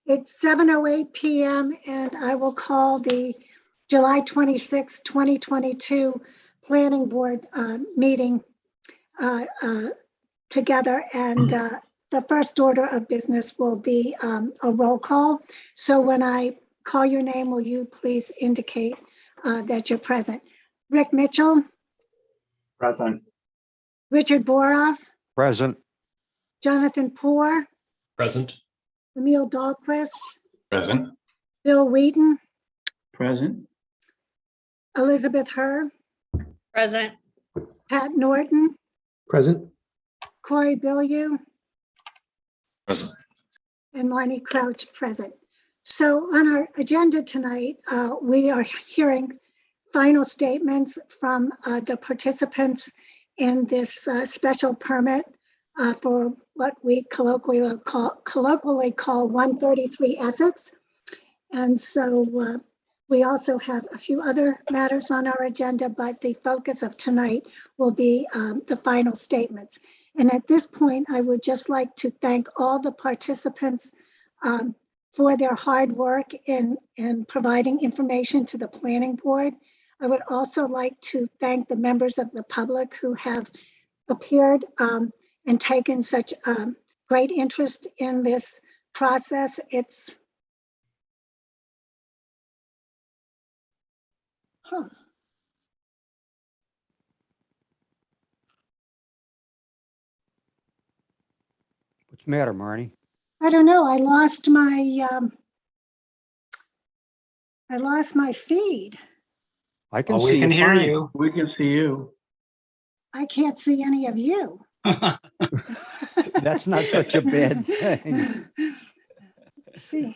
It's 7:08 p.m. and I will call the July 26, 2022 Planning Board meeting together. And the first order of business will be a roll call. So when I call your name, will you please indicate that you're present? Rick Mitchell? Present. Richard Boroff? Present. Jonathan Poor? Present. Emil Dahlquist? Present. Bill Wheaton? Present. Elizabeth Herr? Present. Pat Norton? Present. Corey Bilyeu? Present. And Marnie Crouch, present. So on our agenda tonight, we are hearing final statements from the participants in this special permit for what we colloquially call 133 Essex. And so we also have a few other matters on our agenda, but the focus of tonight will be the final statements. And at this point, I would just like to thank all the participants for their hard work in providing information to the planning board. I would also like to thank the members of the public who have appeared and taken such great interest in this process. It's What's the matter, Marnie? I don't know. I lost my feed. I can Oh, see we can you hear fine. you. We can see you. I can't see any of you. That's not such a bad thing. Let's see.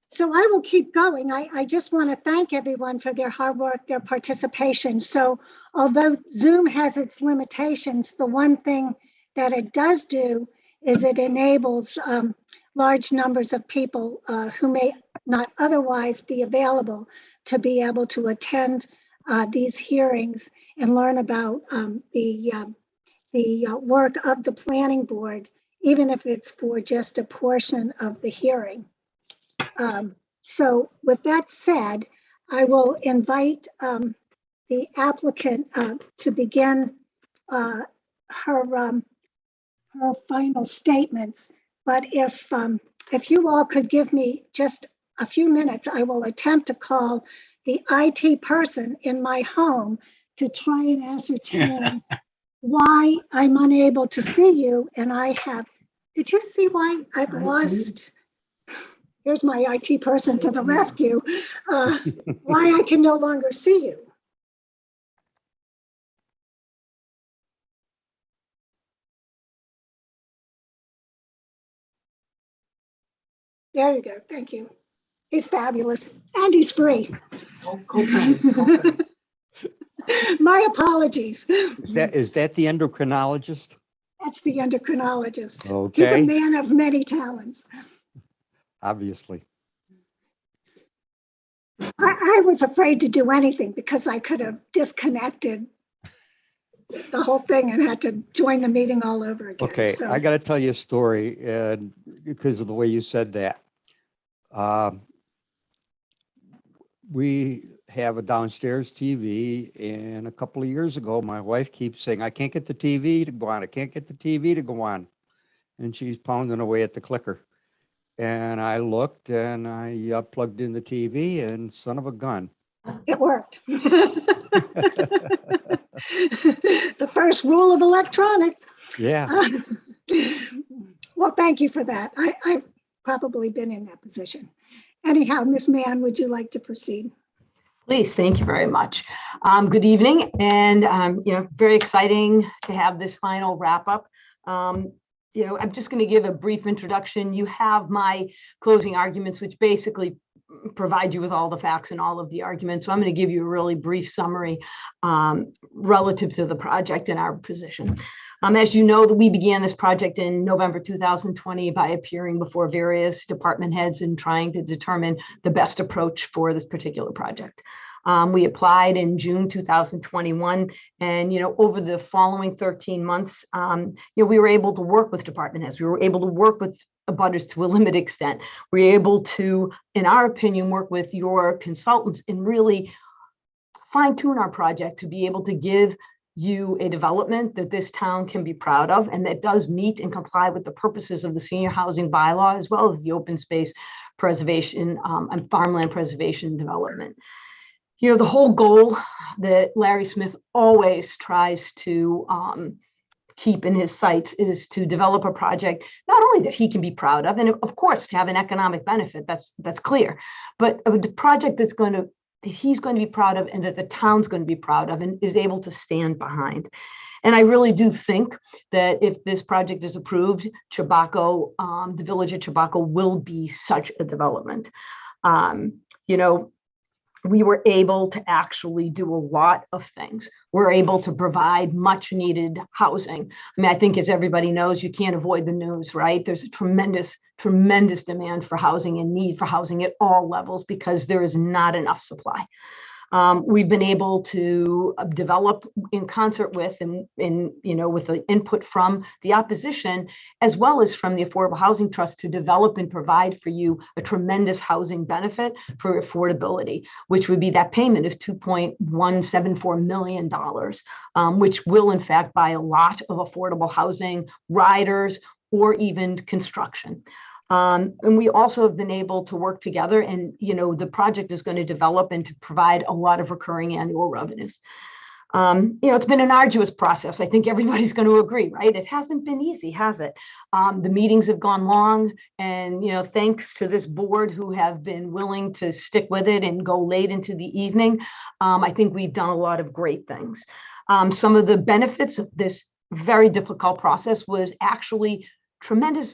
So I will keep going. I just want to thank everyone for their hard work, their participation. So although Zoom has its limitations, the one thing that it does do is it enables large numbers of people who may not otherwise be available to be able to attend these hearings and learn about the work of the planning board, even if it's for just a portion of the hearing. So with that said, I will invite the applicant to begin her final statements. But if you all could give me just a few minutes, I will attempt to call the IT person in my home to try and ascertain why I'm unable to see you. And did you see why I've lost? Here's my IT person to the rescue. Why I can no longer see you. There you go. Thank you. He's fabulous and he's free. My apologies. Is that the endocrinologist? That's the endocrinologist. Okay. He's a man of many talents. Obviously. I was afraid to do anything because I could have disconnected the whole thing and had to join the meeting all over again. Okay, So, I got to tell you a story because of the way you said that. We have a downstairs TV, and a couple of years ago, my wife keeps saying, I can't get the TV to go on. I can't get the TV to go on. And she's pounding away at the clicker. And I looked and I plugged in the TV, and son of a gun. it worked. The first rule of electronics. Yeah. Well, thank you for that. I've probably been in that position. Anyhow, Ms. Mann, would you like to proceed? Please, thank you very much. Good evening, and very exciting to have this final wrap up. I'm just going to give a brief introduction. You have my closing arguments, which basically provide you with all the facts and all of the arguments. So I'm going to give you a really brief summary relative to the project and our position. As you know, we began this project in November 2020 by appearing before various department heads and trying to determine the best approach for this particular project. We applied in June 2021, and over the following 13 months, we were able to work with department heads. We were able to work with abutters to a limited extent. We were able to, in our opinion, work with your consultants and really fine-tune our project to be able to give you a development that this town can be proud of and that does meet and comply with the purposes of the senior housing bylaw, as well as the open space preservation and farmland preservation development. The whole goal that Larry Smith always tries to keep in his sights is to develop a project not only that he can be proud of, and of course to have an economic benefit, that's clear, but a project that he's going to be proud of and that the town's going to be proud of and is able to stand behind. And I really do think that if this project is approved, Chabaco, the village of Chabaco will be such a development. We were able to actually do a lot of things. We're able to provide much needed housing. I mean, I think as everybody knows, you can't avoid the news, right? There's a tremendous demand for housing and need for housing at all levels because there is not enough supply. We've been able to develop in concert with and with the input from the opposition, as well as from the Affordable Housing Trust, to develop and provide for you a tremendous housing benefit for affordability, which would be that payment of $2.174 million, which will in fact buy a lot of affordable housing, riders, or even construction. And we also have been able to work together, and the project is going to develop and to provide a lot of recurring annual revenues. It's been an arduous process. I think everybody's going to agree, right? It hasn't been easy, has it? The meetings have gone long, and thanks to this board who have been willing to stick with it and go late into the evening, I think we've done a lot of great things. Some of the benefits of this very difficult process was actually tremendous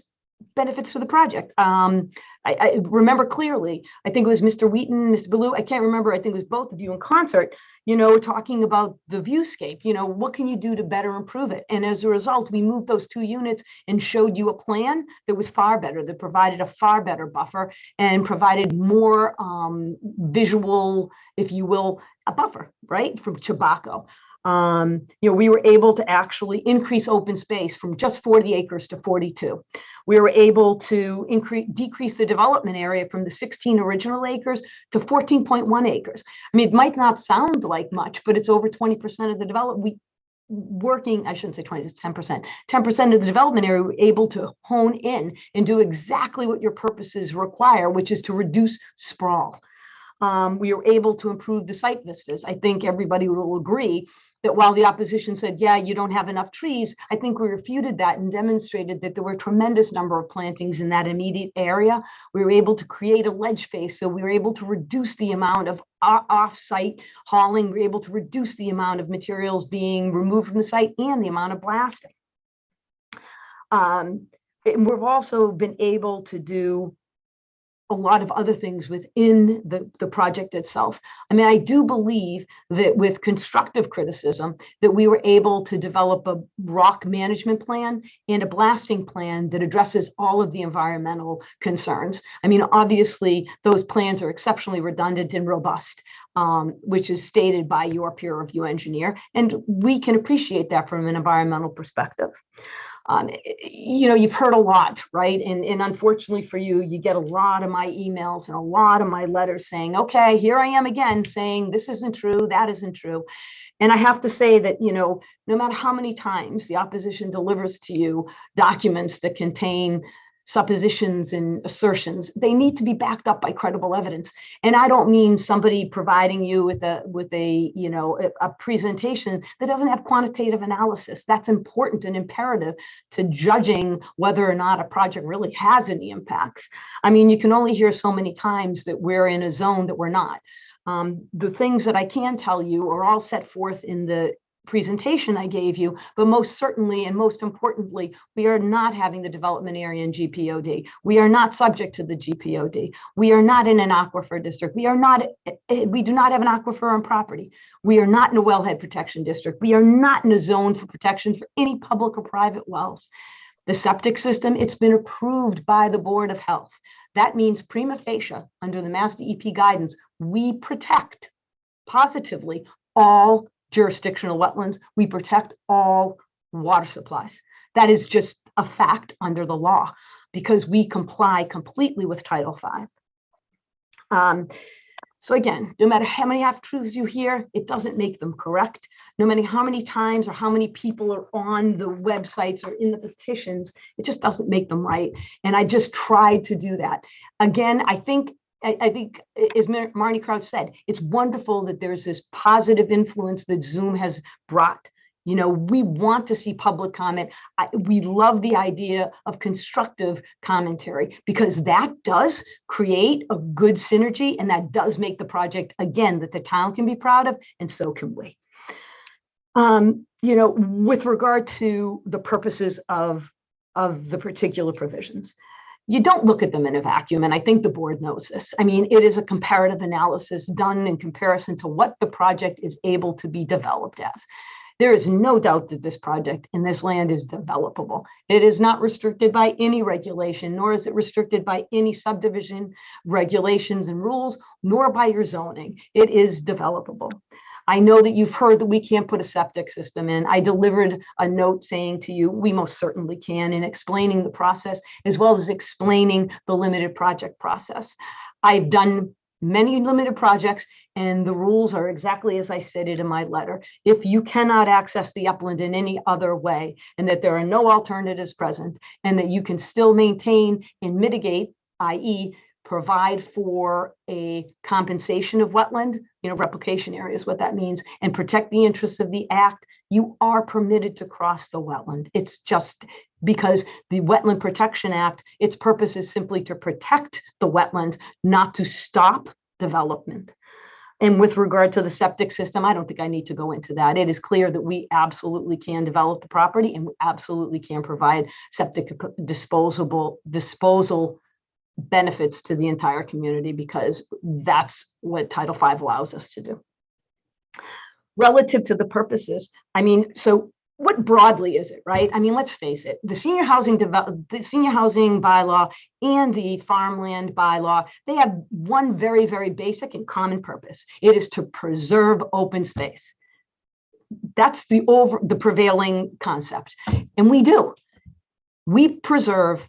benefits for the project. I remember clearly, I think it was Mr. Wheaton, Mr. Ballou, I can't remember, I think it was both of you in concert, talking about the viewscape, what can you do to better improve it? And as a result, we moved those 2 units and showed you a plan that was far better, that provided a far better buffer and provided more visual, if you will, a buffer, right, from Chabaco. We were able to actually increase open space from just 40 acres to 42. We were able to decrease the development area from the 16 original acres to 14.1 acres. I mean, it might not sound like much, but it's over 20% of the development. I shouldn't say 20, it's 10%. 10% of the development area, we're able to hone in and do exactly what your purposes require, which is to reduce sprawl. We were able to improve the site vistas. I think everybody will agree that while the opposition said, yeah, you don't have enough trees, I think we refuted that and demonstrated that there were a tremendous number of plantings in that immediate area. We were able to create a ledge face, so we were able to reduce the amount of off-site hauling. We were able to reduce the amount of materials being removed from the site and the amount of blasting. And we've also been able to do a lot of other things within the project itself. I mean, I do believe that with constructive criticism, that we were able to develop a rock management plan and a blasting plan that addresses all of the environmental concerns. I mean, obviously, those plans are exceptionally redundant and robust, which is stated by your peer review engineer, and we can appreciate that from an environmental perspective. You've heard a lot, right? And unfortunately for you, you get a lot of my emails and a lot of my letters saying, okay, here I am again saying this isn't true, that isn't true. And I have to say that, no matter how many times the opposition delivers to you documents that contain suppositions and assertions, they need to be backed up by credible evidence. And I don't mean somebody providing you with a presentation that doesn't have quantitative analysis. That's important and imperative to judging whether or not a project really has any impacts. I mean, you can only hear so many times that we're in a zone that we're not. The things that I can tell you are all set forth in the presentation I gave you, but most certainly and most importantly, we are not having the development area in GPOD. We are not subject to the GPOD. We are not in an aquifer district. We do not have an aquifer on property. We are not in a wellhead protection district. We are not in a zone for protection for any public or private wells. The septic system, it's been approved by the Board of Health. That means prima facie, under the Mass DEP guidance, we protect positively all jurisdictional wetlands. We protect all water supplies. That is just a fact under the law because we comply completely with Title V. So again, no matter how many half-truths you hear, it doesn't make them correct. No matter how many times or how many people are on the websites or in the petitions, it just doesn't make them right. And I just tried to do that. Again, I think, as Marnie Crouch said, it's wonderful that there's this positive influence that Zoom has brought. You know, we want to see public comment. We love the idea of constructive commentary because that does create a good synergy and that does make the project, again, that the town can be proud of, and so can we. You know, with regard to the purposes of the particular provisions, you don't look at them in a vacuum, and I think the board knows this. I mean, it is a comparative analysis done in comparison to what the project is able to be developed as. There is no doubt that this project in this land is developable. It is not restricted by any regulation, nor is it restricted by any subdivision regulations and rules, nor by your zoning. It is developable. I know that you've heard that we can't put a septic system in. I delivered a note saying to you, we most certainly can, in explaining the process, as well as explaining the limited project process. I've done many limited projects, and the rules are exactly as I stated in my letter. If you cannot access the upland in any other way, and that there are no alternatives present, and that you can still maintain and mitigate, i.e., provide for a compensation of wetland, you know, replication area is what that means, and protect the interests of the act, you are permitted to cross the wetland. It's just because the Wetland Protection Act, its purpose is simply to protect the wetlands, not to stop development. And with regard to the septic system, I don't think I need to go into that. It is clear that we absolutely can develop the property and we absolutely can provide septic disposal benefits to the entire community because that's what Title V allows us to do. Relative to the purposes, I mean, so what broadly is it, right? I mean, let's face it, the senior housing bylaw and the farmland bylaw, they have one very, very basic and common purpose. It is to preserve open space. That's the prevailing concept. And we do. We preserve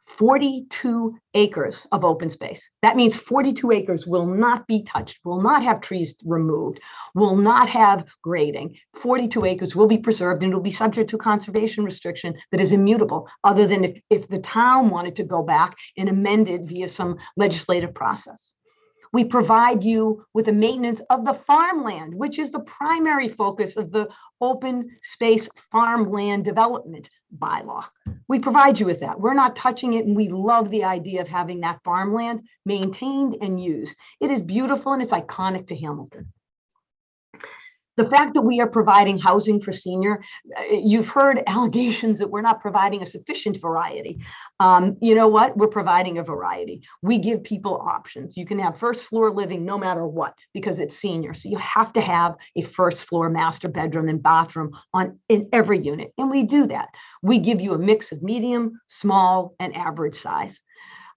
42 acres of open space. That means 42 acres will not be touched, will not have trees removed, will not have grading. 42 acres will be preserved and it will be subject to conservation restriction that is immutable, other than if the town wanted to go back and amend it via some legislative process. We provide you with the maintenance of the farmland, which is the primary focus of the open space farmland development bylaw. We provide you with that. We're not touching it, and we love the idea of having that farmland maintained and used. It is beautiful and it's iconic to Hamilton. The fact that we are providing housing for senior, you've heard allegations that we're not providing a sufficient variety. You know what? We're providing a variety. We give people options. You can have first floor living no matter what, because it's senior. So you have to have a first floor master bedroom and bathroom in every unit. And we do that. We give you a mix of medium, small, and average size.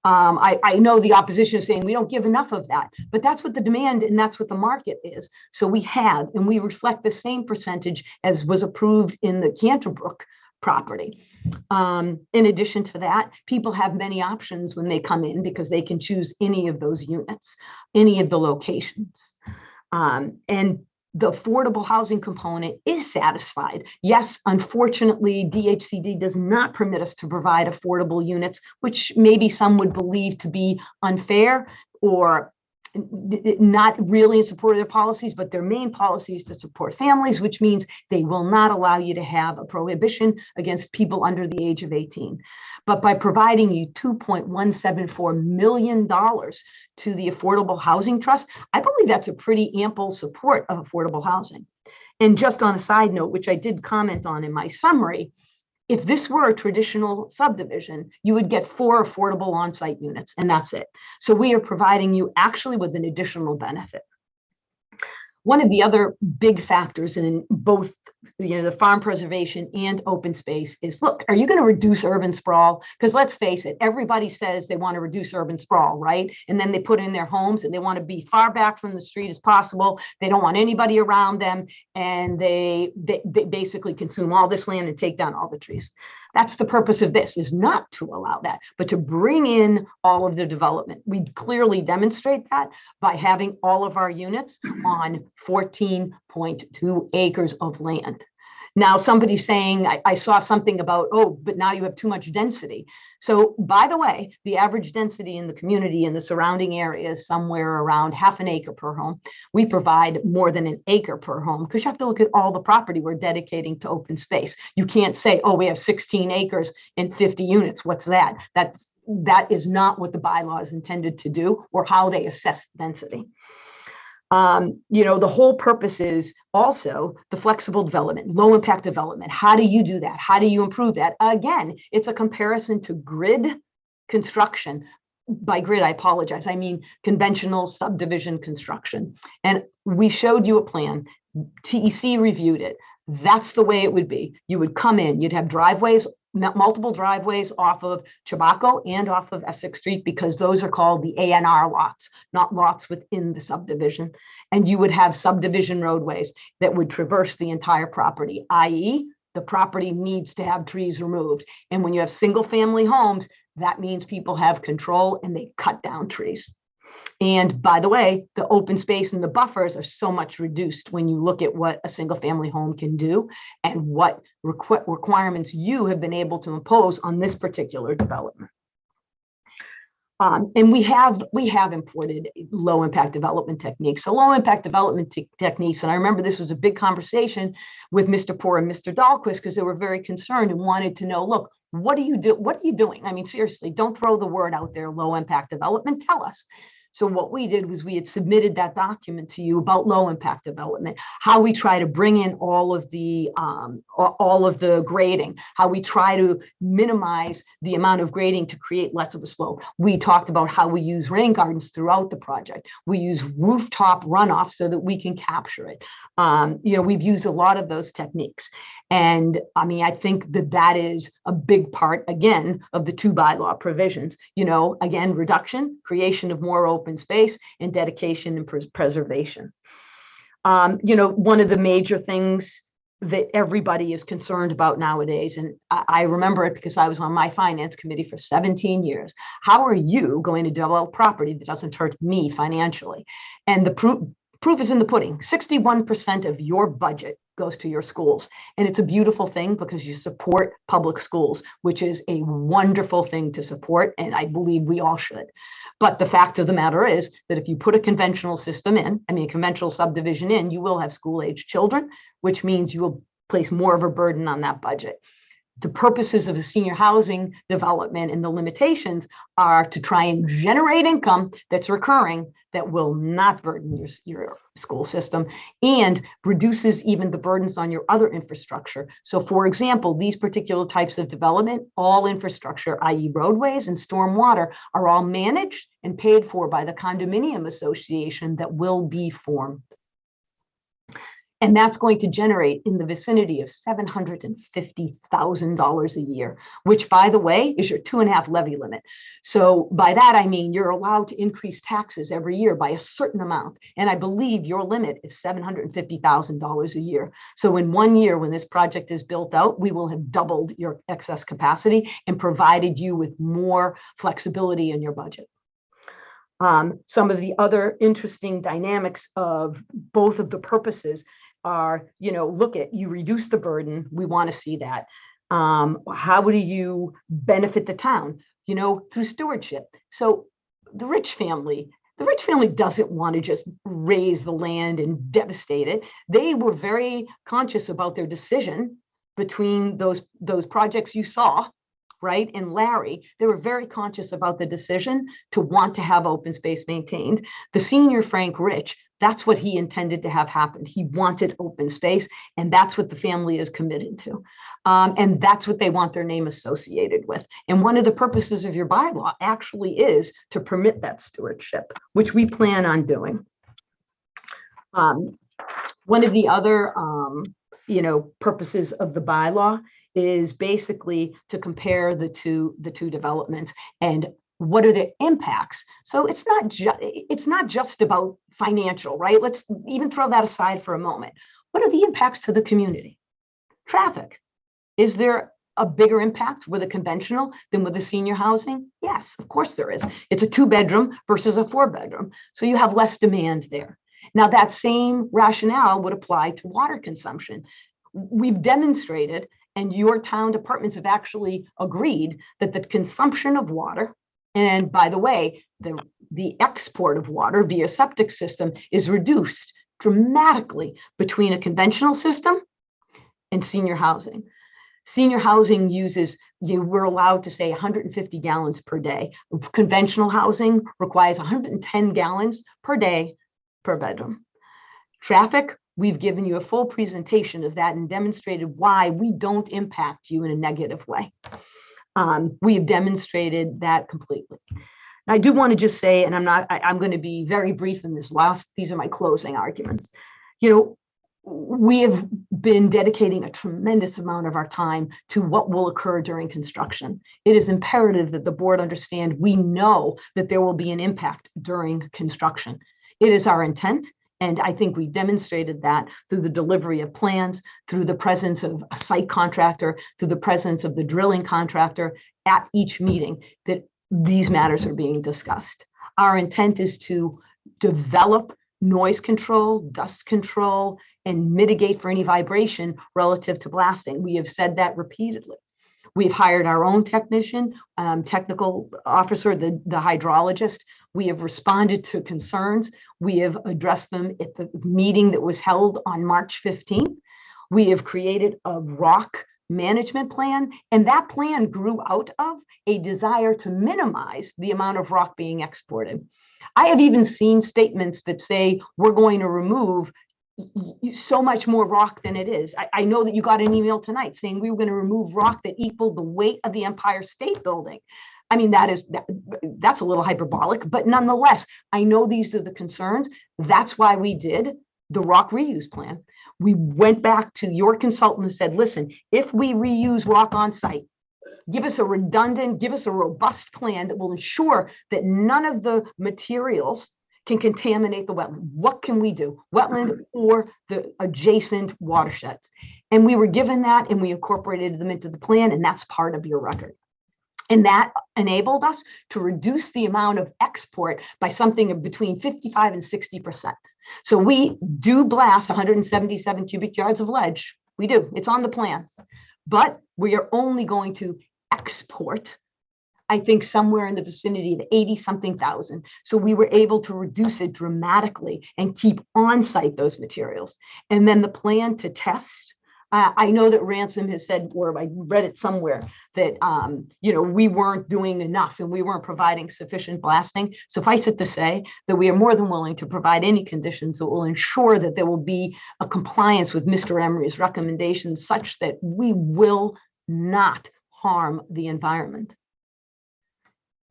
I know the opposition is saying we don't give enough of that, but that's what the demand and that's what the market is. So we have, and we reflect the same percentage as was approved in the Canterbrook property. In addition to that, people have many options when they come in because they can choose any of those units, any of the locations. And the affordable housing component is satisfied. Yes, unfortunately, DHCD does not permit us to provide affordable units, which maybe some would believe to be unfair or not really in support of their policies, but their main policy is to support families, which means they will not allow you to have a prohibition against people under the age of 18. But by providing you $2.174 million to the Affordable Housing Trust, I believe that's a pretty ample support of affordable housing. And just on a side note, which I did comment on in my summary, if this were a traditional subdivision, you would get 4 affordable on-site units, and that's it. So we are providing you actually with an additional benefit. One of the other big factors in both the farm preservation and open space is, look, are you going to reduce urban sprawl? Because let's face it, everybody says they want to reduce urban sprawl, right? And then they put in their homes and they want to be far back from the street as possible. They don't want anybody around them. And they basically consume all this land and take down all the trees. That's the purpose of this, is not to allow that, but to bring in all of the development. We clearly demonstrate that by having all of our units on 14.2 acres of land. Now, somebody's saying, I saw something about, oh, but now you have too much density. So by the way, the average density in the community and the surrounding area is somewhere around half an acre per home. We provide more than an acre per home because you have to look at all the property we're dedicating to open space. You can't say, oh, we have 16 acres and 50 units. What's that? That is not what the bylaw is intended to do or how they assess density. The whole purpose is also the flexible development, low impact development. How do you do that? How do you improve that? Again, it's a comparison to grid construction. By grid, I apologize. I mean conventional subdivision construction. And we showed you a plan. TEC reviewed it. That's the way it would be. You would come in, you'd have driveways, multiple driveways off of Chabaco and off of Essex Street, because those are called the ANR lots, not lots within the subdivision. And you would have subdivision roadways that would traverse the entire property, i.e., the property needs to have trees removed. And when you have single family homes, that means people have control and they cut down trees. And by the way, the open space and the buffers are so much reduced when you look at what a single family home can do and what requirements you have been able to impose on this particular development. And we have imported low impact development techniques. So low impact development techniques, and I remember this was a big conversation with Mr. Poor and Mr. Dahlquist because they were very concerned and wanted to know, look, what do you do? What are you doing? I mean, seriously, don't throw the word out there, low impact development. Tell us. So what we did was we had submitted that document to you about low impact development, how we try to bring in all of the grading, how we try to minimize the amount of grading to create less of a slope. We talked about how we use rain gardens throughout the project. We use rooftop runoff so that we can capture it. We've used a lot of those techniques. And I mean, I think that is a big part, again, of the two bylaw provisions, again, reduction, creation of more open space, and dedication and preservation. One of the major things that everybody is concerned about nowadays, and I remember it because I was on my finance committee for 17 years. How are you going to develop property that doesn't hurt me financially? And the proof is in the pudding. 61% of your budget goes to your schools. And it's a beautiful thing because you support public schools, which is a wonderful thing to support. And I believe we all should. But the fact of the matter is that if you put a conventional system in, a conventional subdivision in, you will have school-age children, which means you will place more of a burden on that budget. The purposes of the senior housing development and the limitations are to try and generate income that's recurring that will not burden your school system and reduces even the burdens on your other infrastructure. So for example, these particular types of development, all infrastructure, i.e. roadways and stormwater, are all managed and paid for by the condominium association that will be formed. And that's going to generate in the vicinity of $750,000 a year, which, by the way, is your 2.5 levy limit. So by that, I mean you're allowed to increase taxes every year by a certain amount. And I believe your limit is $750,000 a year. So in 1 year, when this project is built out, we will have doubled your excess capacity and provided you with more flexibility in your budget. Some of the other interesting dynamics of both of the purposes are, look at, you reduce the burden. We want to see that. How do you benefit the town? Through stewardship. So the rich family doesn't want to just raise the land and devastate it. They were very conscious about their decision between those projects you saw, right? And Larry, they were very conscious about the decision to want to have open space maintained. The senior Frank Rich, that's what he intended to have happen. He wanted open space, and that's what the family is committed to. And that's what they want their name associated with. And one of the purposes of your bylaw actually is to permit that stewardship, which we plan on doing. One of the other purposes of the bylaw is basically to compare the two developments and what are the impacts. So it's not just about financial, right? Let's even throw that aside for a moment. What are the impacts to the community? Traffic. Is there a bigger impact with a conventional than with a senior housing? Yes, of course there is. It's a 2-bedroom versus a 4-bedroom. So you have less demand there. Now that same rationale would apply to water consumption. We've demonstrated, and your town departments have actually agreed, that the consumption of water, and by the way, the export of water via septic system is reduced dramatically between a conventional system and senior housing. Senior housing uses, we're allowed to say 150 gallons per day. Conventional housing requires 110 gallons per day per bedroom. Traffic, we've given you a full presentation of that and demonstrated why we don't impact you in a negative way. We have demonstrated that completely. And I do want to just say, and I'm going to be very brief in this these are my closing arguments. We have been dedicating a tremendous amount of our time to what will occur during construction. It is imperative that the board understand we know that there will be an impact during construction. It is our intent, and I think we demonstrated that through the delivery of plans, through the presence of a site contractor, through the presence of the drilling contractor at each meeting, that these matters are being discussed. Our intent is to develop noise control, dust control, and mitigate for any vibration relative to blasting. We have said that repeatedly. We've hired our own technician, technical officer, the hydrologist. We have responded to concerns. We have addressed them at the meeting that was held on March 15th. We have created a rock management plan, and that plan grew out of a desire to minimize the amount of rock being exported. I have even seen statements that say we're going to remove so much more rock than it is. I know that you got an email tonight saying we were going to remove rock that equaled the weight of the Empire State Building. I mean, that's a little hyperbolic, but nonetheless, I know these are the concerns. That's why we did the rock reuse plan. We went back to your consultant and said, listen, if we reuse rock on site, give us a robust plan that will ensure that none of the materials can contaminate the wetland. What can we do? Wetland or the adjacent watersheds. And we were given that and we incorporated them into the plan, and that's part of your record. And that enabled us to reduce the amount of export by something between 55 and 60%. So we do blast 177 cubic yards of ledge. We do, it's on the plans, but we are only going to export, I think, somewhere in the vicinity of 80-something thousand. So we were able to reduce it dramatically and keep on site those materials. And then the plan to test, I know that Ransom has said, or I read it somewhere, that we weren't doing enough and we weren't providing sufficient blasting. Suffice it to say that we are more than willing to provide any conditions that will ensure that there will be a compliance with Mr. Emery's recommendations such that we will not harm the environment.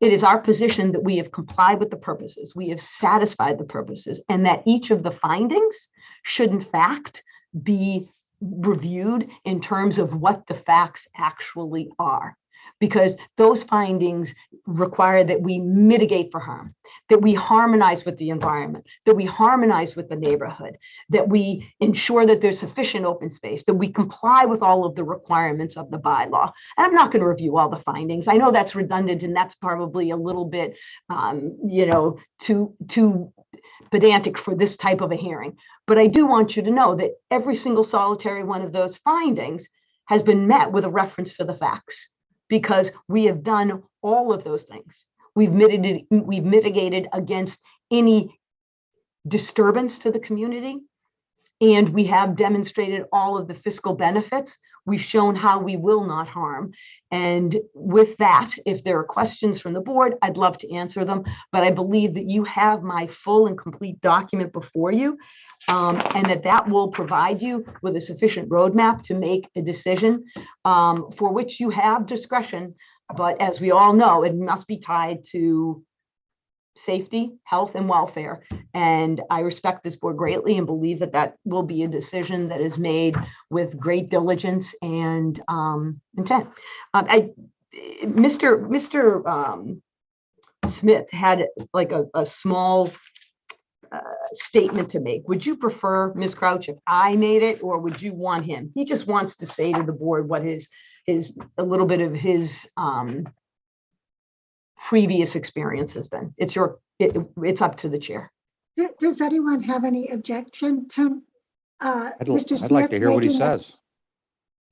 It is our position that we have complied with the purposes, we have satisfied the purposes, and that each of the findings should in fact be reviewed in terms of what the facts actually are, because those findings require that we mitigate for harm, that we harmonize with the environment, that we harmonize with the neighborhood, that we ensure that there's sufficient open space, that we comply with all of the requirements of the bylaw. And I'm not going to review all the findings. I know that's redundant and that's probably a little bit, too pedantic for this type of a hearing. But I do want you to know that every single solitary one of those findings has been met with a reference to the facts, because we have done all of those things. We've mitigated against any disturbance to the community, and we have demonstrated all of the fiscal benefits. We've shown how we will not harm. And with that, if there are questions from the board, I'd love to answer them, but I believe that you have my full and complete document before you, and that will provide you with a sufficient roadmap to make a decision for which you have discretion. But as we all know, it must be tied to safety, health, and welfare. And I respect this board greatly and believe that that will be a decision that is made with great diligence and intent. Mr. Smith had like a small statement to make. Would you prefer, Ms. Crouch, if I made it, or would you want him? He just wants to say to the board what his a little bit of his previous experience has been. It's up to the chair. Does anyone have any objection to Mr. Smith? I'd like to hear what he says.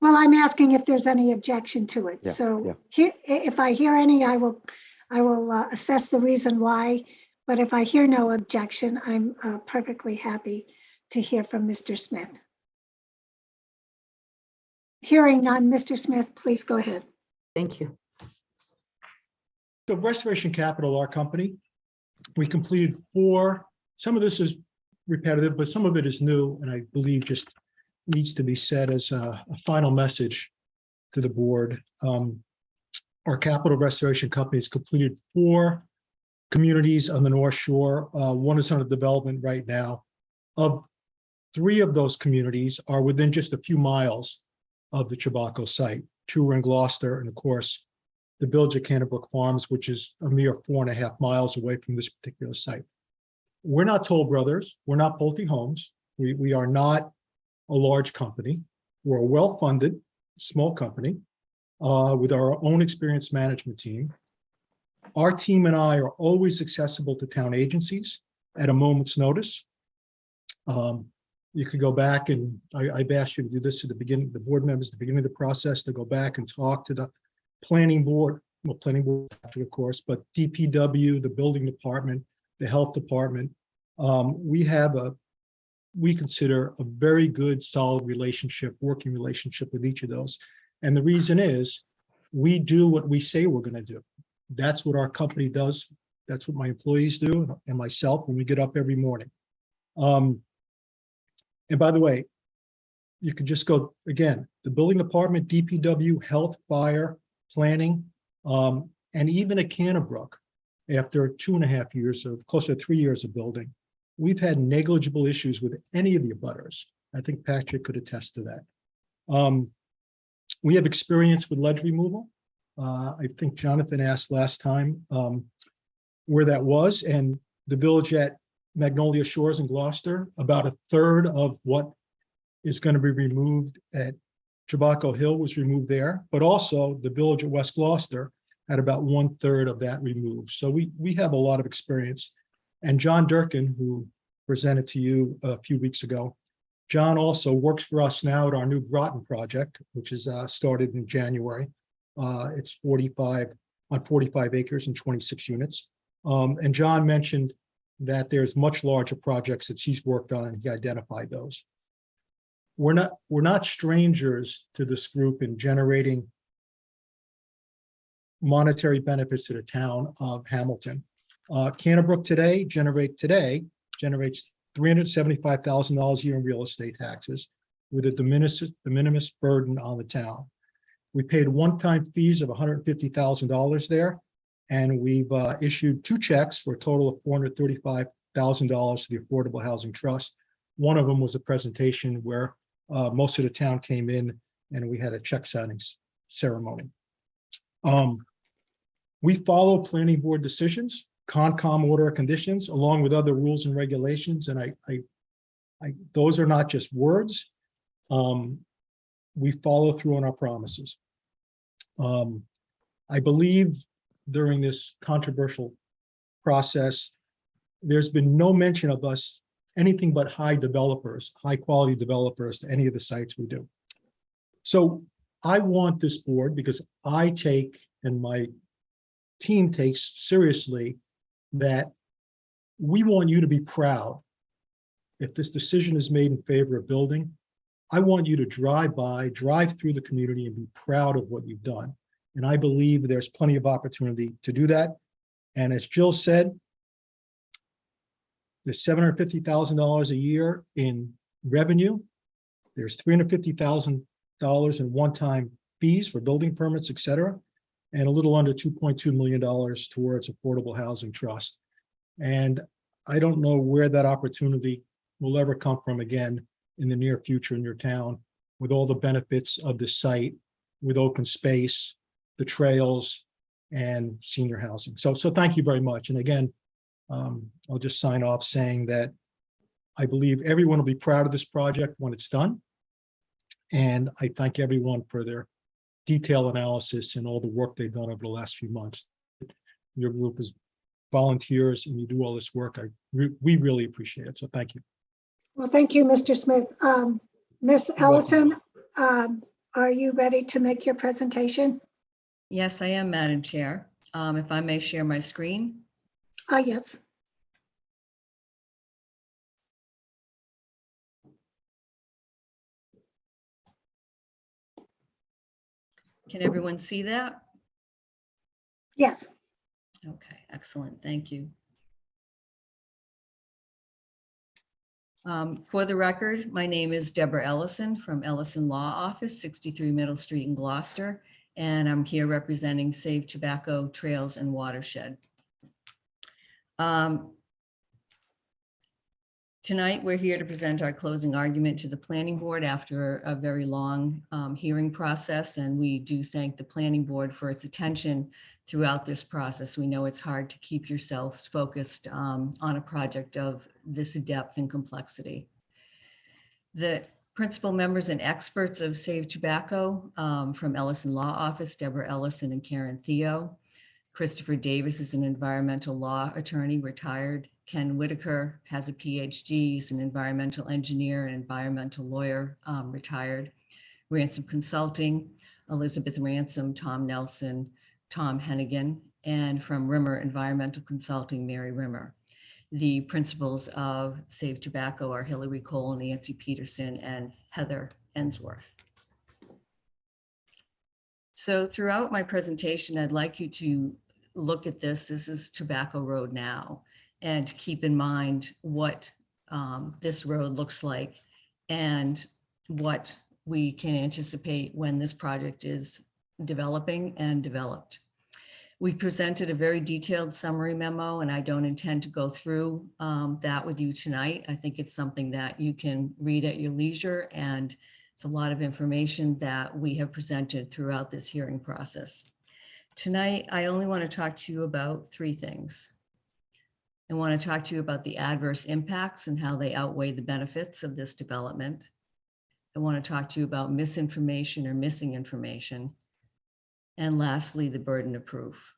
Well, I'm asking if there's any objection to it. Yeah, So if I hear any, I will assess the reason why. But if I hear no objection, I'm perfectly happy to hear from Mr. Smith. Hearing none, Mr. Smith, please go ahead. Thank you. So Restoration Capital, our company, we completed 4. Some of this is repetitive, but some of it is new, and I believe just needs to be said as a final message to the board. Our capital restoration company has completed 4 communities on the North Shore. 1 is under development right now. Of 3 of those communities are within just a few miles of the Chabaco site. 2 are in Gloucester, and of course, the village of Canterbrook Farms, which is a mere 4.5 miles away from this particular site. We're not Toll Brothers. We're not Pulte Homes. We are not a large company. We're a well-funded, small company with our own experienced management team. Our team and I are always accessible to town agencies at a moment's notice. You could go back, and I've asked you to do this at the beginning, the board members at the beginning of the process, to go back and talk to the planning board, well, planning board, of course, but DPW, the building department, the health department. We consider a very good, solid relationship, working relationship with each of those. And the reason is we do what we say we're going to do. That's what our company does. That's what my employees do, and myself, when we get up every morning. And by the way, you could just go, again, the building department, DPW, health, fire, planning, and even at Canterbrook, after 2.5 years of, close to 3 years of building, we've had negligible issues with any of the abutters. I think Patrick could attest to that. We have experience with ledge removal. I think Jonathan asked last time where that was, and the village at Magnolia Shores in Gloucester, about 1/3 of what is going to be removed at Chabaco Hill was removed there, but also the village of West Gloucester had about 1/3 of that removed. So we have a lot of experience. And John Durkin, who presented to you a few weeks ago, John also works for us now at our new Groton project, which is started in January. It's 45 acres and 26 units. And John mentioned that there's much larger projects that he's worked on, and he identified those. We're not strangers to this group in generating monetary benefits to the town of Hamilton. Canterbrook today generates $375,000 a year in real estate taxes, with a de minimis burden on the town. We paid one-time fees of $150,000 there, and we've issued 2 checks for a total of $435,000 to the Affordable Housing Trust. One of them was a presentation where most of the town came in, and we had a check signing ceremony. We follow planning board decisions, Concom order of conditions, along with other rules and regulations, and those are not just words. We follow through on our promises. I believe during this controversial process, there's been no mention of us anything but high quality developers to any of the sites we do. So I want this board, because I take, and my team takes seriously, that we want you to be proud. If this decision is made in favor of building, I want you to drive through the community and be proud of what you've done. And I believe there's plenty of opportunity to do that. And as Jill said, there's $750,000 a year in revenue. There's $350,000 in one-time fees for building permits, et cetera, and a little under $2.2 million towards Affordable Housing Trust. And I don't know where that opportunity will ever come from again in the near future in your town, with all the benefits of the site, with open space, the trails, and senior housing. So thank you very much. And again, I'll just sign off saying that I believe everyone will be proud of this project when it's done. And I thank everyone for their detailed analysis and all the work they've done over the last few months. Your group is volunteers and you do all this work. We really appreciate it. So thank you. Well, thank you, Mr. Smith. Ms. You're welcome. Ellison, are you ready to make your presentation? Yes, I am, Madam Chair. If I may share my screen. Yes. Can everyone see that? Yes. Okay, excellent. Thank you. For the record, my name is Deborah Ellison from Ellison Law Office, 63 Middle Street in Gloucester, and I'm here representing Save Tobacco Trails and Watershed. Tonight, we're here to present our closing argument to the Planning Board after a very long hearing process, and we do thank the Planning Board for its attention throughout this process. We know it's hard to keep yourselves focused on a project of this depth and complexity. The principal members and experts of Save Tobacco from Ellison Law Office, Deborah Ellison and Karen Theo. Christopher Davis is an environmental law attorney, retired. Ken Whitaker has a PhD, he's an environmental engineer and environmental lawyer, retired. Ransom Consulting, Elizabeth Ransom, Tom Nelson, Tom Hennigan, and from Rimmer Environmental Consulting, Mary Rimmer. The principals of Save Tobacco are Hillary Cole, Nancy Peterson, and Heather Ensworth. So throughout my presentation, I'd like you to look at this. This is Tobacco Road now, and keep in mind what this road looks like and what we can anticipate when this project is developing and developed. We presented a very detailed summary memo, and I don't intend to go through that with you tonight. I think it's something that you can read at your leisure, and it's a lot of information that we have presented throughout this hearing process. Tonight, I only want to talk to you about three things. I want to talk to you about the adverse impacts and how they outweigh the benefits of this development. I want to talk to you about misinformation or missing information. And lastly, the burden of proof.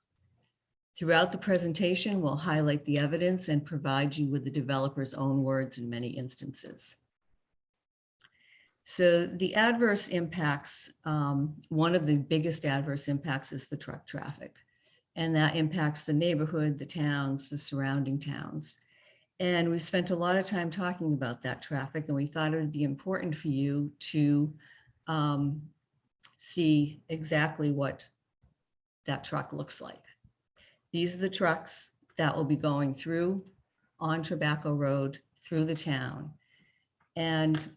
Throughout the presentation, we'll highlight the evidence and provide you with the developer's own words in many instances. So the adverse impacts, one of the biggest adverse impacts is the truck traffic. And that impacts the neighborhood, the towns, the surrounding towns. And we spent a lot of time talking about that traffic, and we thought it would be important for you to see exactly what that truck looks like. These are the trucks that will be going through on Tobacco Road through the town. And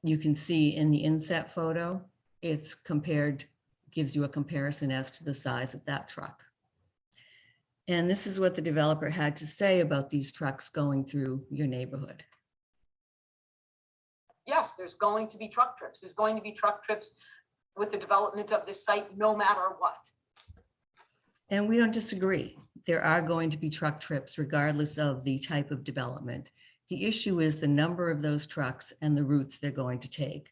you can see in the inset photo, it's compared, gives you a comparison as to the size of that truck. And this is what the developer had to say about these trucks going through your neighborhood. Yes, there's going to be truck trips. There's going to be truck trips with the development of this site, no matter what. And we don't disagree. There are going to be truck trips regardless of the type of development. The issue is the number of those trucks and the routes they're going to take.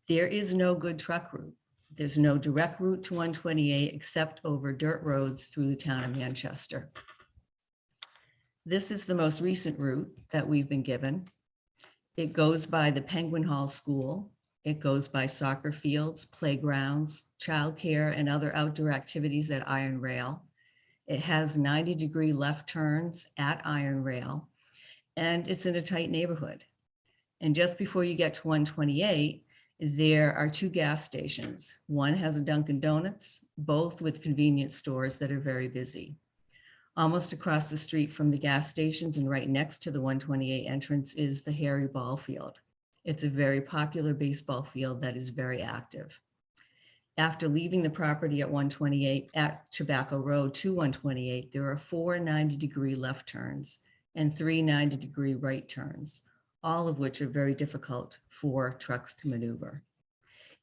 There is no good truck route. There's no direct route to 128 except over dirt roads through the town of Manchester. This is the most recent route that we've been given. It goes by the Penguin Hall School. It goes by soccer fields, playgrounds, childcare, and other outdoor activities at Iron Rail. It has 90-degree left turns at Iron Rail, and it's in a tight neighborhood. And just before you get to 128, there are two gas stations. One has a Dunkin' Donuts, both with convenience stores that are very busy. Almost across the street from the gas stations and right next to the 128 entrance is the Harry Ball Field. It's a very popular baseball field that is very active. After leaving the property at 128 at Tobacco Road to 128, there are 4 90-degree left turns and 3 90-degree right turns, all of which are very difficult for trucks to maneuver.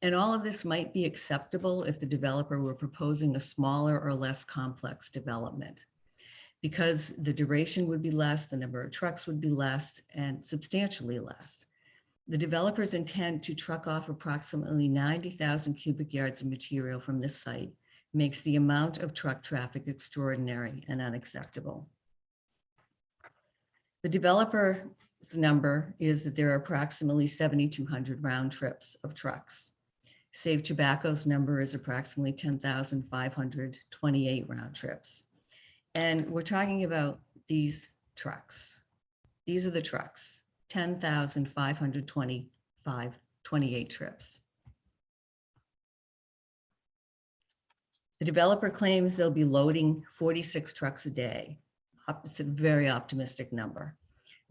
And all of this might be acceptable if the developer were proposing a smaller or less complex development, because the duration would be less, the number of trucks would be less, and substantially less. The developer's intent to truck off approximately 90,000 cubic yards of material from this site makes the amount of truck traffic extraordinary and unacceptable. The developer's number is that there are approximately 7,200 round trips of trucks. Save Tobacco's number is approximately 10,528 round trips. And we're talking about these trucks. These are the trucks, 10,528 trips. The developer claims they'll be loading 46 trucks a day. It's a very optimistic number.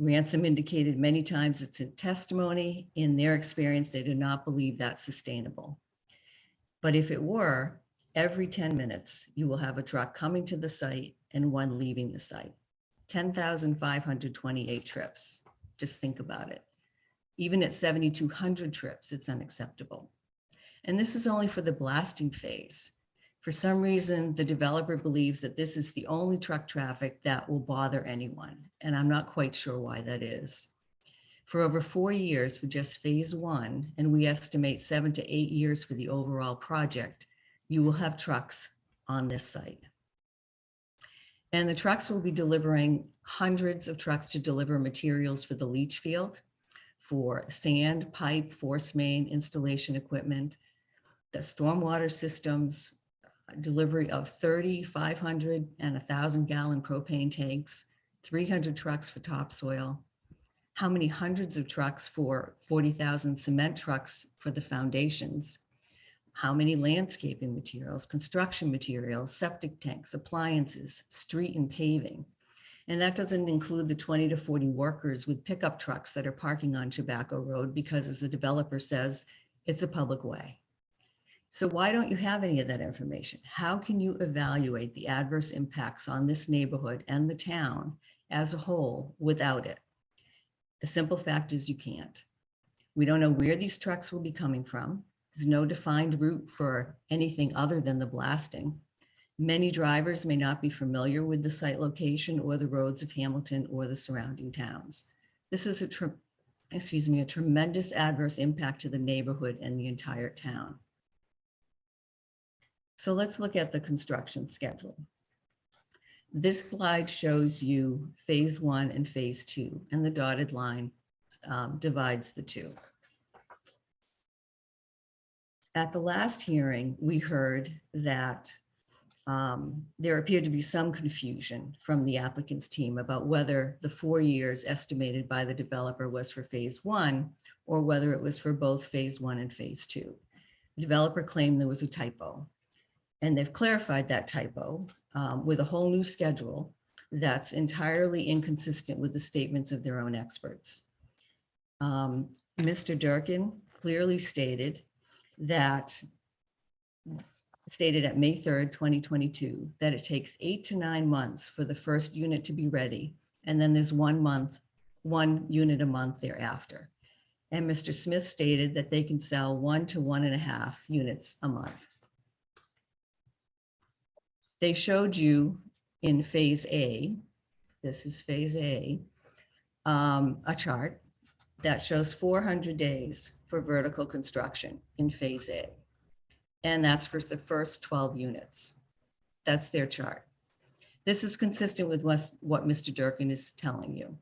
Ransom indicated many times it's in testimony. In their experience, they do not believe that's sustainable. But if it were, every 10 minutes, you will have a truck coming to the site and one leaving the site. 10,528 trips. Just think about it. Even at 7,200 trips, it's unacceptable. And this is only for the blasting phase. For some reason, the developer believes that this is the only truck traffic that will bother anyone, and I'm not quite sure why that is. For over 4 years for just phase 1, and we estimate 7 to 8 years for the overall project, you will have trucks on this site. And the trucks will be delivering hundreds of trucks to deliver materials for the leach field, for sand, pipe, force main, installation equipment, the stormwater systems, delivery of 30, 500, and 1,000 gallon propane tanks, 300 trucks for topsoil, how many hundreds of trucks for 40,000 cement trucks for the foundations, how many landscaping materials, construction materials, septic tanks, appliances, street and paving. And that doesn't include the 20 to 40 workers with pickup trucks that are parking on Tobacco Road because, as the developer says, it's a public way. So why don't you have any of that information? How can you evaluate the adverse impacts on this neighborhood and the town as a whole without it? The simple fact is you can't. We don't know where these trucks will be coming from. There's no defined route for anything other than the blasting. Many drivers may not be familiar with the site location or the roads of Hamilton or the surrounding towns. This is a tremendous adverse impact to the neighborhood and the entire town. So let's look at the construction schedule. This slide shows you phase 1 and phase 2, and the dotted line divides the two. At the last hearing, we heard that there appeared to be some confusion from the applicant's team about whether the 4 years estimated by the developer was for phase 1 or whether it was for both phase 1 and phase 2. The developer claimed there was a typo, and they've clarified that typo with a whole new schedule that's entirely inconsistent with the statements of their own experts. Mr. Durkin clearly stated at May 3rd, 2022, that it takes 8 to 9 months for the first unit to be ready. And then there's 1 unit a month thereafter. And Mr. Smith stated that they can sell 1 to 1.5 units a month. They showed you in phase A, this is phase A, a chart that shows 400 days for vertical construction in phase A. And that's for the first 12 units. That's their chart. This is consistent with what Mr. Durkin is telling you.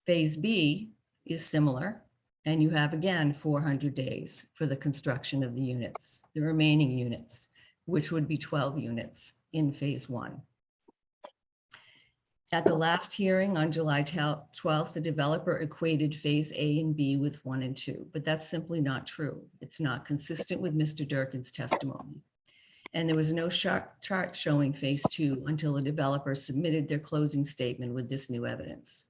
Phase B is similar, and you have, again, 400 days for the construction of the units, the remaining units, which would be 12 units in phase 1. At the last hearing on July 12th, the developer equated phase A and B with 1 and 2, but that's simply not true. It's not consistent with Mr. Durkin's testimony. And there was no chart showing phase 2 until the developer submitted their closing statement with this new evidence.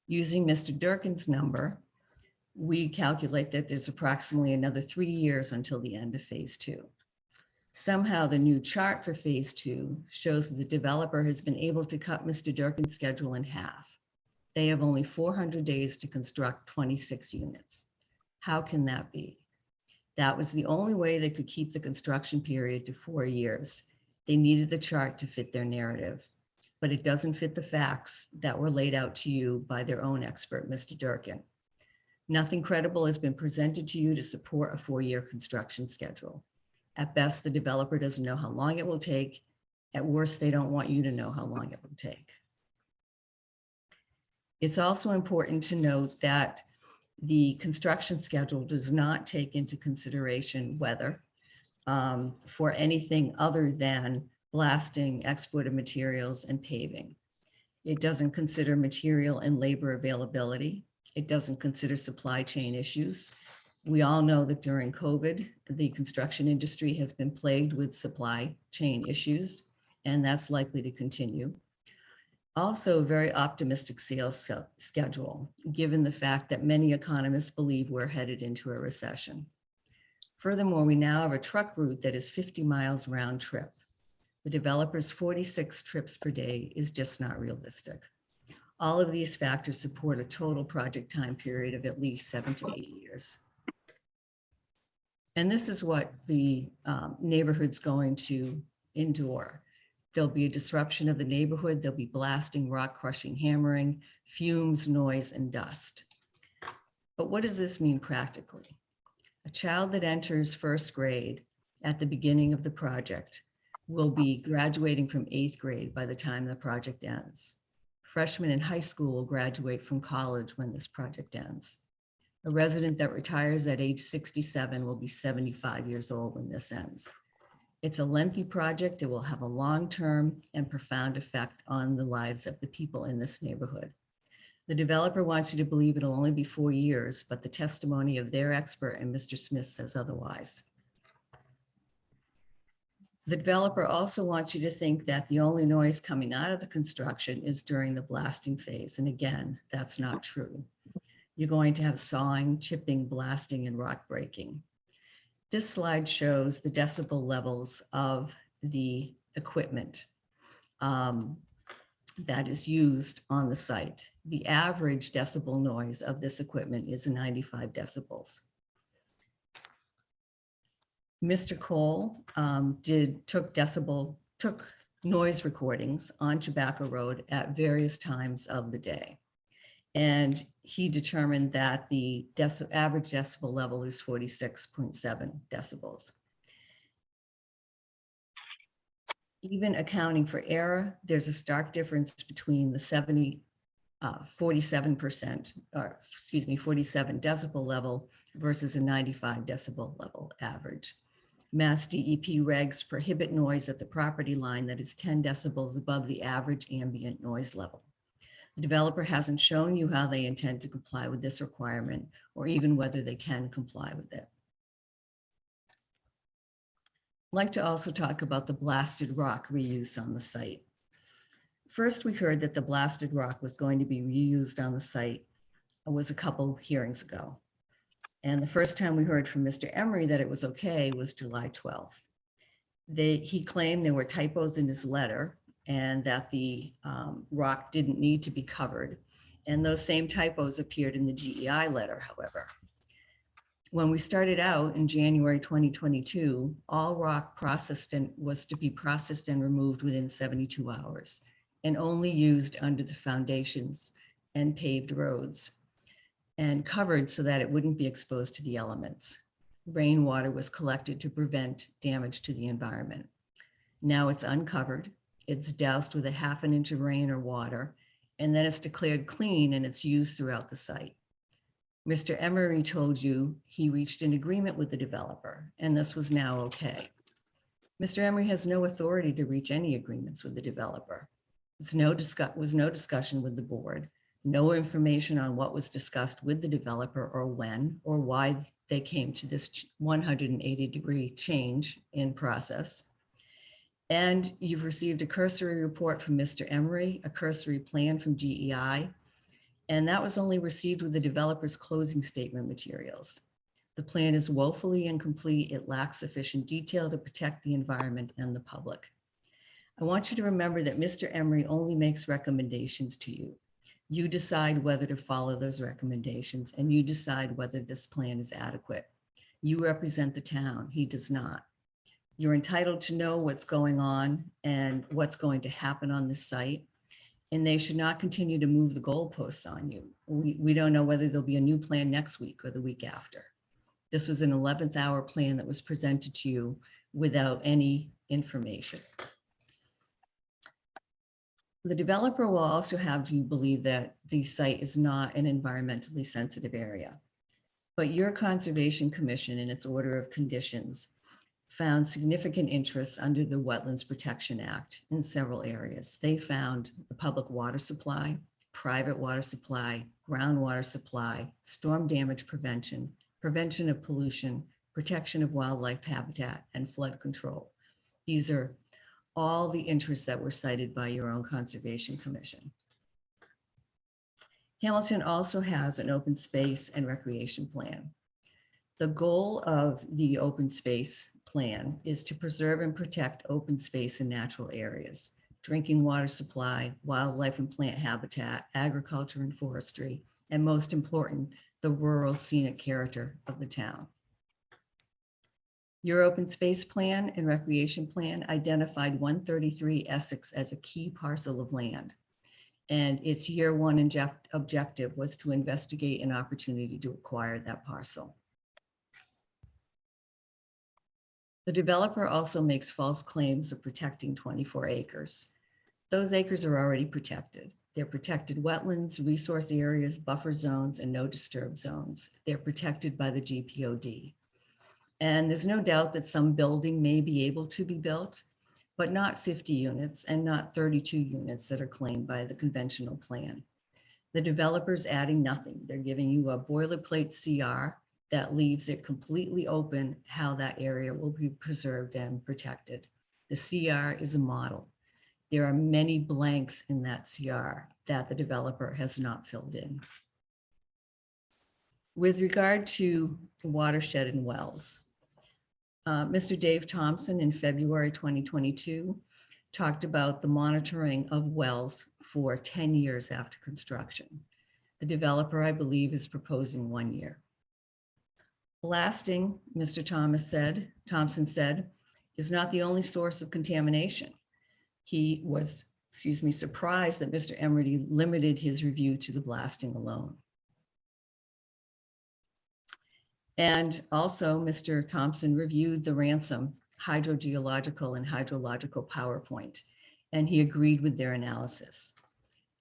Using Mr. Durkin's number, we calculate that there's approximately another 3 years until the end of phase 2. Somehow the new chart for phase 2 shows that the developer has been able to cut Mr. Durkin's schedule in half. They have only 400 days to construct 26 units. How can that be? That was the only way they could keep the construction period to 4 years. They needed the chart to fit their narrative, but it doesn't fit the facts that were laid out to you by their own expert, Mr. Durkin. Nothing credible has been presented to you to support a 4-year construction schedule. At best, the developer doesn't know how long it will take. At worst, they don't want you to know how long it will take. It's also important to note that the construction schedule does not take into consideration weather for anything other than blasting, export of materials, and paving. It doesn't consider material and labor availability. It doesn't consider supply chain issues. We all know that during COVID, the construction industry has been plagued with supply chain issues, and that's likely to continue. Also, a very optimistic sales schedule, given the fact that many economists believe we're headed into a recession. Furthermore, we now have a truck route that is 50 miles round trip. The developer's 46 trips per day is just not realistic. All of these factors support a total project time period of at least 7 to 8 years. And this is what the neighborhood's going to endure. There'll be a disruption of the neighborhood. There'll be blasting, rock crushing, hammering, fumes, noise, and dust. But what does this mean practically? A child that enters first grade at the beginning of the project will be graduating from 8th grade by the time the project ends. Freshmen in high school will graduate from college when this project ends. A resident that retires at age 67 will be 75 years old when this ends. It's a lengthy project. It will have a long-term and profound effect on the lives of the people in this neighborhood. The developer wants you to believe it'll only be 4 years, but the testimony of their expert and Mr. Smith says otherwise. The developer also wants you to think that the only noise coming out of the construction is during the blasting phase. And again, that's not true. You're going to have sawing, chipping, blasting, and rock breaking. This slide shows the decibel levels of the equipment that is used on the site. The average decibel noise of this equipment is 95 decibels. Mr. Cole took noise recordings on Tobacco Road at various times of the day. And he determined that the average decibel level is 46.7 decibels. Even accounting for error, there's a stark difference between the 47 decibel level versus a 95 decibel level average. Mass DEP regs prohibit noise at the property line that is 10 decibels above the average ambient noise level. The developer hasn't shown you how they intend to comply with this requirement or even whether they can comply with it. I'd like to also talk about the blasted rock reuse on the site. First, we heard that the blasted rock was going to be reused on the site. It was a couple hearings ago. And the first time we heard from Mr. Emery that it was okay was July 12th. He claimed there were typos in his letter and that the rock didn't need to be covered. And those same typos appeared in the GEI letter, however. When we started out in January 2022, all rock was to be processed and removed within 72 hours and only used under the foundations and paved roads and covered so that it wouldn't be exposed to the elements. Rainwater was collected to prevent damage to the environment. Now it's uncovered, it's doused with a ½ inch of rain or water, and then it's declared clean and it's used throughout the site. Mr. Emery told you he reached an agreement with the developer and this was now okay. Mr. Emery has no authority to reach any agreements with the developer. There was no discussion with the board, no information on what was discussed with the developer or when or why they came to this 180-degree change in process. And you've received a cursory report from Mr. Emery, a cursory plan from GEI, and that was only received with the developer's closing statement materials. The plan is woefully incomplete. It lacks sufficient detail to protect the environment and the public. I want you to remember that Mr. Emery only makes recommendations to you. You decide whether to follow those recommendations, and you decide whether this plan is adequate. You represent the town. He does not. You're entitled to know what's going on and what's going to happen on this site, and they should not continue to move the goalposts on you. We don't know whether there'll be a new plan next week or the week after. This was an 11th hour plan that was presented to you without any information. The developer will also have you believe that the site is not an environmentally sensitive area. But your Conservation Commission, in its order of conditions, found significant interests under the Wetlands Protection Act in several areas. They found the public water supply, private water supply, groundwater supply, storm damage prevention, prevention of pollution, protection of wildlife habitat, and flood control. These are all the interests that were cited by your own Conservation Commission. Hamilton also has an open space and recreation plan. The goal of the open space plan is to preserve and protect open space and natural areas, drinking water supply, wildlife and plant habitat, agriculture and forestry, and most important, the rural scenic character of the town. Your open space plan and recreation plan identified 133 Essex as a key parcel of land. And its year one objective was to investigate an opportunity to acquire that parcel. The developer also makes false claims of protecting 24 acres. Those acres are already protected. They're protected wetlands, resource areas, buffer zones, and no disturb zones. They're protected by the GPOD. And there's no doubt that some building may be able to be built, but not 50 units and not 32 units that are claimed by the conventional plan. The developer's adding nothing. They're giving you a boilerplate CR that leaves it completely open how that area will be preserved and protected. The CR is a model. There are many blanks in that CR that the developer has not filled in. With regard to watershed and wells, Mr. Dave Thompson in February 2022 talked about the monitoring of wells for 10 years after construction. The developer, I believe, is proposing 1 year. Blasting, Mr. Thompson said, is not the only source of contamination. He was, surprised that Mr. Emery limited his review to the blasting alone. And also, Mr. Thompson reviewed the Ransom hydrogeological and hydrological PowerPoint, and he agreed with their analysis.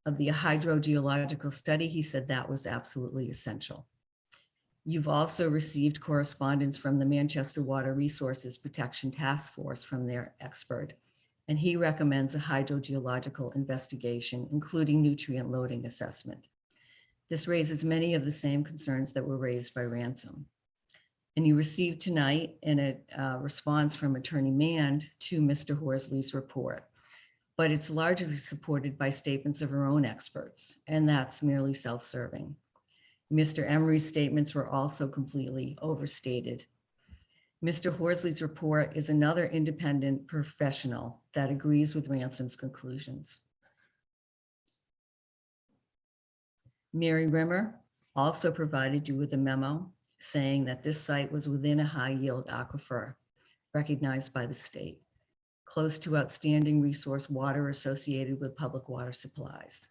Of the hydrogeological study, he said that was absolutely essential. You've also received correspondence from the Manchester Water Resources Protection Task Force from their expert, and he recommends a hydrogeological investigation, including nutrient loading assessment. This raises many of the same concerns that were raised by Ransom. And you received tonight in a response from Attorney Mand to Mr. Horsley's report, but it's largely supported by statements of our own experts, and that's merely self-serving. Mr. Emery's statements were also completely overstated. Mr. Horsley's report is another independent professional that agrees with Ransom's conclusions. Mary Rimmer also provided you with a memo saying that this site was within a high-yield aquifer recognized by the state, close to outstanding resource water associated with public water supplies.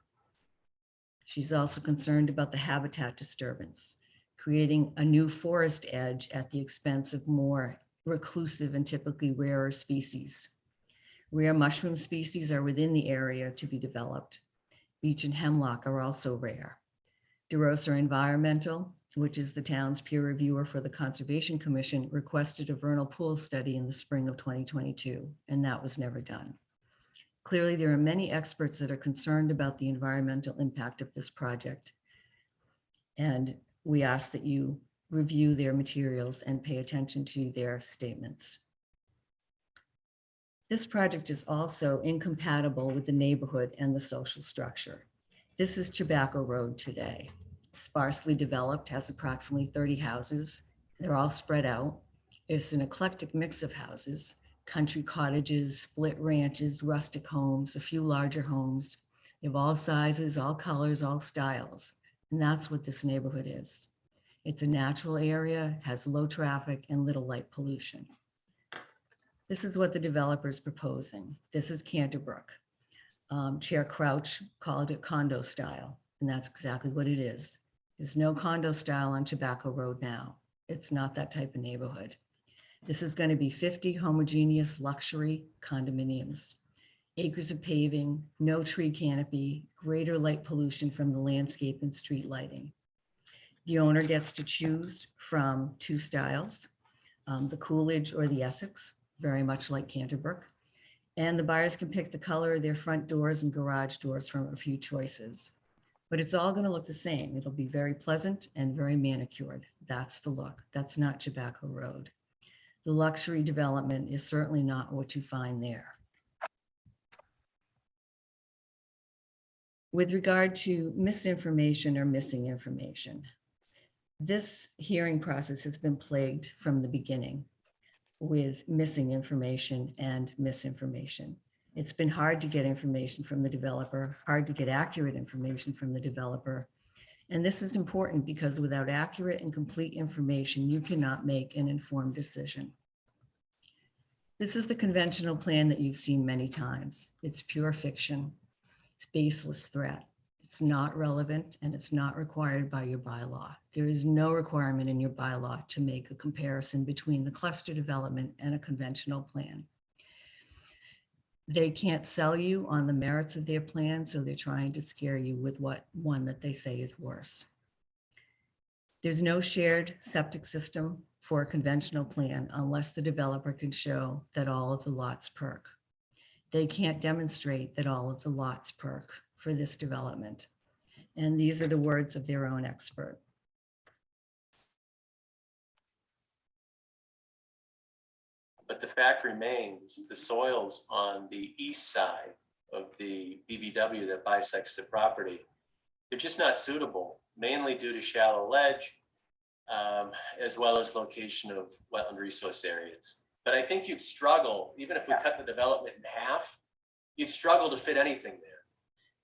She's also concerned about the habitat disturbance, creating a new forest edge at the expense of more reclusive and typically rarer species. Rare mushroom species are within the area to be developed. Beech and hemlock are also rare. DeRosa Environmental, which is the town's peer reviewer for the Conservation Commission, requested a vernal pool study in the spring of 2022, and that was never done. Clearly, there are many experts that are concerned about the environmental impact of this project, and we ask that you review their materials and pay attention to their statements. This project is also incompatible with the neighborhood and the social structure. This is Tobacco Road today. Sparsely developed, has approximately 30 houses, They're all spread out. It's an eclectic mix of houses, country cottages, split ranches, rustic homes, a few larger homes. They have all sizes, all colors, all styles. And that's what this neighborhood is. It's a natural area, has low traffic and little light pollution. This is what the developer is proposing. This is Canterbrook. Chair Crouch called it condo style, and that's exactly what it is. There's no condo style on Tobacco Road now. It's not that type of neighborhood. This is going to be 50 homogeneous luxury condominiums, acres of paving, no tree canopy, greater light pollution from the landscape and street lighting. The owner gets to choose from two styles, the Coolidge or the Essex, very much like Canterbrook. And the buyers can pick the color of their front doors and garage doors from a few choices. But it's all going to look the same. It'll be very pleasant and very manicured. That's the look. That's not Tobacco Road. The luxury development is certainly not what you find there. With regard to misinformation or missing information, this hearing process has been plagued from the beginning with missing information and misinformation. It's been hard to get information from the developer, hard to get accurate information from the developer. And this is important because without accurate and complete information, you cannot make an informed decision. This is the conventional plan that you've seen many times. It's pure fiction. It's baseless threat. It's not relevant and it's not required by your bylaw. There is no requirement in your bylaw to make a comparison between the cluster development and a conventional plan. They can't sell you on the merits of their plan, so they're trying to scare you with one that they say is worse. There's no shared septic system for a conventional plan unless the developer can show that all of the lots perk. They can't demonstrate that all of the lots perk for this development. And these are the words of their own expert. But the fact remains, the soils on the east side of the BVW that bisects the property, they're just not suitable, mainly due to shallow ledge, as well as location of wetland resource areas. But I think you'd struggle, even if we cut the development in half, you'd struggle to fit anything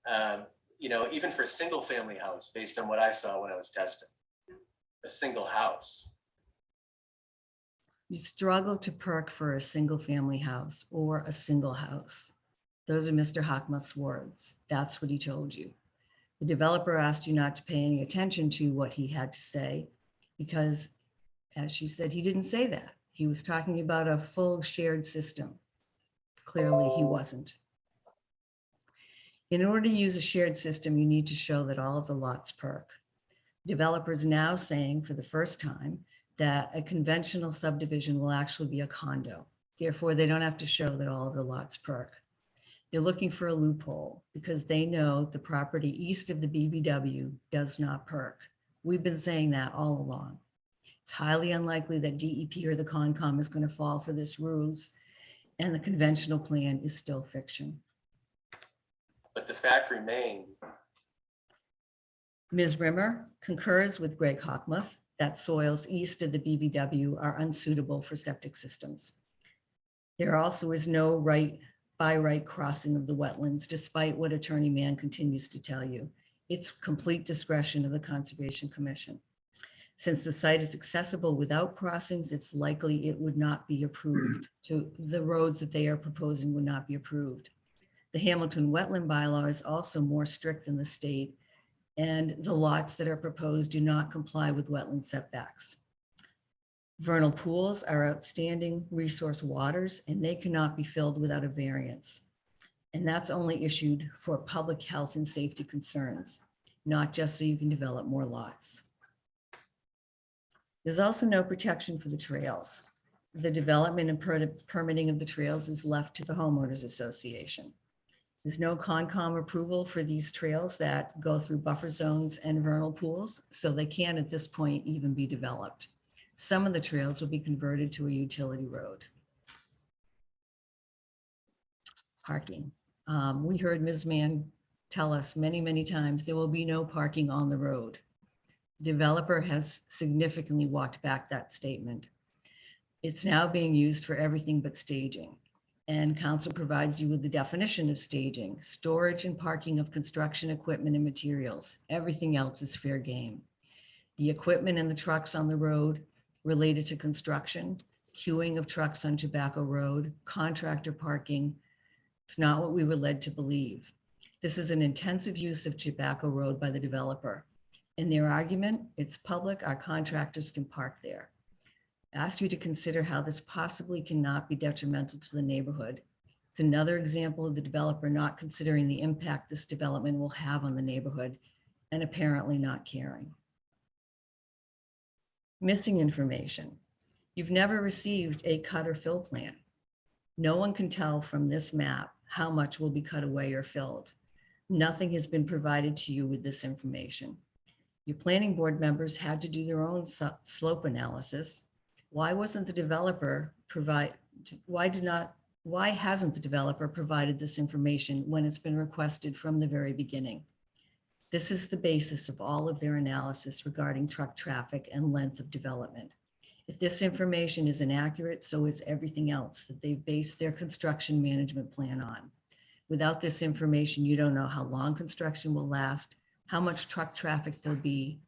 there. You know, even for a single family house, based on what I saw when I was testing, a single house. You struggle to perk for a single family house or a single house. Those are Mr. Hockmuth's words. That's what he told you. The developer asked you not to pay any attention to what he had to say because, as she said, he didn't say that. He was talking about a full shared system. Clearly, he wasn't. In order to use a shared system, you need to show that all of the lots perk. Developers now saying for the first time that a conventional subdivision will actually be a condo. Therefore, they don't have to show that all of the lots perk. They're looking for a loophole because they know the property east of the BBW does not perk. We've been saying that all along. It's highly unlikely that DEP or the Concom is going to fall for this ruse, and the conventional plan is still fiction. But the fact remains. Ms. Rimmer concurs with Greg Hockmuth that soils east of the BBW are unsuitable for septic systems. There also is no by right crossing of the wetlands, despite what Attorney Mann continues to tell you. It's complete discretion of the Conservation Commission. Since the site is accessible without crossings, it's likely it would not be approved. So the roads that they are proposing would not be approved. The Hamilton Wetland Bylaw is also more strict than the state, and the lots that are proposed do not comply with wetland setbacks. Vernal pools are outstanding resource waters, and they cannot be filled without a variance. And that's only issued for public health and safety concerns, not just so you can develop more lots. There's also no protection for the trails. The development and permitting of the trails is left to the homeowners association. There's no Concom approval for these trails that go through buffer zones and vernal pools, so they can't at this point even be developed. Some of the trails will be converted to a utility road. Parking. We heard Ms. Mann tell us many, many times there will be no parking on the road. Developer has significantly walked back that statement. It's now being used for everything but staging. And council provides you with the definition of staging: storage and parking of construction equipment and materials. Everything else is fair game. The equipment and the trucks on the road related to construction, queuing of trucks on Tobacco Road, contractor parking. It's not what we were led to believe. This is an intensive use of Tobacco Road by the developer. In their argument, it's public, our contractors can park there. I ask you to consider how this possibly cannot be detrimental to the neighborhood. It's another example of the developer not considering the impact this development will have on the neighborhood and apparently not caring. Missing information. You've never received a cut or fill plan. No one can tell from this map how much will be cut away or filled. Nothing has been provided to you with this information. Your planning board members had to do their own slope analysis. Why hasn't the developer provided this information when it's been requested from the very beginning? This is the basis of all of their analysis regarding truck traffic and length of development. If this information is inaccurate, so is everything else that they've based their construction management plan on. Without this information, you don't know how long construction will last, how much truck traffic there'll be.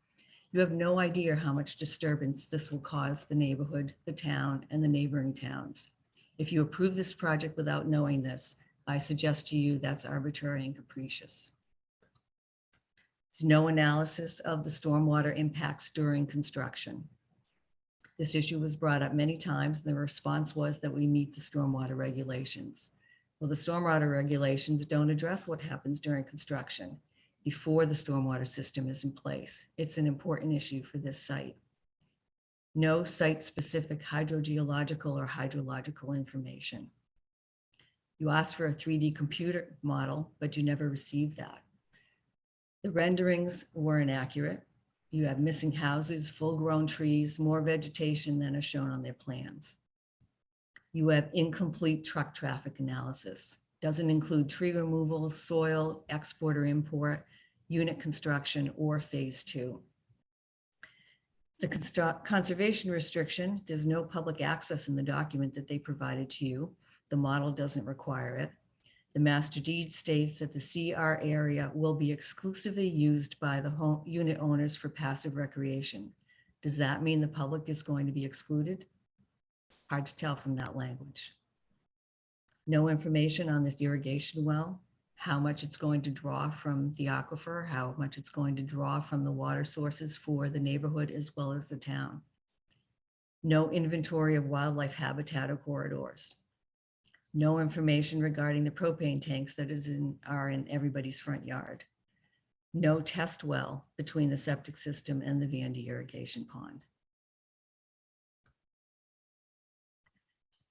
You have no idea how much disturbance this will cause the neighborhood, the town, and the neighboring towns. If you approve this project without knowing this, I suggest to you that's arbitrary and capricious. There's no analysis of the stormwater impacts during construction. This issue was brought up many times, and the response was that we meet the stormwater regulations. Well, the stormwater regulations don't address what happens during construction before the stormwater system is in place. It's an important issue for this site. No site-specific hydrogeological or hydrological information. You asked for a 3D computer model, but you never received that. The renderings were inaccurate. You have missing houses, full-grown trees, more vegetation than is shown on their plans. You have incomplete truck traffic analysis. Doesn't include tree removal, soil, export or import, unit construction, or phase 2. The conservation restriction, there's no public access in the document that they provided to you. The model doesn't require it. The master deed states that the CR area will be exclusively used by the home unit owners for passive recreation. Does that mean the public is going to be excluded? Hard to tell from that language. No information on this irrigation well, how much it's going to draw from the aquifer, how much it's going to draw from the water sources for the neighborhood as well as the town. No inventory of wildlife habitat or corridors. No information regarding the propane tanks that are in everybody's front yard. No test well between the septic system and the Vandy irrigation pond.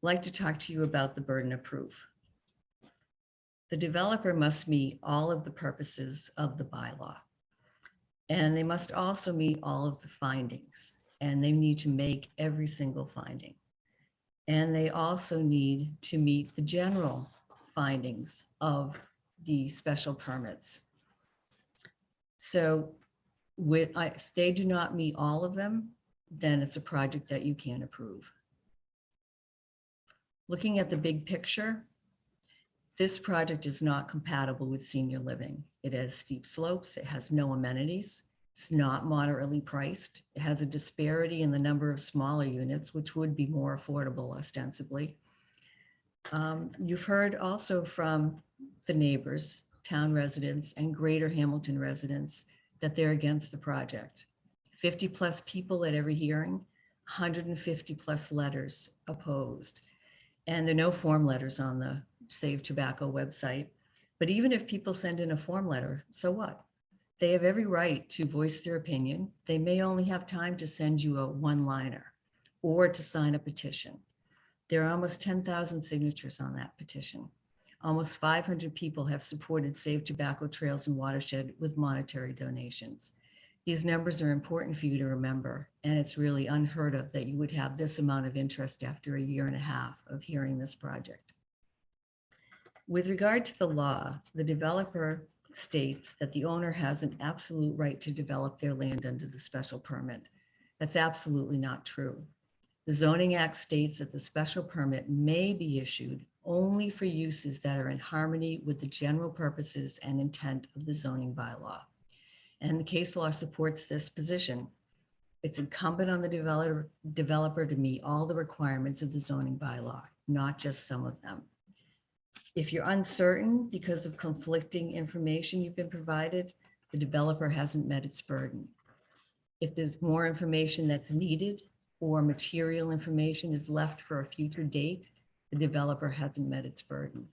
I'd like to talk to you about the burden of proof. The developer must meet all of the purposes of the bylaw. And they must also meet all of the findings, and they need to make every single finding. And they also need to meet the general findings of the special permits. So if they do not meet all of them, then it's a project that you can't approve. Looking at the big picture, this project is not compatible with senior living. It has steep slopes, it has no amenities, it's not moderately priced, it has a disparity in the number of smaller units, which would be more affordable ostensibly. You've heard also from the neighbors, town residents, and greater Hamilton residents that they're against the project. 50+ people at every hearing, 150+ letters opposed. And there are no form letters on the Save Tobacco website. But even if people send in a form letter, so what? They have every right to voice their opinion. They may only have time to send you a one-liner or to sign a petition. There are almost 10,000 signatures on that petition. Almost 500 people have supported Save Tobacco Trails and Watershed with monetary donations. These numbers are important for you to remember, and it's really unheard of that you would have this amount of interest after a 1.5 years of hearing this project. With regard to the law, the developer states that the owner has an absolute right to develop their land under the special permit. That's absolutely not true. The Zoning Act states that the special permit may be issued only for uses that are in harmony with the general purposes and intent of the zoning bylaw. And the case law supports this position. It's incumbent on the developer to meet all the requirements of the zoning bylaw, not just some of them. If you're uncertain because of conflicting information you've been provided, the developer hasn't met its burden. If there's more information that's needed or material information is left for a future date, the developer hasn't met its burden.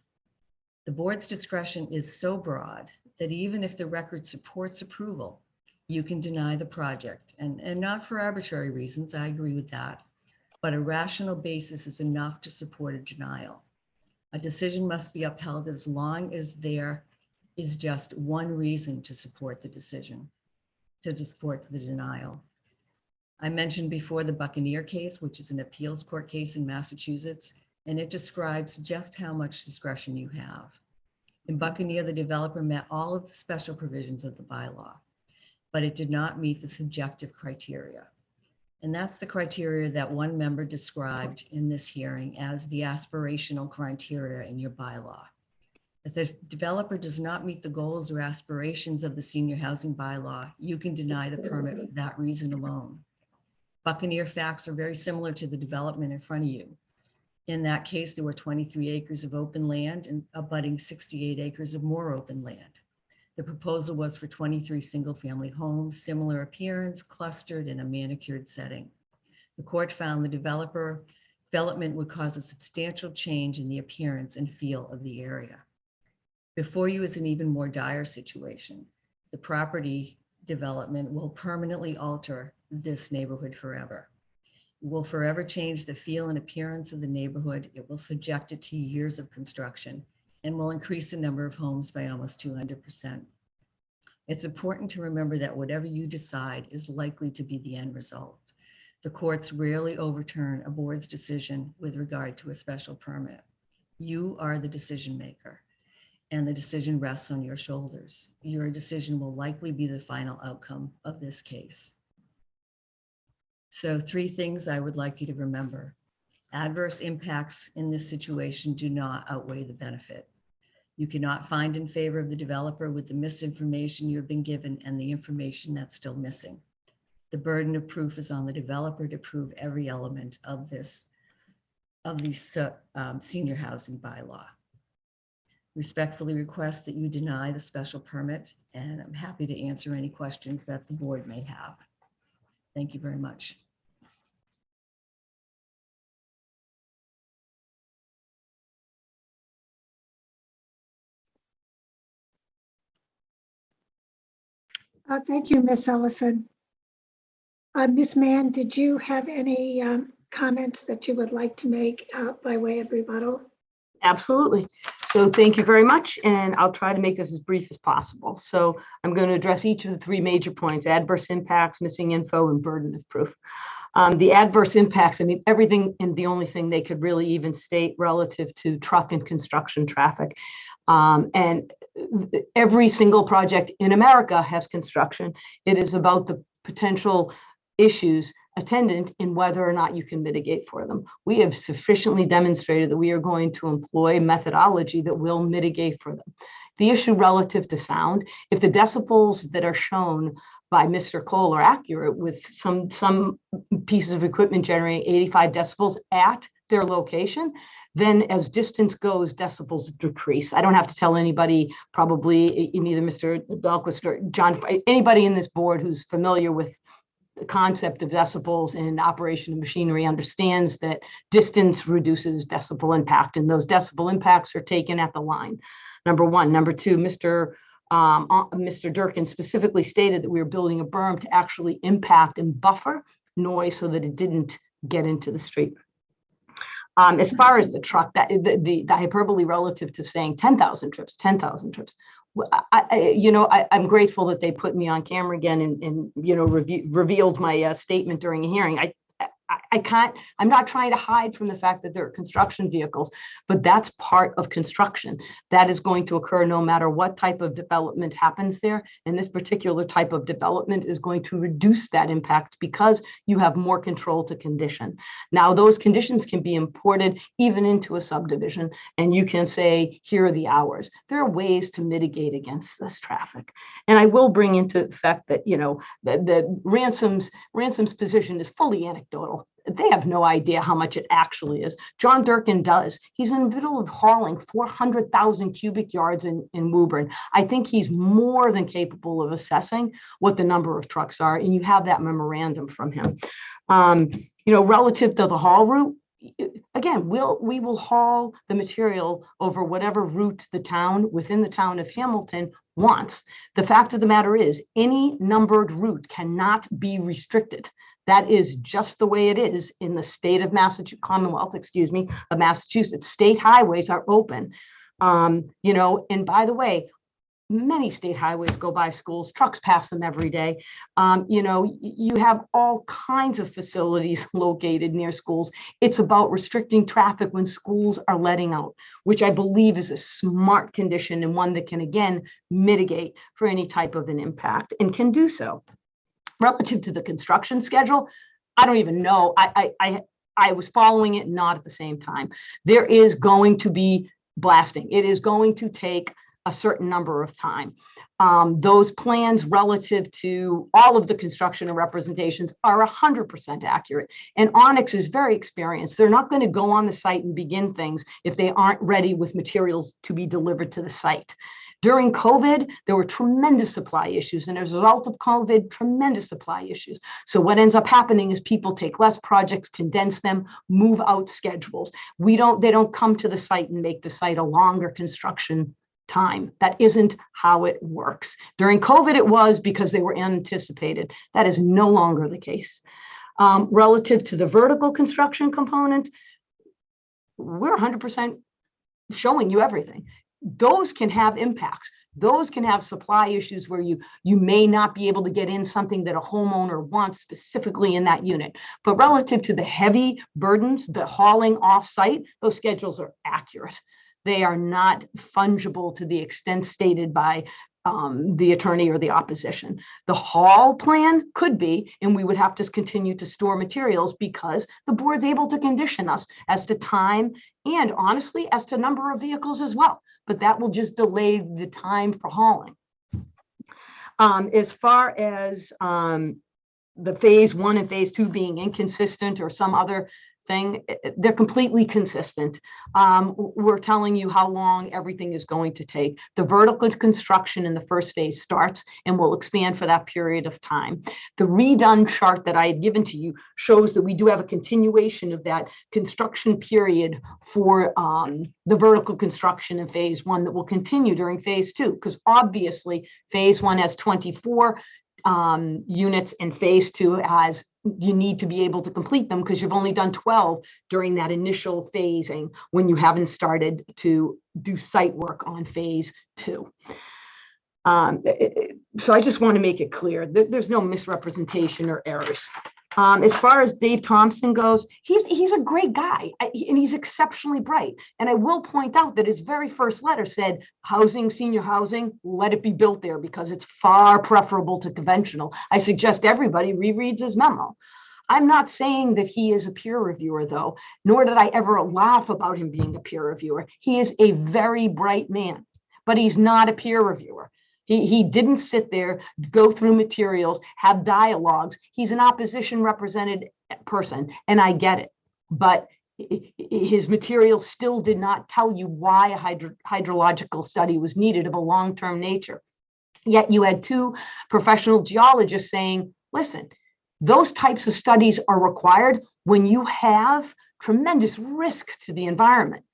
The board's discretion is so broad that even if the record supports approval, you can deny the project, and not for arbitrary reasons, I agree with that, but a rational basis is enough to support a denial. A decision must be upheld as long as there is just one reason to support the decision, to support the denial. I mentioned before the Buccaneer Case, which is an appeals court case in Massachusetts, and it describes just how much discretion you have. In Buccaneer, the developer met all of the special provisions of the bylaw, but it did not meet the subjective criteria. And that's the criteria that one member described in this hearing as the aspirational criteria in your bylaw. If the developer does not meet the goals or aspirations of the senior housing bylaw, you can deny the permit for that reason alone. Buccaneer facts are very similar to the development in front of you. In that case, there were 23 acres of open land and abutting 68 acres of more open land. The proposal was for 23 single-family homes, similar appearance, clustered in a manicured setting. The court found the development would cause a substantial change in the appearance and feel of the area. Before you is an even more dire situation. The property development will permanently alter this neighborhood forever. It will forever change the feel and appearance of the neighborhood. It will subject it to years of construction and will increase the number of homes by almost 200%. It's important to remember that whatever you decide is likely to be the end result. The courts rarely overturn a board's decision with regard to a special permit. You are the decision maker, and the decision rests on your shoulders. Your decision will likely be the final outcome of this case. So 3 things I would like you to remember. Adverse impacts in this situation do not outweigh the benefit. You cannot find in favor of the developer with the misinformation you've been given and the information that's still missing. The burden of proof is on the developer to prove every element of the senior housing bylaw. Respectfully request that you deny the special permit, and I'm happy to answer any questions that the board may have. Thank you very much. Thank you, Ms. Ellison. Ms. Mann, did you have any comments that you would like to make by way of rebuttal? Absolutely. So thank you very much. And I'll try to make this as brief as possible. So I'm going to address each of the 3 major points: adverse impacts, missing info, and burden of proof. The adverse impacts, I mean, everything, and the only thing they could really even state relative to truck and construction traffic. And every single project in America has construction. It is about the potential issues attendant in whether or not you can mitigate for them. We have sufficiently demonstrated that we are going to employ methodology that will mitigate for them. The issue relative to sound, if the decibels that are shown by Mr. Cole are accurate, with some pieces of equipment generating 85 decibels at their location, then as distance goes, decibels decrease. I don't have to tell anybody, probably either Mr. Dahlquist or John, anybody in this board who's familiar with the concept of decibels and operation of machinery durstands that distance reduces decibel impact, and those decibel impacts are taken at the line. Number 1. Number 2, Mr. Durkin specifically stated that we were building a berm to actually impact and buffer noise so that it didn't get into the street. As far as the truck, the hyperbole relative to saying 10,000 trips, 10,000 trips. I'm grateful that they put me on camera again and revealed my statement during a hearing. I'm not trying to hide from the fact that there are construction vehicles, but that's part of construction. That is going to occur no matter what type of development happens there. And this particular type of development is going to reduce that impact because you have more control to condition. Now, those conditions can be imported even into a subdivision, and you can say, here are the hours. There are ways to mitigate against this traffic. And I will bring into the fact that, the Ransom's position is fully anecdotal. They have no idea how much it actually is. John Durkin does. He's in the middle of hauling 400,000 cubic yards in Woburn. I think he's more than capable of assessing what the number of trucks are, and you have that memorandum from him. Relative to the haul route, again, we will haul the material over whatever route the town within the town of Hamilton wants. The fact of the matter is, any numbered route cannot be restricted. That is just the way it is in the state of Massachusetts, Commonwealth, of Massachusetts. State highways are open. And by the way, many state highways go by schools, trucks pass them every day. You have all kinds of facilities located near schools. It's about restricting traffic when schools are letting out, which I believe is a smart condition and one that can, again, mitigate for any type of an impact and can do so. Relative to the construction schedule, I don't even know. I was following it, not at the same time. There is going to be blasting. It is going to take a certain number of time. Those plans relative to all of the construction and representations are 100% accurate. And Onyx is very experienced. They're not going to go on the site and begin things if they aren't ready with materials to be delivered to the site. During COVID, there were tremendous supply issues, and as a result of COVID, tremendous supply issues. So what ends up happening is people take less projects, condense them, move out schedules. They don't come to the site and make the site a longer construction time. That isn't how it works. During COVID, it was because they were anticipated. That is no longer the case. Relative to the vertical construction component, we're 100% showing you everything. Those can have impacts. Those can have supply issues where you may not be able to get in something that a homeowner wants specifically in that unit. But relative to the heavy burdens, the hauling off-site, those schedules are accurate. They are not fungible to the extent stated by the attorney or the opposition. The haul plan could be, and we would have to continue to store materials because the board's able to condition us as to time and honestly as to number of vehicles as well. But that will just delay the time for hauling. As far as the phase 1 and phase 2 being inconsistent or some other thing, they're completely consistent. We're telling you how long everything is going to take. The vertical construction in the first phase starts and will expand for that period of time. The redone chart that I had given to you shows that we do have a continuation of that construction period for the vertical construction in phase 1 that will continue during phase 2, because obviously phase 1 has 24 units and phase 2 has, you need to be able to complete them because you've only done 12 during that initial phasing when you haven't started to do site work on phase 2. So I just want to make it clear that there's no misrepresentation or errors. As far as Dave Thompson goes, he's a great guy and he's exceptionally bright. And I will point out that his very first letter said, housing, senior housing, let it be built there because it's far preferable to conventional. I suggest everybody rereads his memo. I'm not saying that he is a peer reviewer, though, nor did I ever laugh about him being a peer reviewer. He is a very bright man, but he's not a peer reviewer. He didn't sit there, go through materials, have dialogues. He's an opposition represented person, and I get it. But his materials still did not tell you why a hydrological study was needed of a long-term nature. Yet you had 2 professional geologists saying, listen, those types of studies are required when you have tremendous risk to the environment.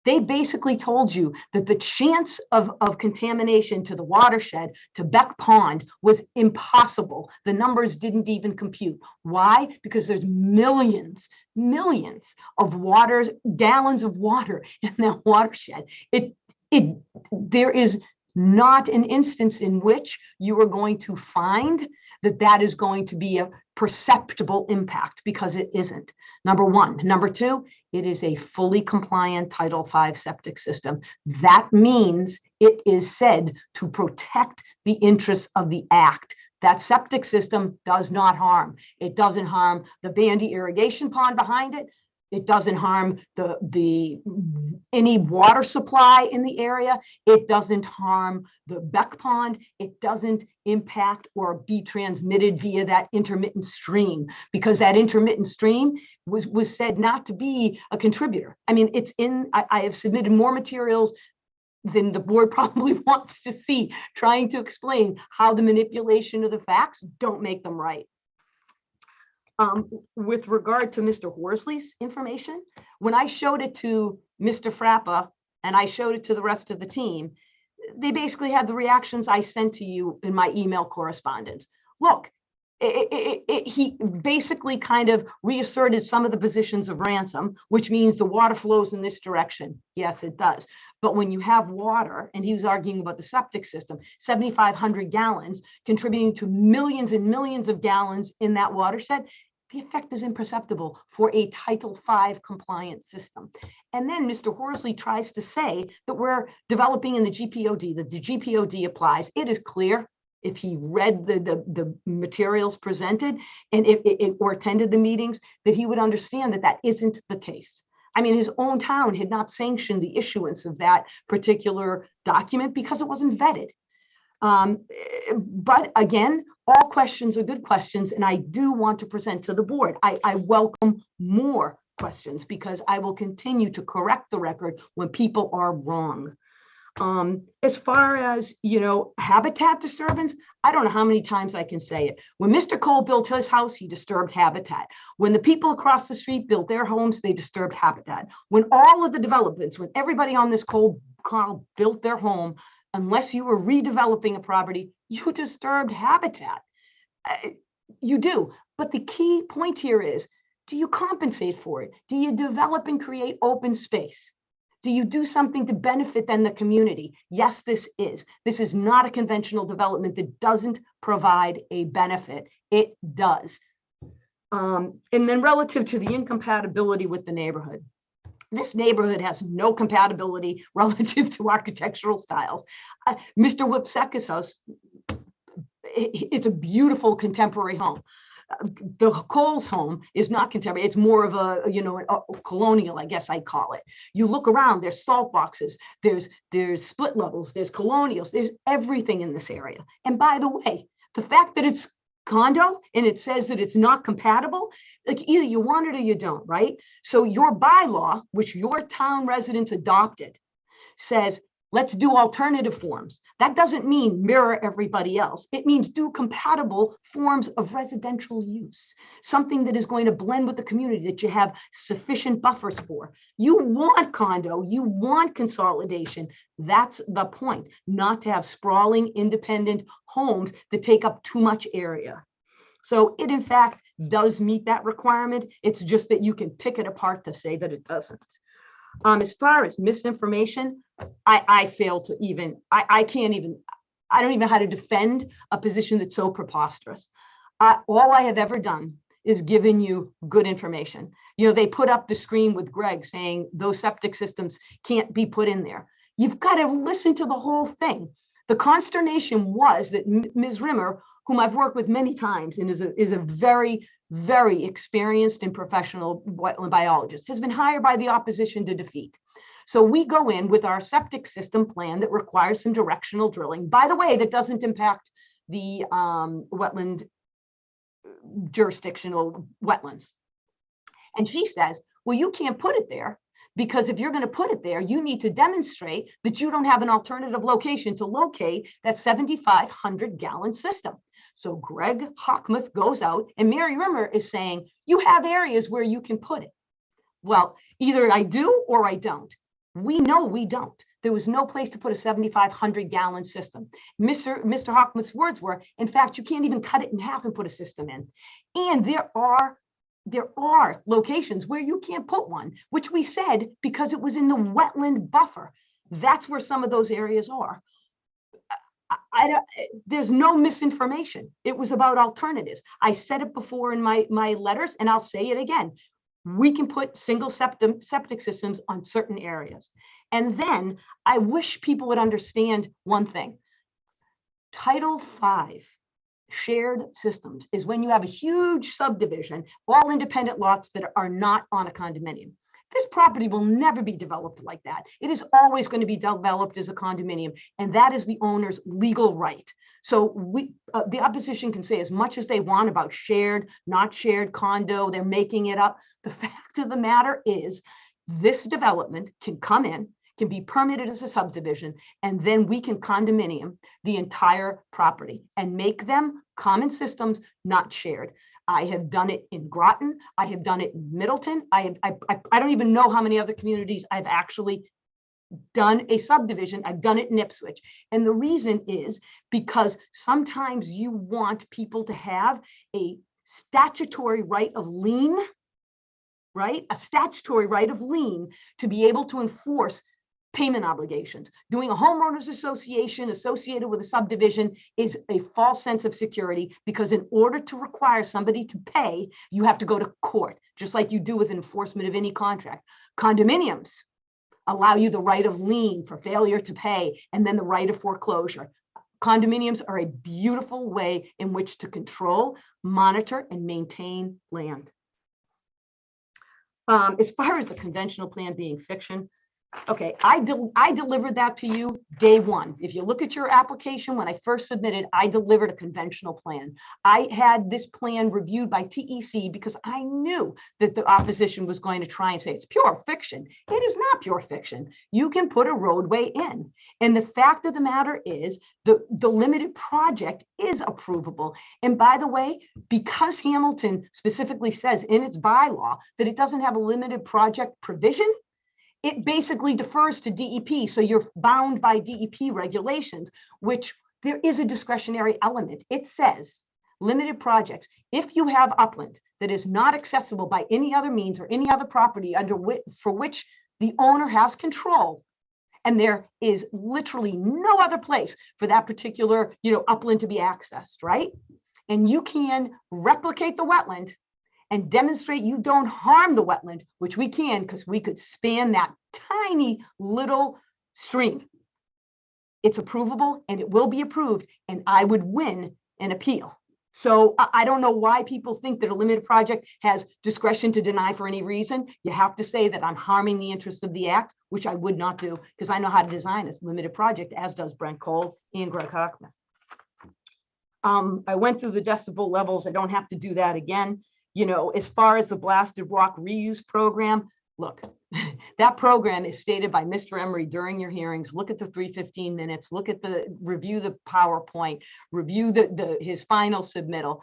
They basically told you that the chance of contamination to the watershed, to Beck Pond, was impossible. The numbers didn't even compute. Why? Because there's millions of gallons of water in that watershed. There is not an instance in which you are going to find that that is going to be a perceptible impact, because it isn't. Number one. Number two, it is a fully compliant Title V septic system. That means it is said to protect the interests of the Act. That septic system does not harm. It doesn't harm the Bandy irrigation pond behind it. It doesn't harm any water supply in the area. It doesn't harm the Beck Pond. It doesn't impact or be transmitted via that intermittent stream, because that intermittent stream was said not to be a contributor. I mean, it's in, I have submitted more materials than the board probably wants to see, trying to explain how the manipulation of the facts don't make them right. With regard to Mr. Horsley's information, when I showed it to Mr. Frappa and I showed it to the rest of the team, they basically had the reactions I sent to you in my email correspondence. Look, he basically kind of reasserted some of the positions of Ransom, which means the water flows in this direction. Yes, it does. But when you have water, and he was arguing about the septic system, 7,500 gallons contributing to millions and millions of gallons in that watershed, the effect is imperceptible for a Title V compliant system. And then Mr. Horsley tries to say that we're developing in the GPOD, that the GPOD applies. It is clear, if he read the materials presented and or attended the meetings, that he would understand that that isn't the case. I mean, his own town had not sanctioned the issuance of that particular document because it wasn't vetted. But again, all questions are good questions, and I do want to present to the board. I welcome more questions, because I will continue to correct the record when people are wrong. As far as, habitat disturbance, I don't know how many times I can say it. When Mr. Cole built his house, he disturbed habitat. When the people across the street built their homes, they disturbed habitat. When all of the developments, when everybody on this call built their home, unless you were redeveloping a property, you disturbed habitat. You do. But the key point here is, do you compensate for it? Do you develop and create open space? Do you do something to benefit then the community? Yes, this is. This is not a conventional development that doesn't provide a benefit. It does. And then relative to the incompatibility with the neighborhood, this neighborhood has no compatibility relative to architectural styles. Mr. Whipsecka's house, it's a beautiful contemporary home. The Cole's home is not contemporary. It's more of a colonial, I guess I'd call it. You look around, there's salt boxes, there's split levels, there's colonials, there's everything in this area. And by the way, the fact that it's condo and it says that it's not compatible, like either you want it or you don't, right? So your bylaw, which your town residents adopted, says, let's do alternative forms. That doesn't mean mirror everybody else. It means do compatible forms of residential use, something that is going to blend with the community, that you have sufficient buffers for. You want condo, you want consolidation. That's the point, not to have sprawling independent homes that take up too much area. So it in fact does meet that requirement. It's just that you can pick it apart to say that it doesn't. As far as misinformation, I fail to even, I don't even know how to defend a position that's so preposterous. All I have ever done is given you good information. They put up the screen with Greg saying those septic systems can't be put in there. You've got to listen to the whole thing. The consternation was that Ms. Rimmer, whom I've worked with many times and is a very, very experienced and professional wetland biologist, has been hired by the opposition to defeat. So we go in with our septic system plan that requires some directional drilling. By the way, that doesn't impact the wetland jurisdictional wetlands. And she says, well, you can't put it there, because if you're going to put it there, you need to demonstrate that you don't have an alternative location to locate that 7,500 gallon system. So Greg Hockmuth goes out and Mary Rimmer is saying, you have areas where you can put it. Well, either I do or I don't. We know we don't. There was no place to put a 7,500 gallon system. Mr. Hockmuth's words were, in fact, you can't even cut it in half and put a system in. And there are locations where you can't put one, which we said because it was in the wetland buffer. That's where some of those areas are. there's no misinformation. It was about alternatives. I said it before in my letters, and I'll say it again. We can put single septic systems on certain areas. And then I wish people would understand one thing. Title 5 shared systems is when you have a huge subdivision, all independent lots that are not on a condominium. This property will never be developed like that. It is always going to be developed as a condominium, and that is the owner's legal right. So the opposition can say as much as they want about shared, not shared condo, they're making it up. The fact of the matter is this development can come in, can be permitted as a subdivision, and then we can condominium the entire property and make them common systems, not shared. I have done it in Groton. I have done it in Middleton. I don't even know how many other communities I've actually done a subdivision. I've done it in Ipswich. And the reason is because sometimes you want people to have a statutory right of lien, right? A statutory right of lien to be able to enforce payment obligations. Doing a homeowners association associated with a subdivision is a false sense of security, because in order to require somebody to pay, you have to go to court, just like you do with enforcement of any contract. Condominiums allow you the right of lien for failure to pay, and then the right of foreclosure. Condominiums are a beautiful way in which to control, monitor, and maintain land. As far as the conventional plan being fiction, okay, I delivered that to you day one. If you look at your application, when I first submitted, I delivered a conventional plan. I had this plan reviewed by TEC because I knew that the opposition was going to try and say it's pure fiction. It is not pure fiction. You can put a roadway in. And the fact of the matter is the limited project is approvable. And by the way, because Hamilton specifically says in its bylaw that it doesn't have a limited project provision, it basically defers to DEP. So you're bound by DEP regulations, which there is a discretionary element. It says limited projects. If you have upland that is not accessible by any other means or any other property for which the owner has control, and there is literally no other place for that particular, upland to be accessed, right? And you can replicate the wetland and demonstrate you don't harm the wetland, which we can because we could span that tiny little stream. It's approvable and it will be approved, and I would win an appeal. So I don't know why people think that a limited project has discretion to deny for any reason. You have to say that I'm harming the interests of the act, which I would not do because I know how to design this limited project, as does Brent Cole and Greg Hockman. I went through the decibel levels. I don't have to do that again. As far as the blasted rock reuse program, look, that program is stated by Mr. Emery during your hearings. Look at the 315 minutes, review the PowerPoint, review his final submittal.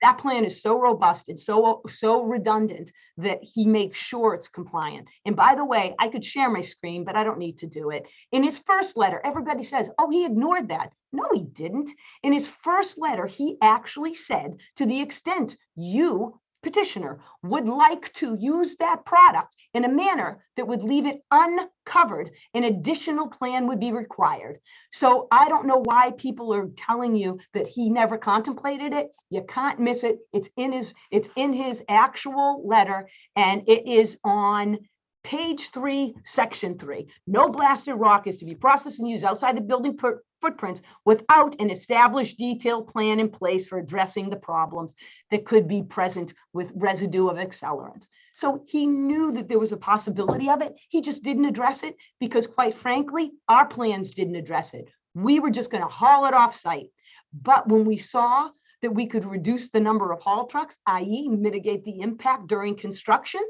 That plan is so robust and so redundant that he makes sure it's compliant. And by the way, I could share my screen, but I don't need to do it. In his first letter, everybody says, oh, he ignored that. No, he didn't. In his first letter, he actually said, to the extent you, petitioner, would like to use that product in a manner that would leave it uncovered, an additional plan would be required. So I don't know why people are telling you that he never contemplated it. You can't miss it. It's in his actual letter, and it is on page 3, section 3. No blasted rock is to be processed and used outside the building footprints without an established detailed plan in place for addressing the problems that could be present with residue of accelerants. So he knew that there was a possibility of it. He just didn't address it because, quite frankly, our plans didn't address it. We were just going to haul it off site. But when we saw that we could reduce the number of haul trucks, i.e. mitigate the impact during construction,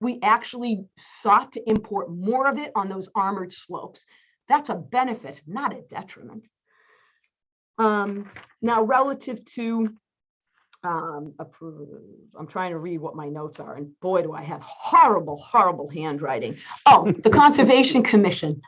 we actually sought to import more of it on those armored slopes. That's a benefit, not a detriment. Now, relative to I'm trying to read what my notes are, and boy, do I have horrible, horrible handwriting. Oh, the Conservation Commission.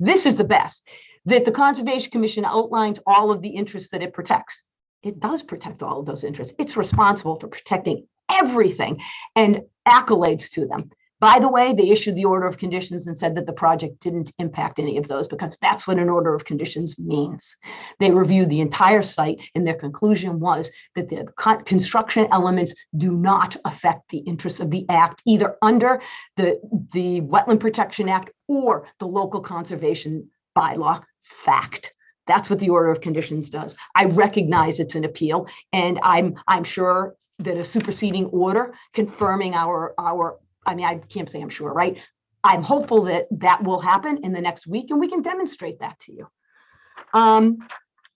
This is the best. That the Conservation Commission outlines all of the interests that it protects. It does protect all of those interests. It's responsible for protecting everything, and accolades to them. By the way, they issued the order of conditions and said that the project didn't impact any of those because that's what an order of conditions means. They reviewed the entire site and their conclusion was that the construction elements do not affect the interests of the act, either under the Wetland Protection Act or the local conservation bylaw. Fact. That's what the order of conditions does. I recognize it's an appeal, and I'm sure that a superseding order confirming I mean, I can't say I'm sure, right? I'm hopeful that that will happen in the next week and we can demonstrate that to you.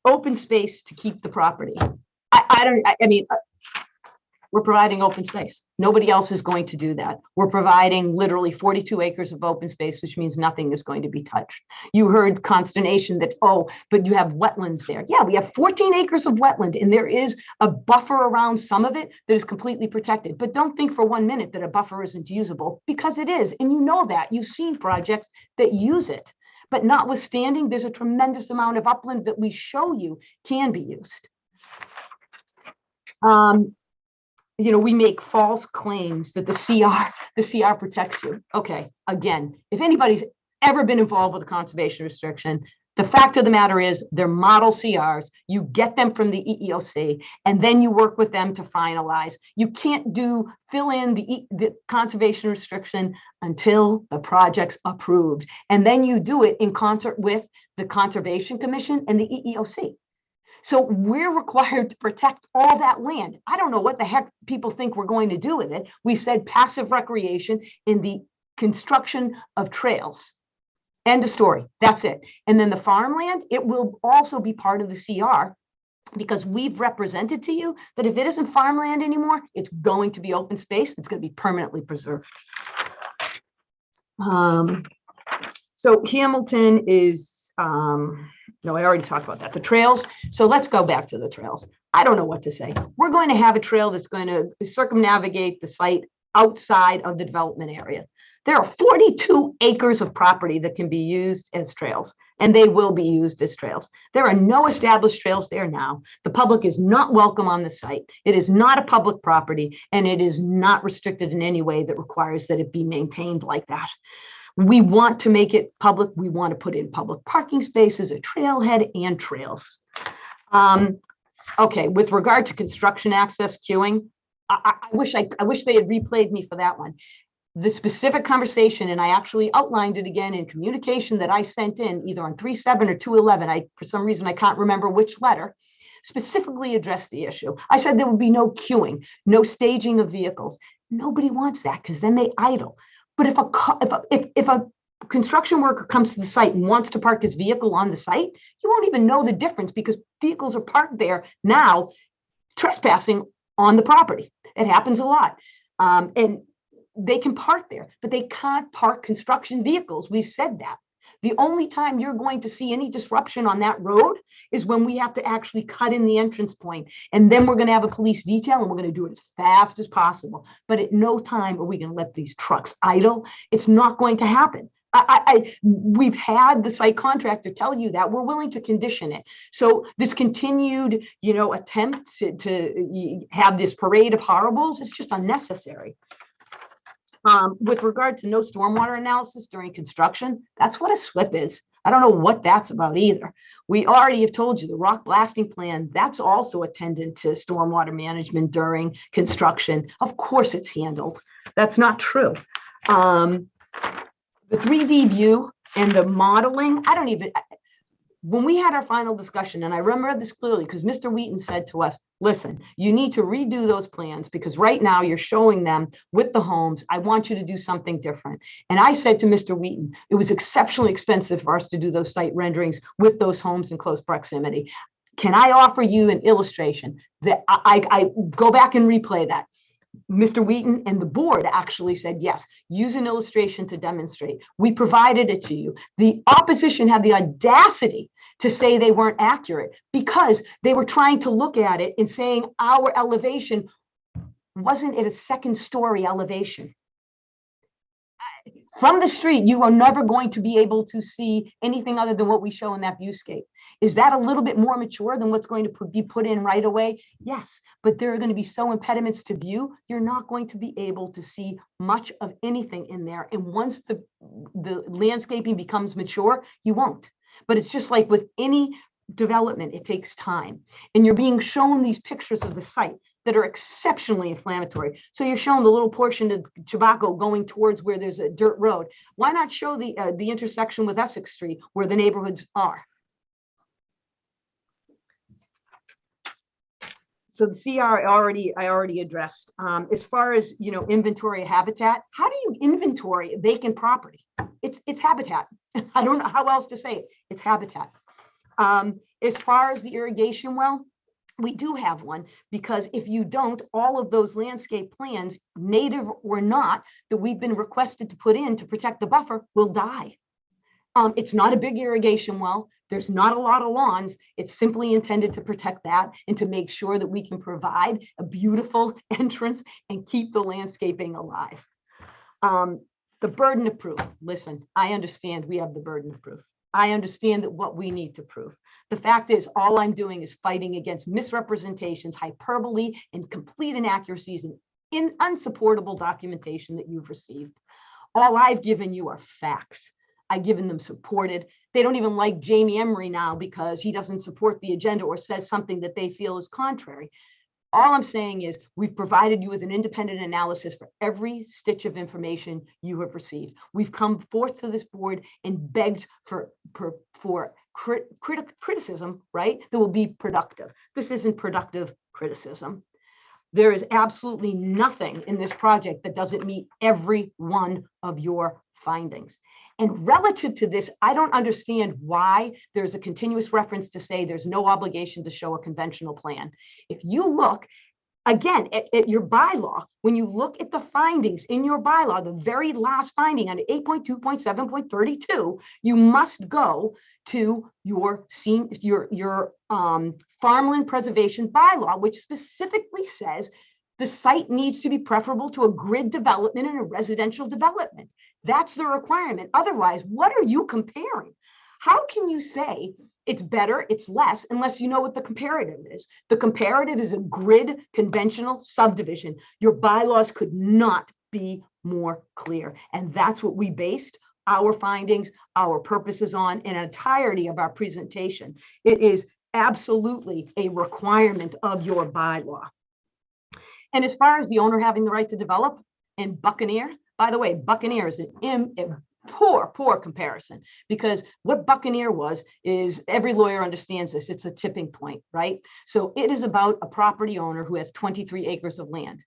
Open space to keep the property. I mean, we're providing open space. Nobody else is going to do that. We're providing literally 42 acres of open space, which means nothing is going to be touched. You heard consternation that, oh, but you have wetlands there. Yeah, we have 14 acres of wetland and there is a buffer around some of it that is completely protected. But don't think for 1 minute that a buffer isn't usable, because it is. And you know that. You've seen projects that use it. But notwithstanding, there's a tremendous amount of upland that we show you can be used. You know, we make false claims that the CR protects you. Okay, again, if anybody's ever been involved with a conservation restriction, the fact of the matter is they're model CRs. You get them from the EEOC and then you work with them to finalize. You can't fill in the conservation restriction until the project's approved. And then you do it in concert with the Conservation Commission and the EEOC. So we're required to protect all that land. I don't know what the heck people think we're going to do with it. We said passive recreation in the construction of trails. End of story. That's it. And then the farmland, it will also be part of the CR because we've represented to you that if it isn't farmland anymore, it's going to be open space. It's going to be permanently preserved. So Hamilton is, no, I already talked about that. The trails. So let's go back to the trails. I don't know what to say. We're going to have a trail that's going to circumnavigate the site outside of the development area. There are 42 acres of property that can be used as trails, and they will be used as trails. There are no established trails there now. The public is not welcome on the site. It is not a public property, and it is not restricted in any way that requires that it be maintained like that. We want to make it public. We want to put in public parking spaces, a trailhead, and trails. Okay, with regard to construction access queuing, I wish they had replayed me for that one. The specific conversation, and I actually outlined it again in communication that I sent in either on 3/7 or 2/11. For some reason, I can't remember which letter, specifically addressed the issue. I said there would be no queuing, no staging of vehicles. Nobody wants that because then they idle. But if a construction worker comes to the site and wants to park his vehicle on the site, you won't even know the difference because vehicles are parked there now, trespassing on the property. It happens a lot. And they can park there, but they can't park construction vehicles. We've said that. The only time you're going to see any disruption on that road is when we have to actually cut in the entrance point. And then we're going to have a police detail and we're going to do it as fast as possible. But at no time are we going to let these trucks idle. It's not going to happen. We've had the site contractor tell you that we're willing to condition it. So this continued, attempt to have this parade of horribles is just unnecessary. With regard to no stormwater analysis during construction, that's what a SWIP is. I don't know what that's about either. We already have told you the rock blasting plan, that's also attendant to stormwater management during construction. Of course it's handled. That's not true. The 3D view and the modeling, when we had our final discussion, and I remember this clearly because Mr. Wheaton said to us, listen, you need to redo those plans because right now you're showing them with the homes. I want you to do something different. And I said to Mr. Wheaton, it was exceptionally expensive for us to do those site renderings with those homes in close proximity. Can I offer you an illustration that I go back and replay that? Mr. Wheaton and the board actually said, yes, use an illustration to demonstrate. We provided it to you. The opposition had the audacity to say they weren't accurate because they were trying to look at it and saying our elevation wasn't at a second story elevation. From the street, you are never going to be able to see anything other than what we show in that viewscape. Is that a little bit more mature than what's going to be put in right away? Yes, but there are going to be so impediments to view, you're not going to be able to see much of anything in there. And once the landscaping becomes mature, you won't. But it's just like with any development, it takes time. And you're being shown these pictures of the site that are exceptionally inflammatory. So you're showing the little portion of Tobacco going towards where there's a dirt road. Why not show the intersection with Essex Street where the neighborhoods are? So the CR I already addressed. As far as, you know, inventory of habitat, how do you inventory vacant property? It's habitat. I don't know how else to say it. It's habitat. As far as the irrigation well, we do have one, because if you don't, all of those landscape plans, native or not, that we've been requested to put in to protect the buffer will die. It's not a big irrigation well. There's not a lot of lawns. It's simply intended to protect that and to make sure that we can provide a beautiful entrance and keep the landscaping alive. The burden of proof. Listen, I understand we have the burden of proof. I understand that what we need to prove. The fact is, all I'm doing is fighting against misrepresentations, hyperbole, and complete inaccuracies in unsupportable documentation that you've received. All I've given you are facts. I've given them supported. They don't even like Jamie Emery now because he doesn't support the agenda or says something that they feel is contrary. All I'm saying is we've provided you with an independent analysis for every stitch of information you have received. We've come forth to this board and begged for criticism, right? That will be productive. This isn't productive criticism. There is absolutely nothing in this project that doesn't meet every one of your findings. And relative to this, I don't understand why there's a continuous reference to say there's no obligation to show a conventional plan. If you look, again, at your bylaw, when you look at the findings in your bylaw, the very last finding on 8.2.7.32, you must go to your farmland preservation bylaw, which specifically says the site needs to be preferable to a grid development and a residential development. That's the requirement. Otherwise, what are you comparing? How can you say it's better, it's less, unless you know what the comparative is? The comparative is a grid conventional subdivision. Your bylaws could not be more clear. And that's what we based our findings, our purposes on, an entirety of our presentation. It is absolutely a requirement of your bylaw. And as far as the owner having the right to develop in Buccaneer, by the way, Buccaneer is a poor comparison, because what Buccaneer was is, every lawyer understands this, it's a tipping point, right? So it is about a property owner who has 23 acres of land,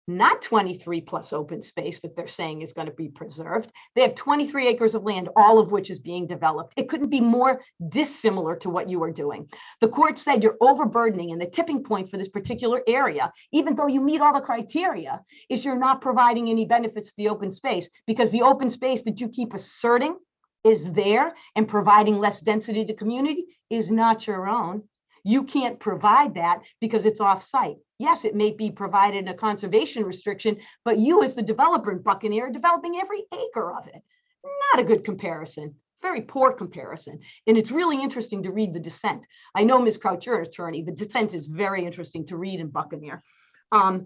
not 23 plus open space that they're saying is going to be preserved. They have 23 acres of land, all of which is being developed. It couldn't be more dissimilar to what you are doing. The court said you're overburdening, and the tipping point for this particular area, even though you meet all the criteria, is you're not providing any benefits to the open space, because the open space that you keep asserting is there and providing less density to the community is not your own. You can't provide that because it's off-site. Yes, it may be provided in a conservation restriction, but you as the developer in Buccaneer are developing every acre of it. Not a good comparison, very poor comparison. And it's really interesting to read the dissent. I know, Ms. Crouch, you're an attorney. The dissent is very interesting to read in Buccaneer.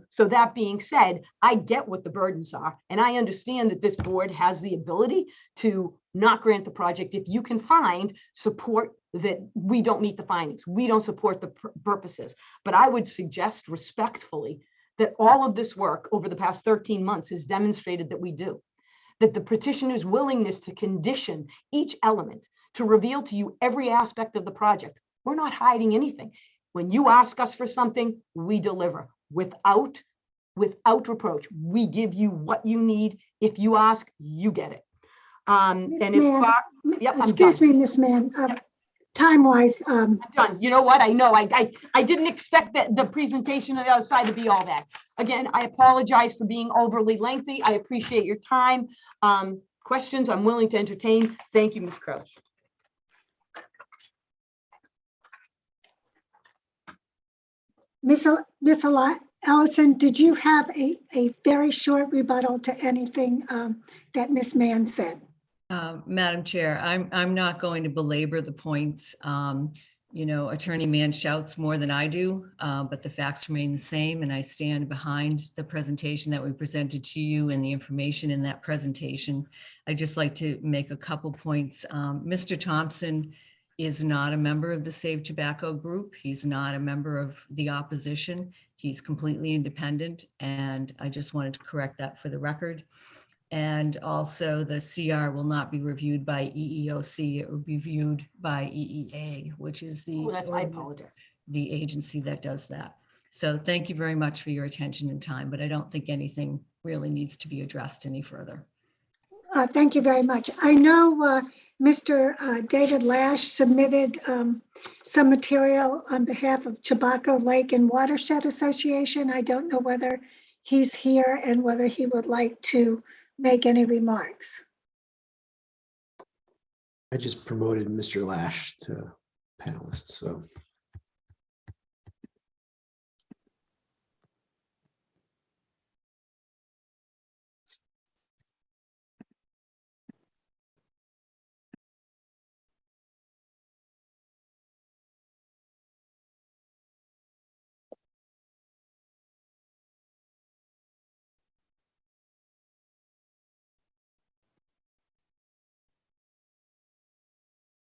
So that being said, I get what the burdens are, and I understand that this board has the ability to not grant the project if you can find support that we don't meet the findings. We don't support the purposes. But I would suggest respectfully that all of this work over the past 13 months has demonstrated that we do. That the petitioner's willingness to condition each element, to reveal to you every aspect of the project. We're not hiding anything. When you ask us for something, we deliver without reproach. We give you what you need. If you ask, you get it. Excuse me, Ms. Mann. Time-wise, I'm done. You know what? I know I didn't expect that the presentation on the other side to be all that. Again, I apologize for being overly lengthy. I appreciate your time. Questions I'm willing to entertain. Thank you, Ms. Crouch. Ms. Allison, did you have a very short rebuttal to anything that Ms. Mann said? Madam Chair, I'm not going to belabor the points. You know, Attorney Mann shouts more than I do, but the facts remain the same, and I stand behind the presentation that we presented to you and the information in that presentation. I'd just like to make a couple points. Mr. Thompson is not a member of the Save Tobacco group. He's not a member of the opposition. He's completely independent, and I just wanted to correct that for the record. And also the CR will not be reviewed by EEOC. It will be viewed by EEA, which is Oh, that's my apology. the agency that does that. So thank you very much for your attention and time, but I don't think anything really needs to be addressed any further. Thank you very much. I know Mr. David Lash submitted some material on behalf of Tobacco Lake and Watershed Association. I don't know whether he's here and whether he would like to make any remarks. I just promoted Mr. Lash to panelist, so.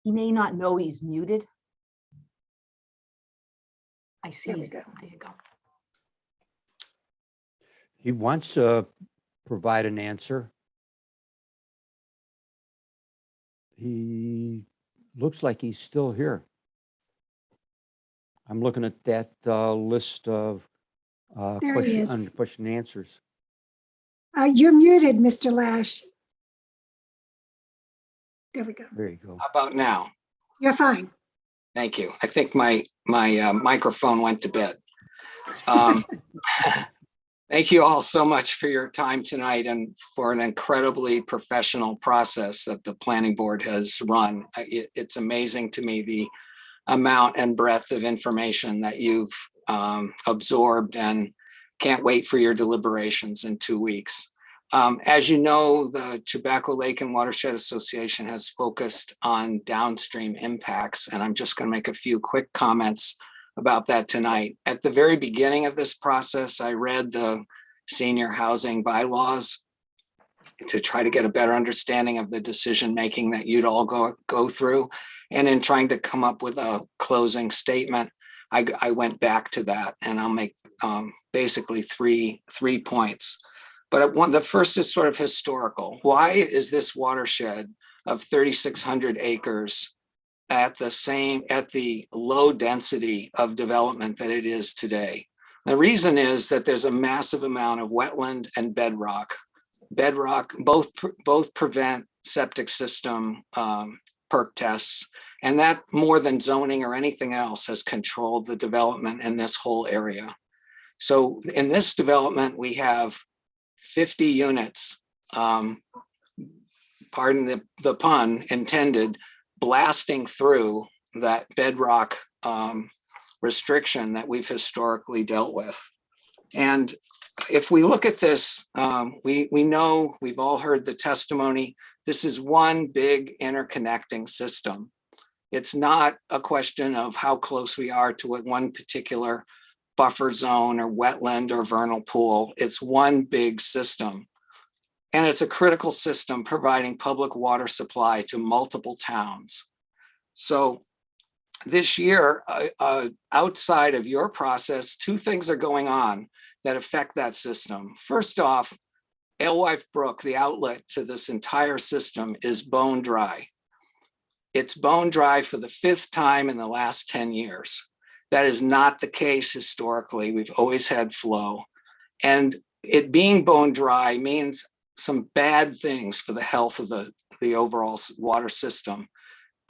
He may not know he's muted. I see. There we go. There you go. He wants to provide an answer. He looks like he's still here. I'm looking at that list of There he is. question and answers. You're muted, Mr. Lash. There we go. There you go. How about now? You're fine. Thank you. I think my microphone went to bed. Thank you all so much for your time tonight and for an incredibly professional process that the planning board has run. It's amazing to me the amount and breadth of information that you've absorbed, and can't wait for your deliberations in 2 weeks. As you know, the Tobacco Lake and Watershed Association has focused on downstream impacts, and I'm just going to make a few quick comments about that tonight. At the very beginning of this process, I read the senior housing bylaws to try to get a better understanding of the decision-making that you'd all go through. And in trying to come up with a closing statement, I went back to that, and I'll make basically three points. But the first is sort of historical. Why is this watershed of 3,600 acres at the low density of development that it is today? The reason is that there's a massive amount of wetland and bedrock. Bedrock both prevent septic system perk tests, and that more than zoning or anything else has controlled the development in this whole area. So in this development, we have 50 units, pardon the pun intended, blasting through that bedrock restriction that we've historically dealt with. And if we look at this, we know, we've all heard the testimony, this is one big interconnecting system. It's not a question of how close we are to one particular buffer zone or wetland or vernal pool. It's one big system. And it's a critical system providing public water supply to multiple towns. So this year, outside of your process, two things are going on that affect that system. First off, Alewife Brook, the outlet to this entire system, is bone dry. It's bone dry for the 5th time in the last 10 years. That is not the case historically. We've always had flow. And it being bone dry means some bad things for the health of the overall water system.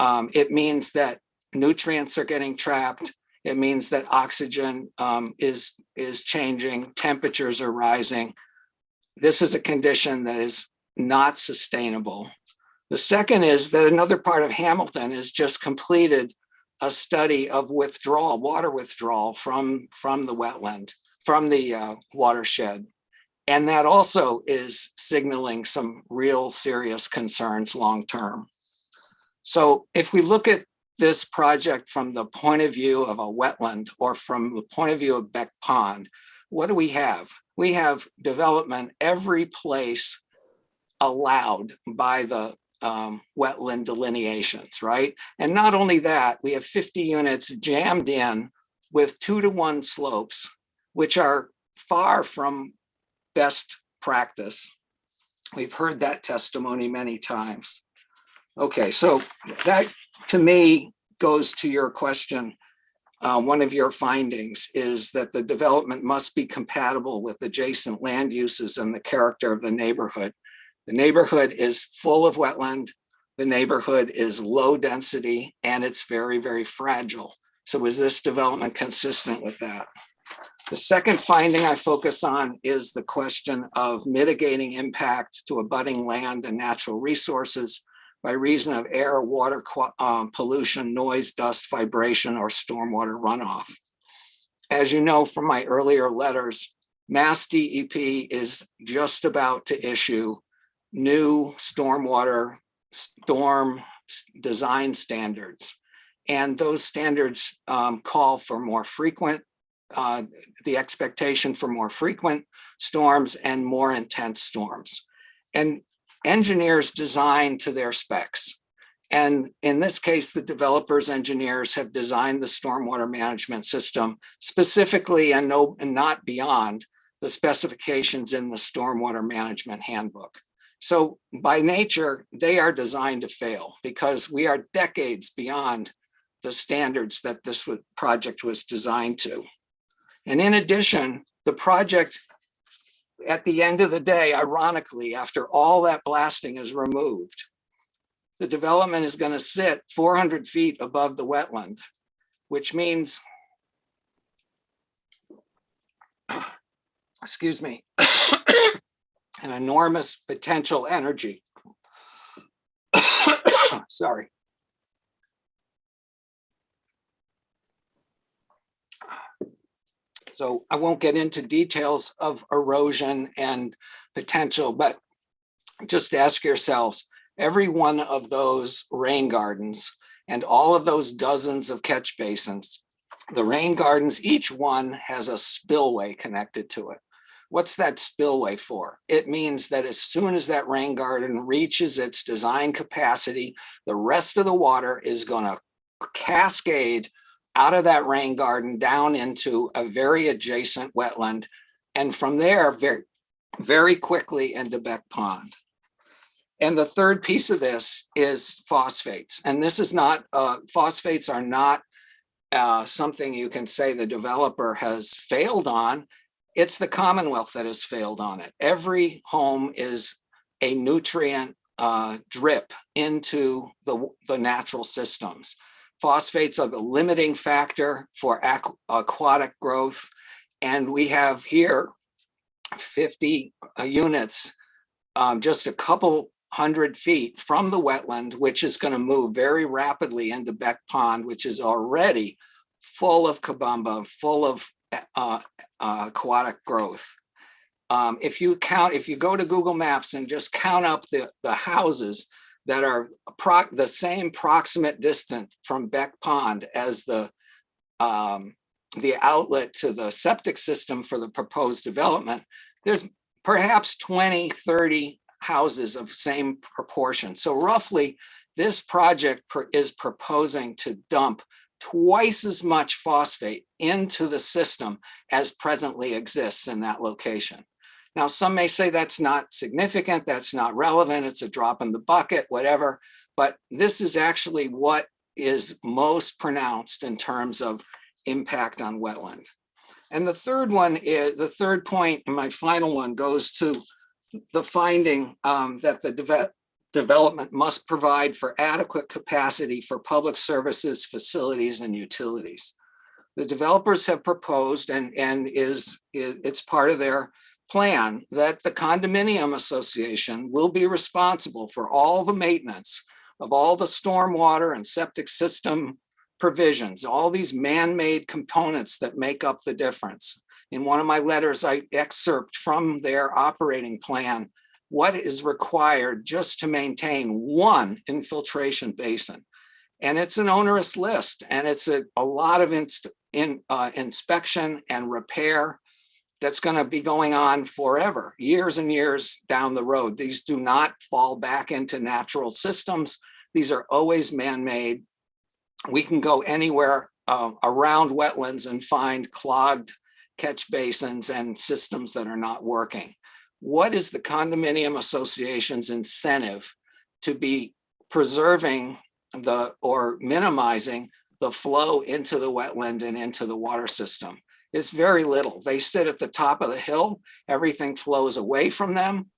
It means that nutrients are getting trapped. It means that oxygen is changing, temperatures are rising. This is a condition that is not sustainable. The second is that another part of Hamilton has just completed a study of water withdrawal from the wetland, from the watershed. And that also is signaling some real serious concerns long-term. So if we look at this project from the point of view of a wetland or from the point of view of Beck Pond, what do we have? We have development every place allowed by the wetland delineations, right? And not only that, we have 50 units jammed in with 2-to-1 slopes, which are far from best practice. We've heard that testimony many times. Okay, so that to me goes to your question. One of your findings is that the development must be compatible with adjacent land uses and the character of the neighborhood. The neighborhood is full of wetland. The neighborhood is low density and it's very, very fragile. So is this development consistent with that? The second finding I focus on is the question of mitigating impact to abutting land and natural resources by reason of air, water pollution, noise, dust, vibration, or stormwater runoff. As you know from my earlier letters, Mass DEP is just about to issue new storm design standards. And those standards call for more frequent, the expectation for more frequent storms and more intense storms. And engineers design to their specs. And in this case, the developers' engineers have designed the stormwater management system specifically and not beyond the specifications in the stormwater management handbook. So by nature, they are designed to fail because we are decades beyond the standards that this project was designed to. And in addition, the project, at the end of the day, ironically, after all that blasting is removed, the development is going to sit 400 feet above the wetland, which means, excuse me, an enormous potential energy. Sorry. So I won't get into details of erosion and potential, but just ask yourselves, every one of those rain gardens and all of those dozens of catch basins, the rain gardens, each one has a spillway connected to it. What's that spillway for? It means that as soon as that rain garden reaches its design capacity, the rest of the water is going to cascade out of that rain garden down into a very adjacent wetland, and from there very, very quickly into Beck Pond. And the third piece of this is phosphates. And this is not, phosphates are not something you can say the developer has failed on. It's the Commonwealth that has failed on it. Every home is a nutrient drip into the natural systems. Phosphates are the limiting factor for aquatic growth. And we have here 50 units, just a couple 100 feet from the wetland, which is going to move very rapidly into Beck Pond, which is already full of kabumba, full of aquatic growth. If you go to Google Maps and just count up the houses that are the same proximate distance from Beck Pond as the outlet to the septic system for the proposed development, there's perhaps 20, 30 houses of same proportion. So roughly, this project is proposing to dump twice as much phosphate into the system as presently exists in that location. Now, some may say that's not significant, that's not relevant, it's a drop in the bucket, whatever, but this is actually what is most pronounced in terms of impact on wetland. And the third one is, the third point, and my final one, goes to the finding that the development must provide for adequate capacity for public services, facilities, and utilities. The developers have proposed, and it's part of their plan, that the condominium association will be responsible for all the maintenance of all the stormwater and septic system provisions, all these man-made components that make up the difference In one of my letters, I excerpt from their operating plan what is required just to maintain one infiltration basin. And it's an onerous list, and it's a lot of inspection and repair that's going to be going on forever, years and years down the road. These do not fall back into natural systems. These are always man-made. We can go anywhere around wetlands and find clogged catch basins and systems that are not working. What is the condominium association's incentive to be preserving or minimizing the flow into the wetland and into the water system? It's very little. They sit at the top of the hill. Everything flows away from them.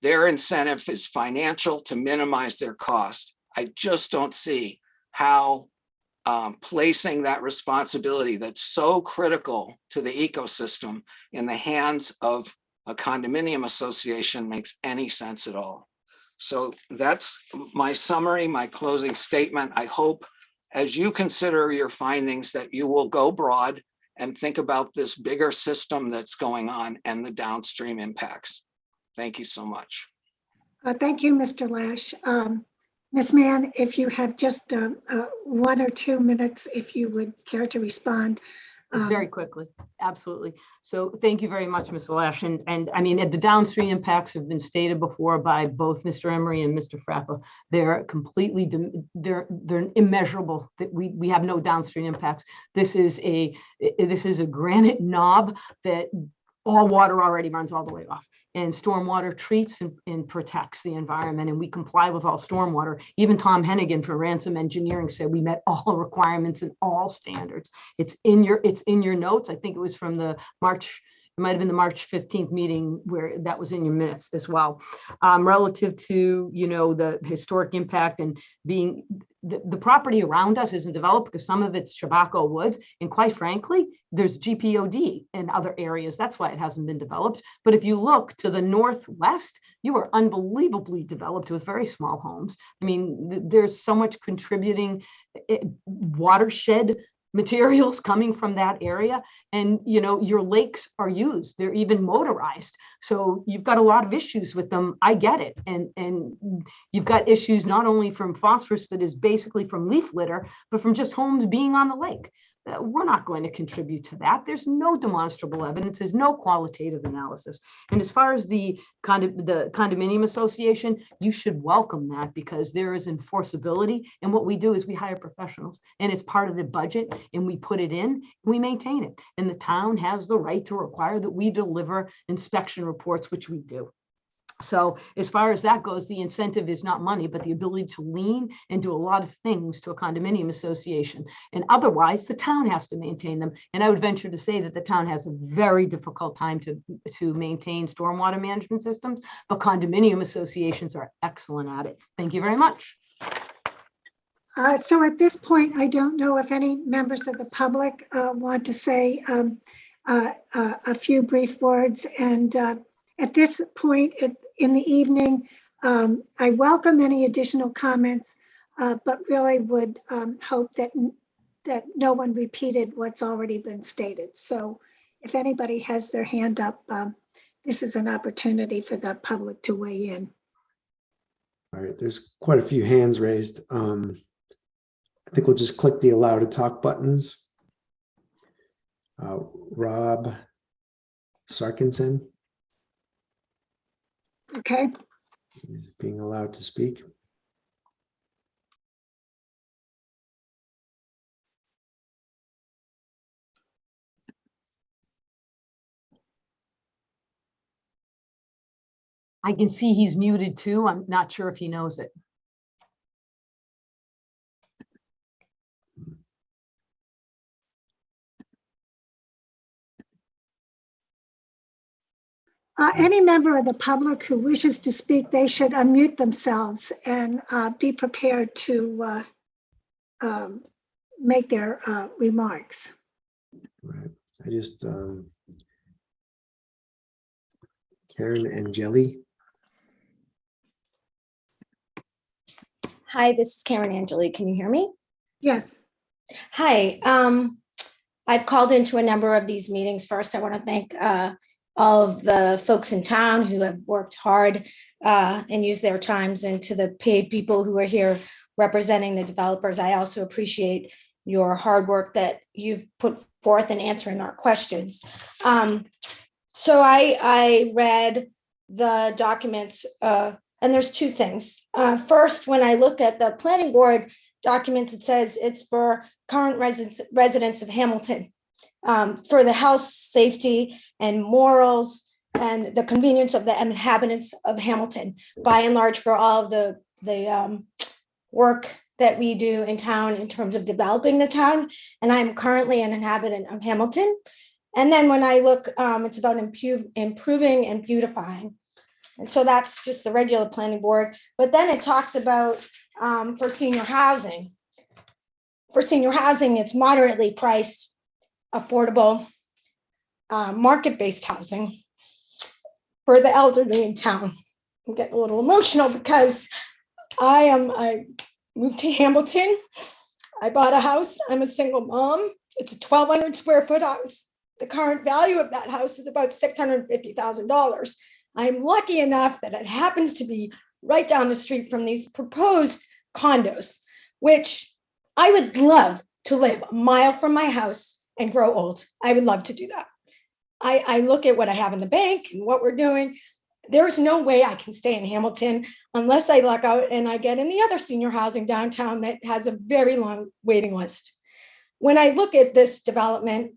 Their incentive is financial to minimize their cost. I just don't see how placing that responsibility that's so critical to the ecosystem in the hands of a condominium association makes any sense at all. So that's my summary, my closing statement. I hope as you consider your findings that you will go broad and think about this bigger system that's going on and the downstream impacts. Thank you so much. Thank you, Mr. Lash. Ms. Mann, if you have just 1 or 2 minutes, if you would care to respond. Very quickly, absolutely. So thank you very much, Mr. Lash. And I mean, the downstream impacts have been stated before by both Mr. Emery and Mr. Frappa. They're completely, they're immeasurable. That we have no downstream impacts. This is a granite knob that all water already runs all the way off. And stormwater treats and protects the environment, and we comply with all stormwater. Even Tom Hennigan from Ransom Engineering said we met all requirements and all standards. It's in your notes. I think it was from the March. It might have been the March 15th meeting where that was in your minutes as well. Relative to the historic impact and being the property around us isn't developed because some of it's Chabaco Woods, and quite frankly, there's GPOD in other areas. That's why it hasn't been developed. But if you look to the northwest, you are unbelievably developed with very small homes. I mean, there's so much contributing watershed materials coming from that area, and your lakes are used, they're even motorized, so you've got a lot of issues with them. I get it, and you've got issues not only from phosphorus that is basically from leaf litter, but from just homes being on the lake. We're not going to contribute to that. There's no demonstrable evidence. There's no qualitative analysis. And as far as the condominium association, you should welcome that because there is enforceability. And what we do is we hire professionals, and it's part of the budget, and we put it in, and we maintain it. And the town has the right to require that we deliver inspection reports, which we do. So as far as that goes, the incentive is not money, but the ability to lean and do a lot of things to a condominium association. And otherwise, the town has to maintain them. And I would venture to say that the town has a very difficult time to maintain stormwater management systems, but condominium associations are excellent at it. Thank you very much. So at this point, I don't know if any members of the public want to say a few brief words. And at this point in the evening, I welcome any additional comments, but really would hope that no one repeated what's already been stated. So if anybody has their hand up, this is an opportunity for the public to weigh in. All right, there's quite a few hands raised. I think we'll just click the allow to talk buttons. Rob Sarkinson Okay. is being allowed to speak. I can see he's muted too. I'm not sure if he knows it. Any member of the public who wishes to speak, they should unmute themselves and be prepared to make their remarks. Right. I just Karen Angeli. Hi, this is Karen Angeli. Can you hear me? Yes. Hi. I've called into a number of these meetings. First, I want to thank all of the folks in town who have worked hard and used their times, and to the paid people who are here representing the developers. I also appreciate your hard work that you've put forth in answering our questions. So I read the documents, and there's two things. First, when I look at the planning board documents, it says it's for current residents of Hamilton, for the health, safety, and morals, and the convenience of the inhabitants of Hamilton, by and large, for all of the work that we do in town in terms of developing the town. And I'm currently an inhabitant of Hamilton. And then when I look, it's about improving and beautifying. And so that's just the regular planning board. But then it talks about for senior housing. For senior housing, it's moderately priced, affordable, market-based housing for the elderly in town. I'm getting a little emotional because I moved to Hamilton. I bought a house. I'm a single mom. It's a 1,200 square foot house. The current value of that house is about $650,000. I'm lucky enough that it happens to be right down the street from these proposed condos, which I would love to live a mile from my house and grow old. I would love to do that. I look at what I have in the bank and what we're doing. There's no way I can stay in Hamilton unless I luck out and I get in the other senior housing downtown that has a very long waiting list. When I look at this development,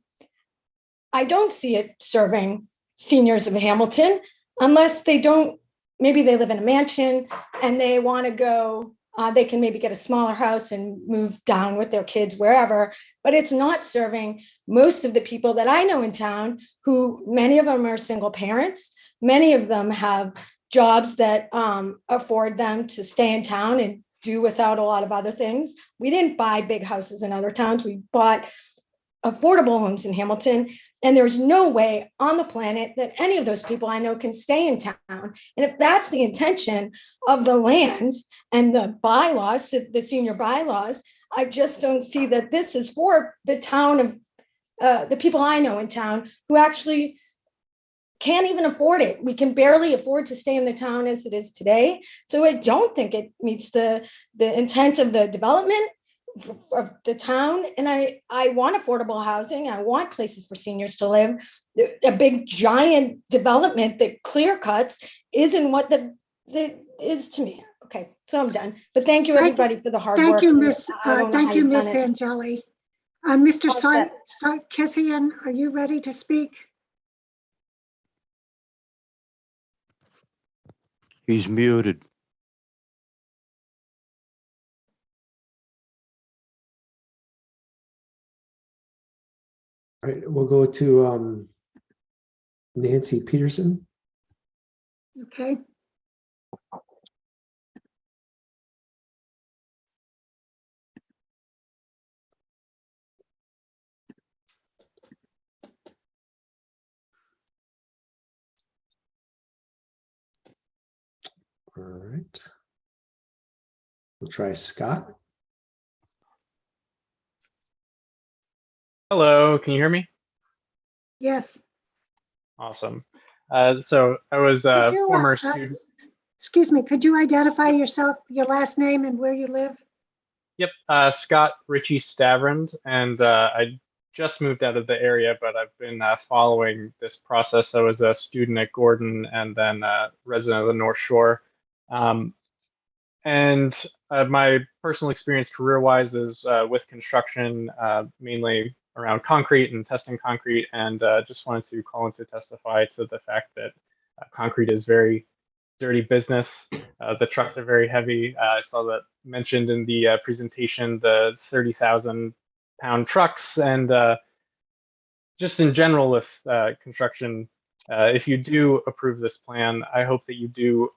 I don't see it serving seniors of Hamilton unless they don't, maybe they live in a mansion and they want to go, they can maybe get a smaller house and move down with their kids wherever, but it's not serving most of the people that I know in town, who many of them are single parents. Many of them have jobs that afford them to stay in town and do without a lot of other things. We didn't buy big houses in other towns. We bought affordable homes in Hamilton. And there's no way on the planet that any of those people I know can stay in town. And if that's the intention of the land and the bylaws, the senior bylaws, I just don't see that this is for the town of the people I know in town who actually can't even afford it. We can barely afford to stay in the town as it is today. So I don't think it meets the intent of the development of the town. And I want affordable housing. I want places for seniors to live. A big giant development that clear cuts isn't what the is to me. Okay, so I'm done. But thank you everybody for the hard work. Thank you, Miss Angeli. Mr. Sarkisian, are you ready to speak? He's muted. All right, we'll go to Nancy Peterson. Okay. All right. We'll try Scott. Hello, can you hear me? Yes. Awesome. So I was a former student. Excuse me, could you identify yourself, your last name and where you live? Yep, Scott Ritchie Stavrand, and I just moved out of the area, but I've been following this process. I was a student at Gordon and then a resident of the North Shore. And my personal experience career-wise is with construction, mainly around concrete and testing concrete, and just wanted to call in to testify to the fact that concrete is very dirty business. The trucks are very heavy. I saw that mentioned in the presentation, the 30,000-pound trucks, and just in general with construction, if you do approve this plan, I hope that you do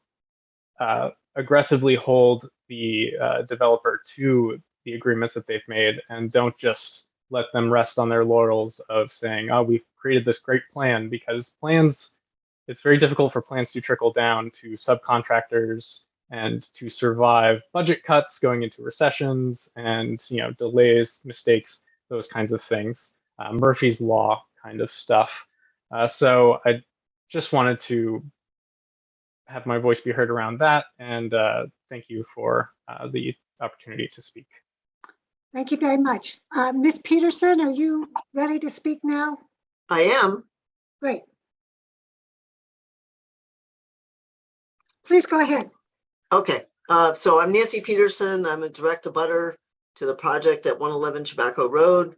aggressively hold the developer to the agreements that they've made, and don't just let them rest on their laurels of saying, oh, we've created this great plan, because plans, it's very difficult for plans to trickle down to subcontractors and to survive budget cuts, going into recessions, and delays, mistakes, those kinds of things. Murphy's Law kind of stuff. So I just wanted to have my voice be heard around that, and thank you for the opportunity to speak. Thank you very much. Ms. Peterson, are you ready to speak now? I am. Great. Please go ahead. Okay. So I'm Nancy Peterson. I'm a direct abutter to the project at 111 Tobacco Road.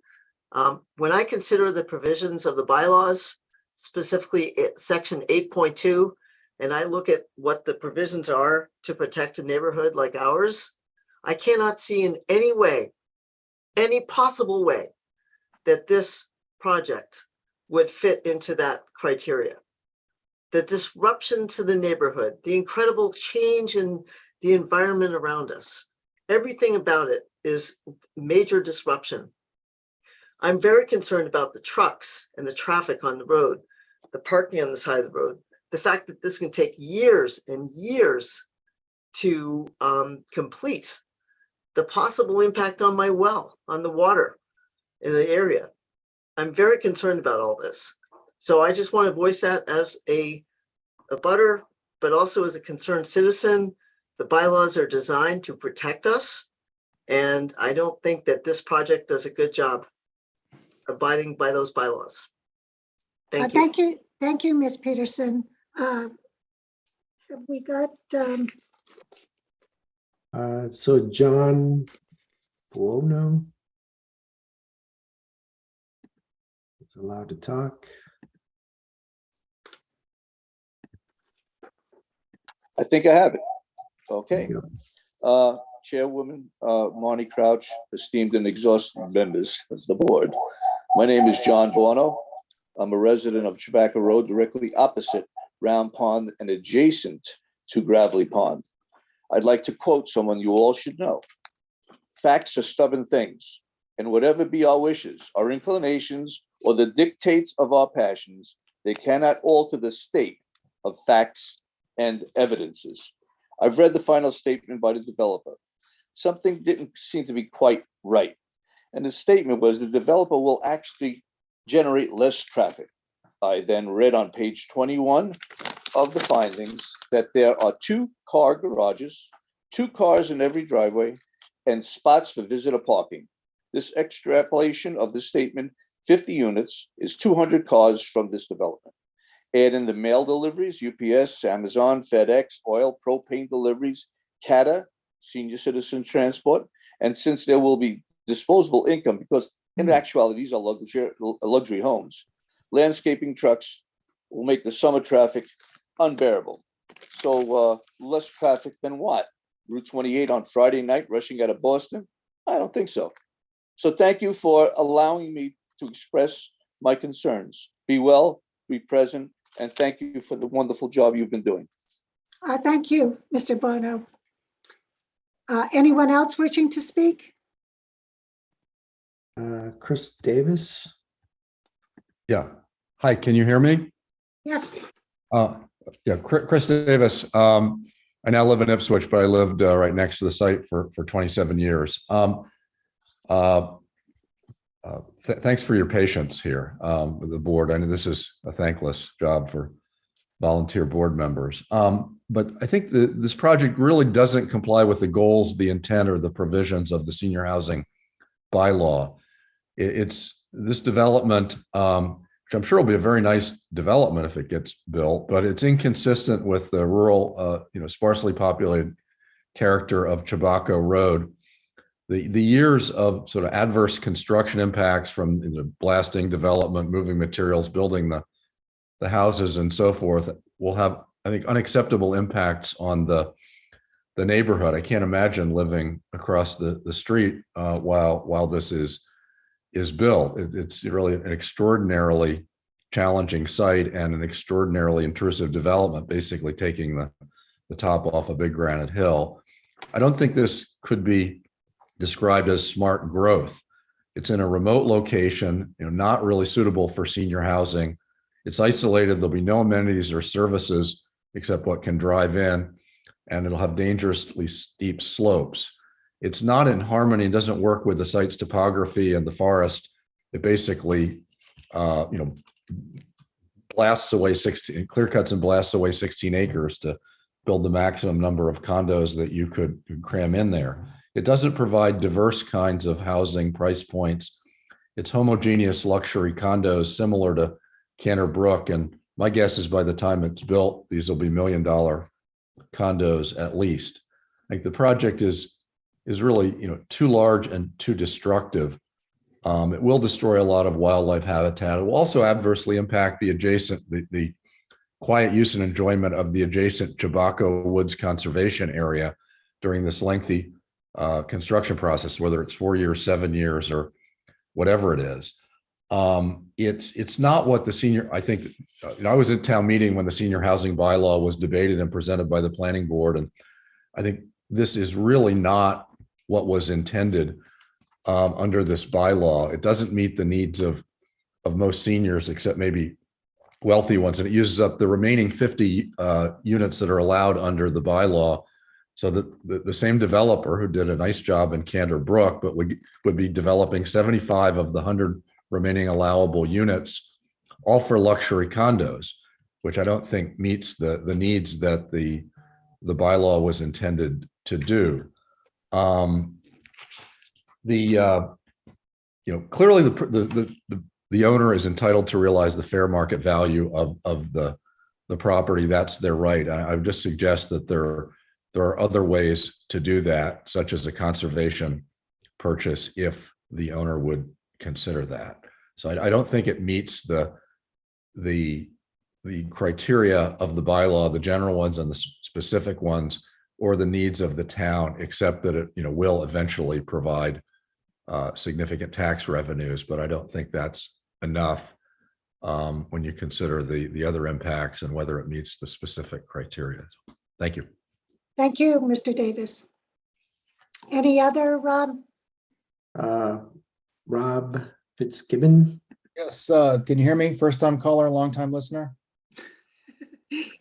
When I consider the provisions of the bylaws, specifically section 8.2, and I look at what the provisions are to protect a neighborhood like ours, I cannot see in any way, any possible way, that this project would fit into that criteria. The disruption to the neighborhood, the incredible change in the environment around us, everything about it is major disruption. I'm very concerned about the trucks and the traffic on the road, the parking on the side of the road, the fact that this can take years and years to complete, the possible impact on my well, on the water in the area. I'm very concerned about all this. So I just want to voice that as a abutter, but also as a concerned citizen. The bylaws are designed to protect us, and I don't think that this project does a good job abiding by those bylaws. Thank you. Thank you, Ms. Peterson. Have we got So John Buono is allowed to talk. I think I have it. Okay. Chairwoman Marnie Crouch, esteemed and exhausted members of the board. My name is John Bono. I'm a resident of Tobacco Road, directly opposite Round Pond and adjacent to Gravelly Pond. I'd like to quote someone you all should know. Facts are stubborn things, and whatever be our wishes, our inclinations, or the dictates of our passions, they cannot alter the state of facts and evidences. I've read the final statement by the developer. Something didn't seem to be quite right. And the statement was the developer will actually generate less traffic. I then read on page 21 of the findings that there are 2-car garages, 2 cars in every driveway, and spots for visitor parking. This extrapolation of the statement, 50 units, is 200 cars from this development. Add in the mail deliveries, UPS, Amazon, FedEx, oil, propane deliveries, CATA, senior citizen transport. And since there will be disposable income, because in actuality, these are luxury homes, landscaping trucks will make the summer traffic unbearable. So less traffic than what? Route 28 on Friday night, rushing out of Boston? I don't think so. So thank you for allowing me to express my concerns. Be well, be present, and thank you for the wonderful job you've been doing. thank you, Mr. Bono. Anyone else wishing to speak? Chris Davis. Yeah. Hi, can you hear me? Yes. Yeah, Chris Davis. I now live in Ipswich, but I lived right next to the site for 27 years. Thanks for your patience here with the board. I know this is a thankless job for volunteer board members. But I think this project really doesn't comply with the goals, the intent, or the provisions of the senior housing bylaw. It's this development, which I'm sure will be a very nice development if it gets built, but it's inconsistent with the rural, sparsely populated character of Tobacco Road. The years of sort of adverse construction impacts from blasting, development, moving materials, building the houses and so forth will have, I think, unacceptable impacts on the neighborhood. I can't imagine living across the street while this is built. It's really an extraordinarily challenging site and an extraordinarily intrusive development, basically taking the top off a big granite hill. I don't think this could be described as smart growth. It's in a remote location, not really suitable for senior housing. It's isolated. There'll be no amenities or services except what can drive in, and it'll have dangerously steep slopes. It's not in harmony, it doesn't work with the site's topography and the forest it basically, blasts away 16, clear cuts and blasts away 16 acres to build the maximum number of condos that you could cram in there. It doesn't provide diverse kinds of housing price points. It's homogeneous luxury condos similar to Cantor Brook. And my guess is by the time it's built, these will be $1 million condos at least. I think the project is really, too large and too destructive. It will destroy a lot of wildlife habitat. It will also adversely impact the adjacent, the quiet use and enjoyment of the adjacent Chabaco Woods Conservation Area during this lengthy construction process, whether it's 4 years, 7 years, or whatever it is. It's not what the senior, I think, I was at town meeting when the senior housing bylaw was debated and presented by the planning board. And I think this is really not what was intended under this bylaw. It doesn't meet the needs of most seniors, except maybe wealthy ones. And it uses up the remaining 50 units that are allowed under the bylaw. So that the same developer who did a nice job in Cantor Brook, but would be developing 75 of the 100 remaining allowable units, all for luxury condos, which I don't think meets the needs that the bylaw was intended to do. Clearly the owner is entitled to realize the fair market value of the property. That's their right. I would just suggest that there are other ways to do that, such as a conservation purchase, if the owner would consider that. So I don't think it meets the criteria of the bylaw, the general ones and the specific ones, or the needs of the town, except that it will eventually provide significant tax revenues. But I don't think that's enough when you consider the other impacts and whether it meets the specific criteria. Thank you. Thank you, Mr. Davis. Any other, Rob? Rob Fitzgibbon. Yes, can you hear me? First time caller, long time listener?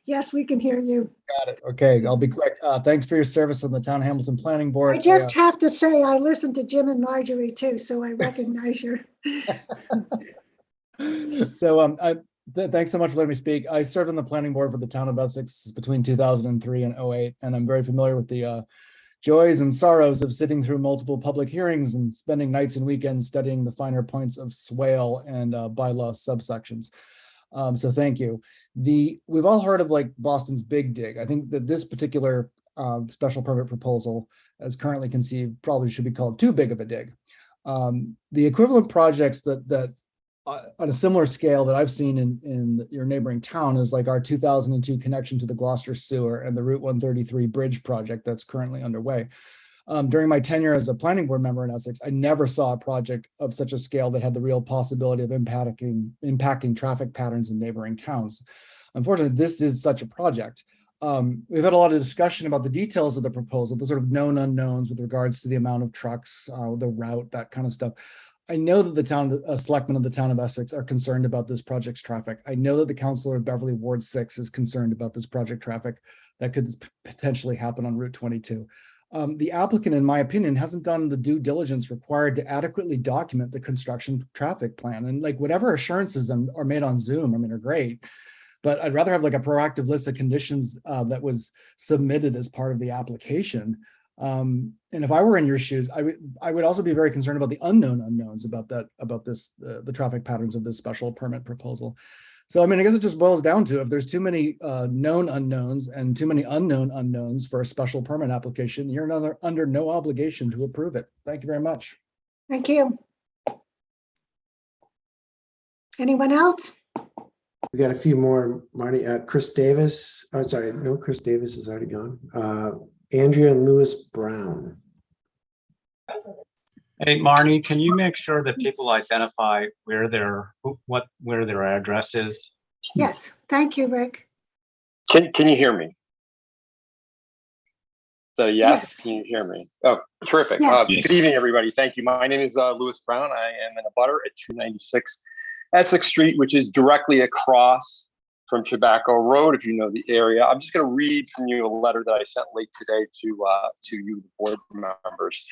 Yes, we can hear you. Got it. Okay, I'll be quick. Thanks for your service on the Town Hamilton Planning Board. I just have to say, I listened to Jim and Marjorie too, so I recognize your. So thanks so much for letting me speak. I served on the planning board for the town of Essex between 2003 and 2008, and I'm very familiar with the joys and sorrows of sitting through multiple public hearings and spending nights and weekends studying the finer points of swale and bylaw subsections. So thank you. We've all heard of like Boston's Big Dig. I think that this particular special permit proposal, as currently conceived, probably should be called too big of a dig. The equivalent projects that on a similar scale that I've seen in your neighboring town is like our 2002 connection to the Gloucester Sewer and the Route 133 bridge project that's currently underway. During my tenure as a planning board member in Essex, I never saw a project of such a scale that had the real possibility of impacting traffic patterns in neighboring towns. Unfortunately, this is such a project. We've had a lot of discussion about the details of the proposal, the sort of known unknowns with regards to the amount of trucks, the route, that kind of stuff. I know that the selectmen of the town of Essex are concerned about this project's traffic. I know that the councilor of Beverly Ward 6 is concerned about this project traffic that could potentially happen on Route 22. The applicant, in my opinion, hasn't done the due diligence required to adequately document the construction traffic plan. And like whatever assurances are made on Zoom, I mean, are great, but I'd rather have like a proactive list of conditions that was submitted as part of the application. And if I were in your shoes, I would also be very concerned about the unknown unknowns about the traffic patterns of this special permit proposal. So, I mean, I guess it just boils down to if there's too many known unknowns and too many unknown unknowns for a special permit application, you're under no obligation to approve it. Thank you very much. Thank you. Anyone else? We got a few more, Marty. Chris Davis. Oh, sorry. No, Chris Davis is already gone. Andrea Lewis Brown. Hey, Marnie, can you make sure that people identify where their address is? Yes, thank you, Rick. Can you hear me? So yes, can you hear me? Oh, terrific. Yes. Good evening, everybody. Thank you. My name is Lewis Brown. I am an abutter at 296 Essex Street, which is directly across from Tobacco Road, if you know the area. I'm just going to read from you a letter that I sent late today to you, the board members.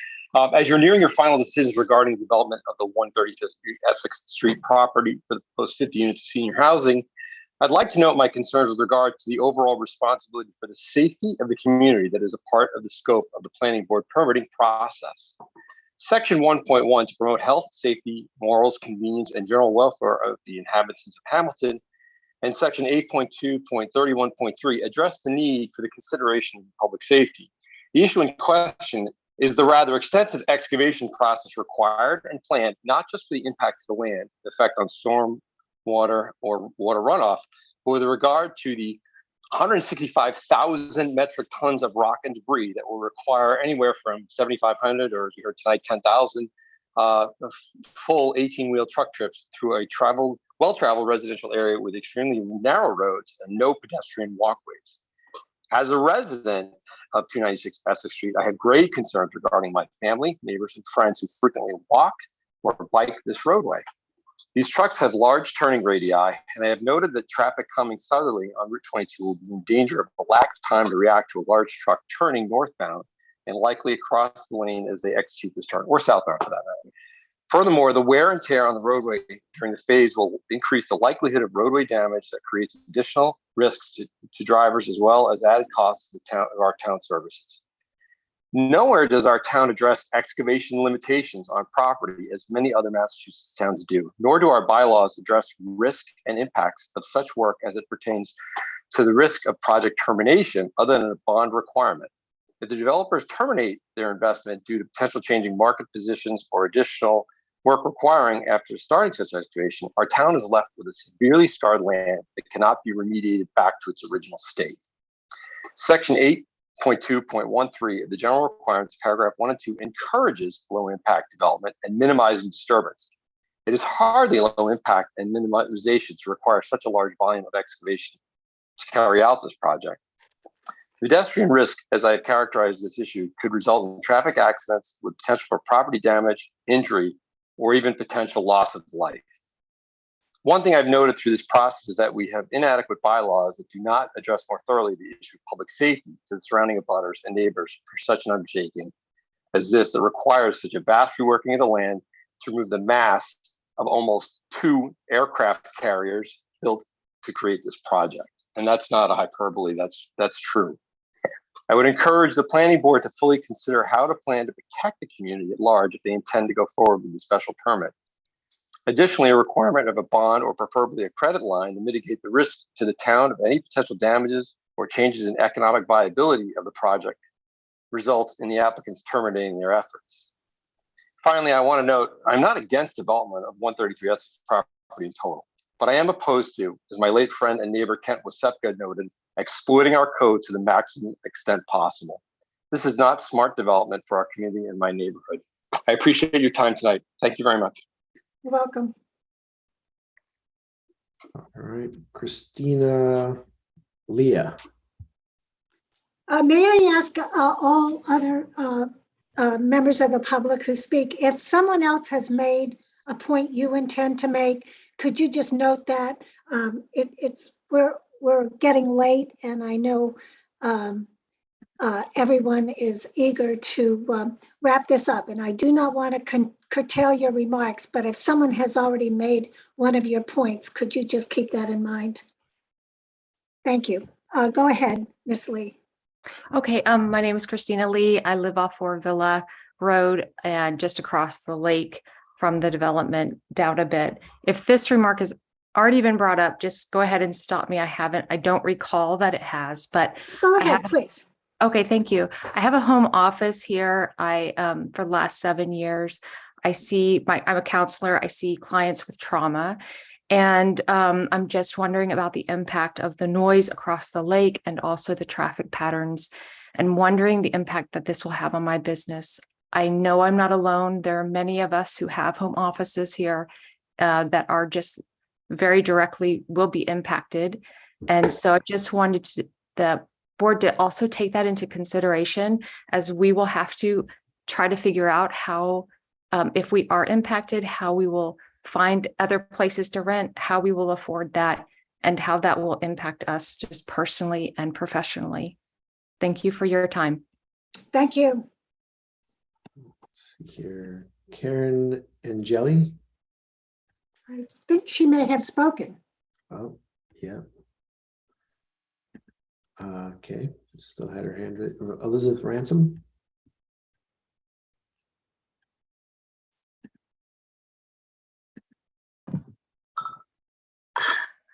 As you're nearing your final decisions regarding the development of the 132 Essex Street property for the proposed 50 units of senior housing, I'd like to note my concerns with regard to the overall responsibility for the safety of the community that is a part of the scope of the planning board permitting process. Section 1.1 to promote health, safety, morals, convenience, and general welfare of the inhabitants of Hamilton, and section 8.2.31.3 address the need for the consideration of public safety. The issue in question is the rather extensive excavation process required and planned, not just for the impacts of the land, the effect on storm water or water runoff, but with regard to the 165,000 metric tons of rock and debris that will require anywhere from 7,500 or, as we heard tonight, 10,000 full 18-wheel truck trips through a well-traveled residential area with extremely narrow roads and no pedestrian walkways. As a resident of 296 Essex Street, I have grave concerns regarding my family, neighbors, and friends who frequently walk or bike this roadway. These trucks have large turning radii, and I have noted that traffic coming southerly on Route 22 will be in danger of a lack of time to react to a large truck turning northbound and likely across the lane as they execute this turn, or southbound for that matter. Furthermore, the wear and tear on the roadway during the phase will increase the likelihood of roadway damage that creates additional risks to drivers, as well as added costs to our town services. Nowhere does our town address excavation limitations on property as many other Massachusetts towns do, nor do our bylaws address risk and impacts of such work as it pertains to the risk of project termination other than a bond requirement. If the developers terminate their investment due to potential changing market positions or additional work requiring after starting such excavation, our town is left with a severely scarred land that cannot be remediated back to its original state. Section 8.2.13 of the general requirements, paragraph 1 and 2, encourages low impact development and minimizing disturbance. It is hardly low impact and minimization to require such a large volume of excavation to carry out this project. Pedestrian risk, as I have characterized this issue, could result in traffic accidents with potential for property damage, injury, or even potential loss of life. One thing I've noted through this process is that we have inadequate bylaws that do not address more thoroughly the issue of public safety to the surrounding abutters and neighbors for such an undertaking as this that requires such a vast reworking of the land to remove the mass of almost 2 aircraft carriers built to create this project. And that's not a hyperbole, that's true. I would encourage the planning board to fully consider how to plan to protect the community at large if they intend to go forward with the special permit. Additionally, a requirement of a bond or preferably a credit line to mitigate the risk to the town of any potential damages or changes in economic viability of the project results in the applicants terminating their efforts. Finally, I want to note, I'm not against development of 133 Essex property in total, but I am opposed to, as my late friend and neighbor Kent Wasepka noted, exploiting our code to the maximum extent possible. This is not smart development for our community and my neighborhood. I appreciate your time tonight. Thank you very much. You're welcome. All right, Christina Leah. May I ask all other members of the public who speak, if someone else has made a point you intend to make, could you just note that we're getting late, and I know everyone is eager to wrap this up, and I do not want to curtail your remarks, but if someone has already made one of your points, could you just keep that in mind? Thank you. Go ahead, Ms. Lee. Okay, my name is Christina Lee. I live off Fort Villa Road and just across the lake from the development down a bit. If this remark has already been brought up, just go ahead and stop me. I don't recall that it has, but go ahead, please. Okay, thank you. I have a home office here. For the last 7 years, I'm a counselor. I see clients with trauma. And I'm just wondering about the impact of the noise across the lake and also the traffic patterns, and wondering the impact that this will have on my business. I know I'm not alone. There are many of us who have home offices here that are just very directly will be impacted. And so I just wanted the board to also take that into consideration, as we will have to try to figure out how, if we are impacted, how we will find other places to rent, how we will afford that and how that will impact us just personally and professionally. Thank you for your time. Thank you. Let's see here. Karen and Jelly. I think she may have spoken. Oh, yeah. Okay, still had her hand raised. Elizabeth Ransom.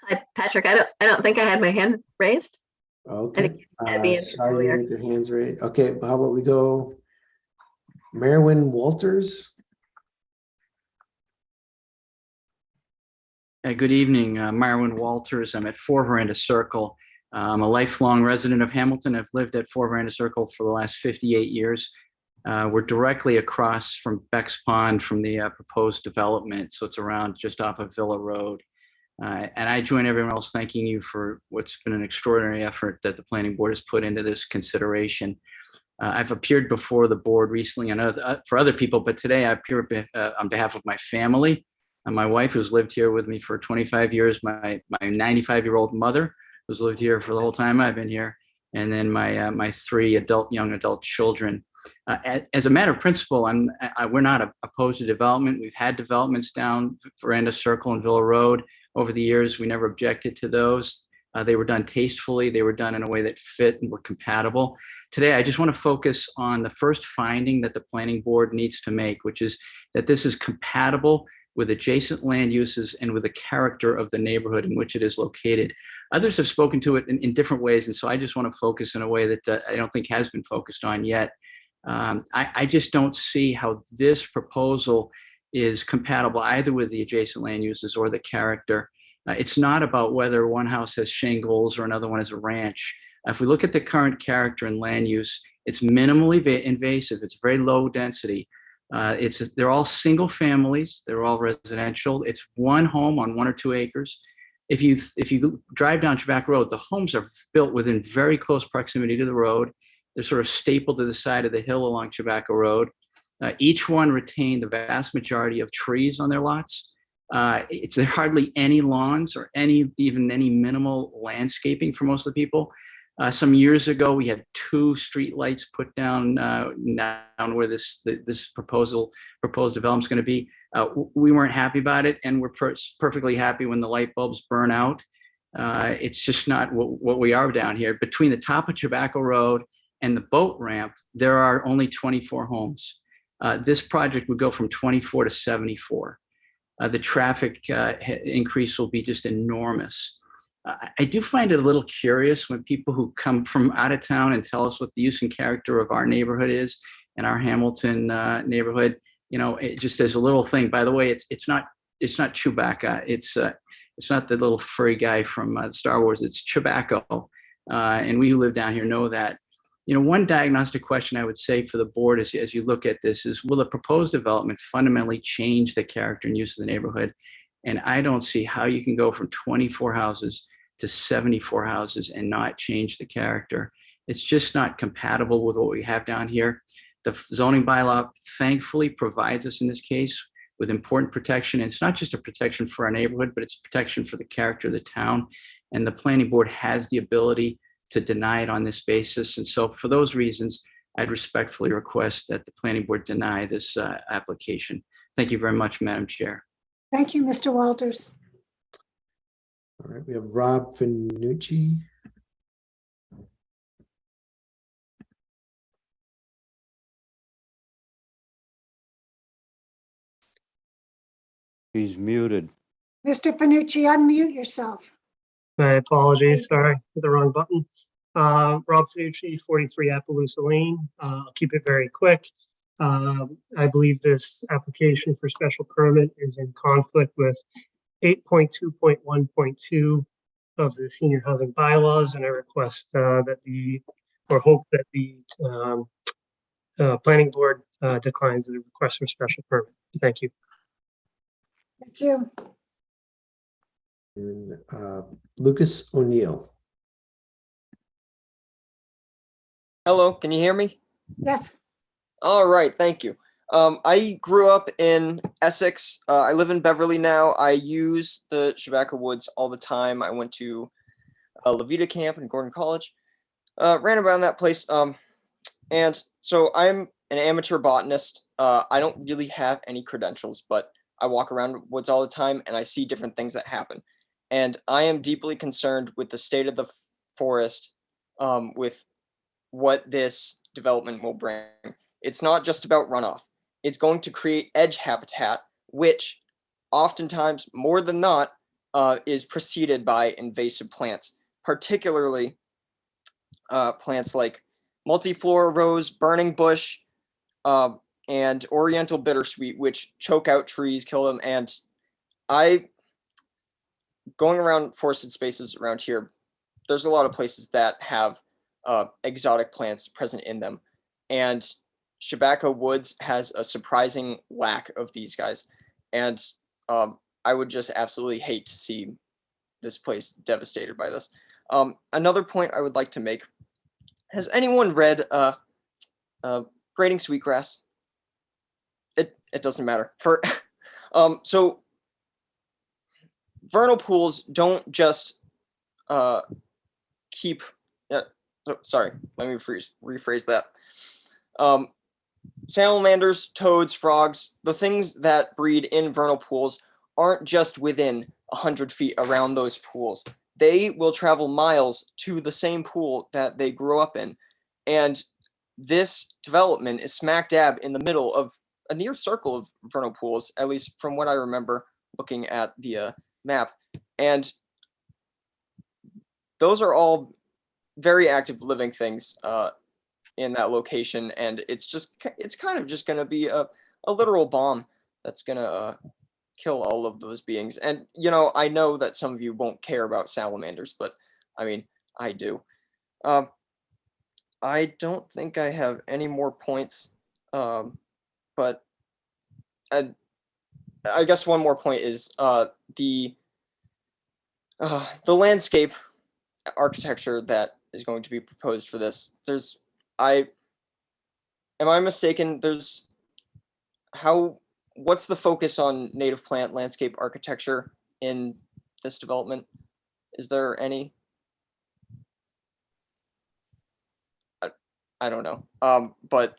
Hi, Patrick. I don't think I had my hand raised. Okay. Abby and Sorry earlier. with your hands raised. Okay, how about we go Merwin Walters? Good evening, Marwin Walters. I'm at 4 Veranda Circle. I'm a lifelong resident of Hamilton. I've lived at 4 Veranda Circle for the last 58 years. We're directly across from Beck's Pond from the proposed development. So it's around just off of Villa Road. And I join everyone else thanking you for what's been an extraordinary effort that the planning board has put into this consideration. I've appeared before the board recently for other people, but today I appear on behalf of my family. And my wife, who's lived here with me for 25 years, my 95-year-old mother, who's lived here for the whole time I've been here, and then my 3 young adult children. As a matter of principle, we're not opposed to development. We've had developments down Veranda Circle and Villa Road over the years. We never objected to those. They were done tastefully. They were done in a way that fit and were compatible. Today, I just want to focus on the first finding that the planning board needs to make, which is that this is compatible with adjacent land uses and with the character of the neighborhood in which it is located. Others have spoken to it in different ways, and so I just want to focus in a way that I don't think has been focused on yet. I just don't see how this proposal is compatible either with the adjacent land uses or the character. It's not about whether one house has shingles or another one has a ranch. If we look at the current character and land use, it's minimally invasive. It's very low density. They're all single families. They're all residential. It's one home on 1 or 2 acres. If you drive down Tobacco Road, the homes are built within very close proximity to the road. They're sort of stapled to the side of the hill along Tobacco Road. Each one retained the vast majority of trees on their lots. It's hardly any lawns or even any minimal landscaping for most of the people. Some years ago, we had 2 street lights put down where this proposed development is going to be. We weren't happy about it, and we're perfectly happy when the light bulbs burn out. It's just not what we are down here. Between the top of Tobacco Road and the boat ramp, there are only 24 homes. This project would go from 24 to 74. The traffic increase will be just enormous. I do find it a little curious when people who come from out of town and tell us what the use and character of our neighborhood is and our Hamilton neighborhood. It just as a little thing. By the way, it's not Chewbacca. It's not the little furry guy from Star Wars. It's Chewbacca, and we who live down here know that. One diagnostic question I would say for the board as you look at this is, will the proposed development fundamentally change the character and use of the neighborhood? And I don't see how you can go from 24 houses to 74 houses and not change the character. It's just not compatible with what we have down here. The zoning bylaw thankfully provides us in this case with important protection. And it's not just a protection for our neighborhood, but it's protection for the character of the town. And the planning board has the ability to deny it on this basis. And so for those reasons, I'd respectfully request that the planning board deny this application. Thank you very much, Madam Chair. Thank you, Mr. Walters. All right, we have Rob Finucci. He's muted. Mr. Finucci, unmute yourself. My apologies, sorry, hit the wrong button. Rob Finucci, 43 Appaloosa Lane. I'll keep it very quick. I believe this application for special permit is in conflict with 8.2.1.2 of the senior housing bylaws, and I request hope that the planning board declines the request for special permit. Thank you. Thank you. And Lucas O'Neill. Hello, can you hear me? Yes. All right, thank you. I grew up in Essex. I live in Beverly now. I use the Shabaka Woods all the time. I went to Levita Camp and Gordon College. Ran around that place. And so I'm an amateur botanist. I don't really have any credentials, but I walk around woods all the time and I see different things that happen. And I am deeply concerned with the state of the forest, with what this development will bring. It's not just about runoff. It's going to create edge habitat, which oftentimes, more than not, is preceded by invasive plants, particularly plants like multiflora rose, burning bush, and oriental bittersweet, which choke out trees, kill them. And going around forested spaces around here, there's a lot of places that have exotic plants present in them. And Shabaka Woods has a surprising lack of these guys. And I would just absolutely hate to see this place devastated by this. Another point I would like to make, has anyone read Grading Sweetgrass? It doesn't matter. So vernal pools don't just keep, sorry, let me rephrase that. Salamanders, toads, frogs, the things that breed in vernal pools aren't just within 100 feet around those pools. They will travel miles to the same pool that they grew up in. And this development is smack dab in the middle of a near circle of vernal pools, at least from what I remember looking at the map. And those are all very active living things in that location. And it's kind of just going to be a literal bomb that's going to kill all of those beings. And, you know, I know that some of you won't care about salamanders, but I mean, I do. I don't think I have any more points, but I guess one more point is the landscape architecture that is going to be proposed for this. Am I mistaken? What's the focus on native plant landscape architecture in this development? Is there any? I don't know. But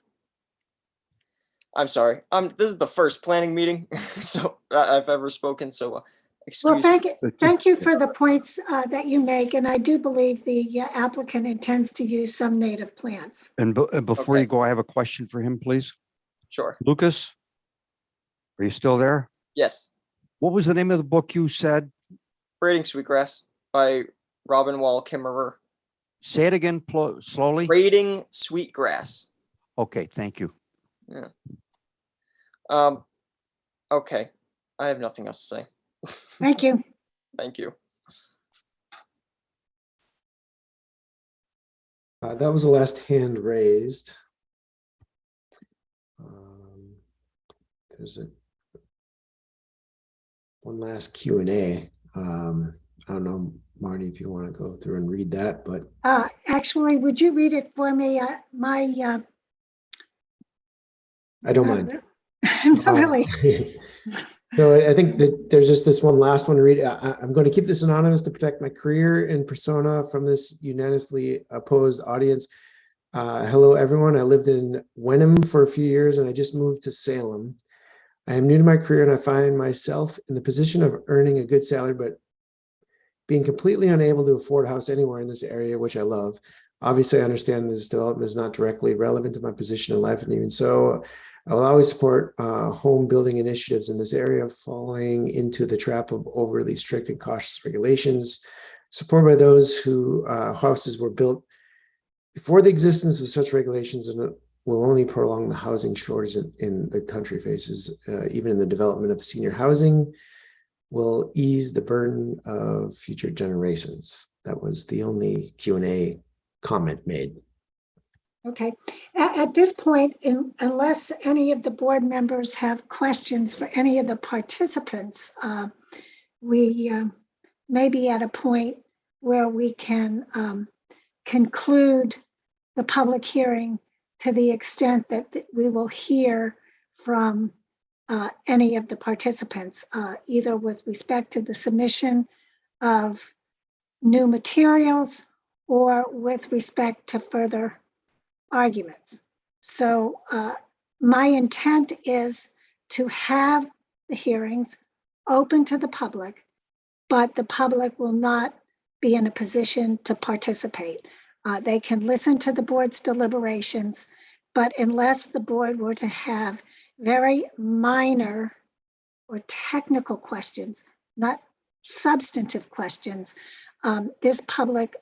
I'm sorry. This is the first planning meeting so I've ever spoken. So excuse me. Thank you for the points that you make, and I do believe the applicant intends to use some native plants. And before you go, I have a question for him, please. Sure. Lucas, are you still there? Yes. What was the name of the book you said? Braiding Sweetgrass by Robin Wall Kimmerer. Say it again slowly. Braiding Sweetgrass. Okay, thank you. Yeah. Okay. I have nothing else to say. Thank you. Thank you. That was the last hand raised. There's one last Q&A. I don't know, Marty, if you want to go through and read that, but actually, would you read it for me? I don't mind. Not really. So I think that there's just this one last one to read. I'm going to keep this anonymous to protect my career and persona from this unanimously opposed audience. Hello, everyone. I lived in Wenham for a few years and I just moved to Salem. I am new to my career and I find myself in the position of earning a good salary, but being completely unable to afford a house anywhere in this area, which I love. Obviously, I understand this development is not directly relevant to my position in life, and even so, I will always support home building initiatives in this area, falling into the trap of overly strict and cautious regulations, supported by those who houses were built before the existence of such regulations, and will only prolong the housing shortage in the country faces, even in the development of senior housing, will ease the burden of future generations. That was the only Q&A comment made. Okay. At this point, unless any of the board members have questions for any of the participants, we may be at a point where we can conclude the public hearing to the extent that we will hear from any of the participants, either with respect to the submission of new materials or with respect to further arguments. So my intent is to have the hearings open to the public, but the public will not be in a position to participate. They can listen to the board's deliberations, but unless the board were to have very minor or technical questions, not substantive questions, this public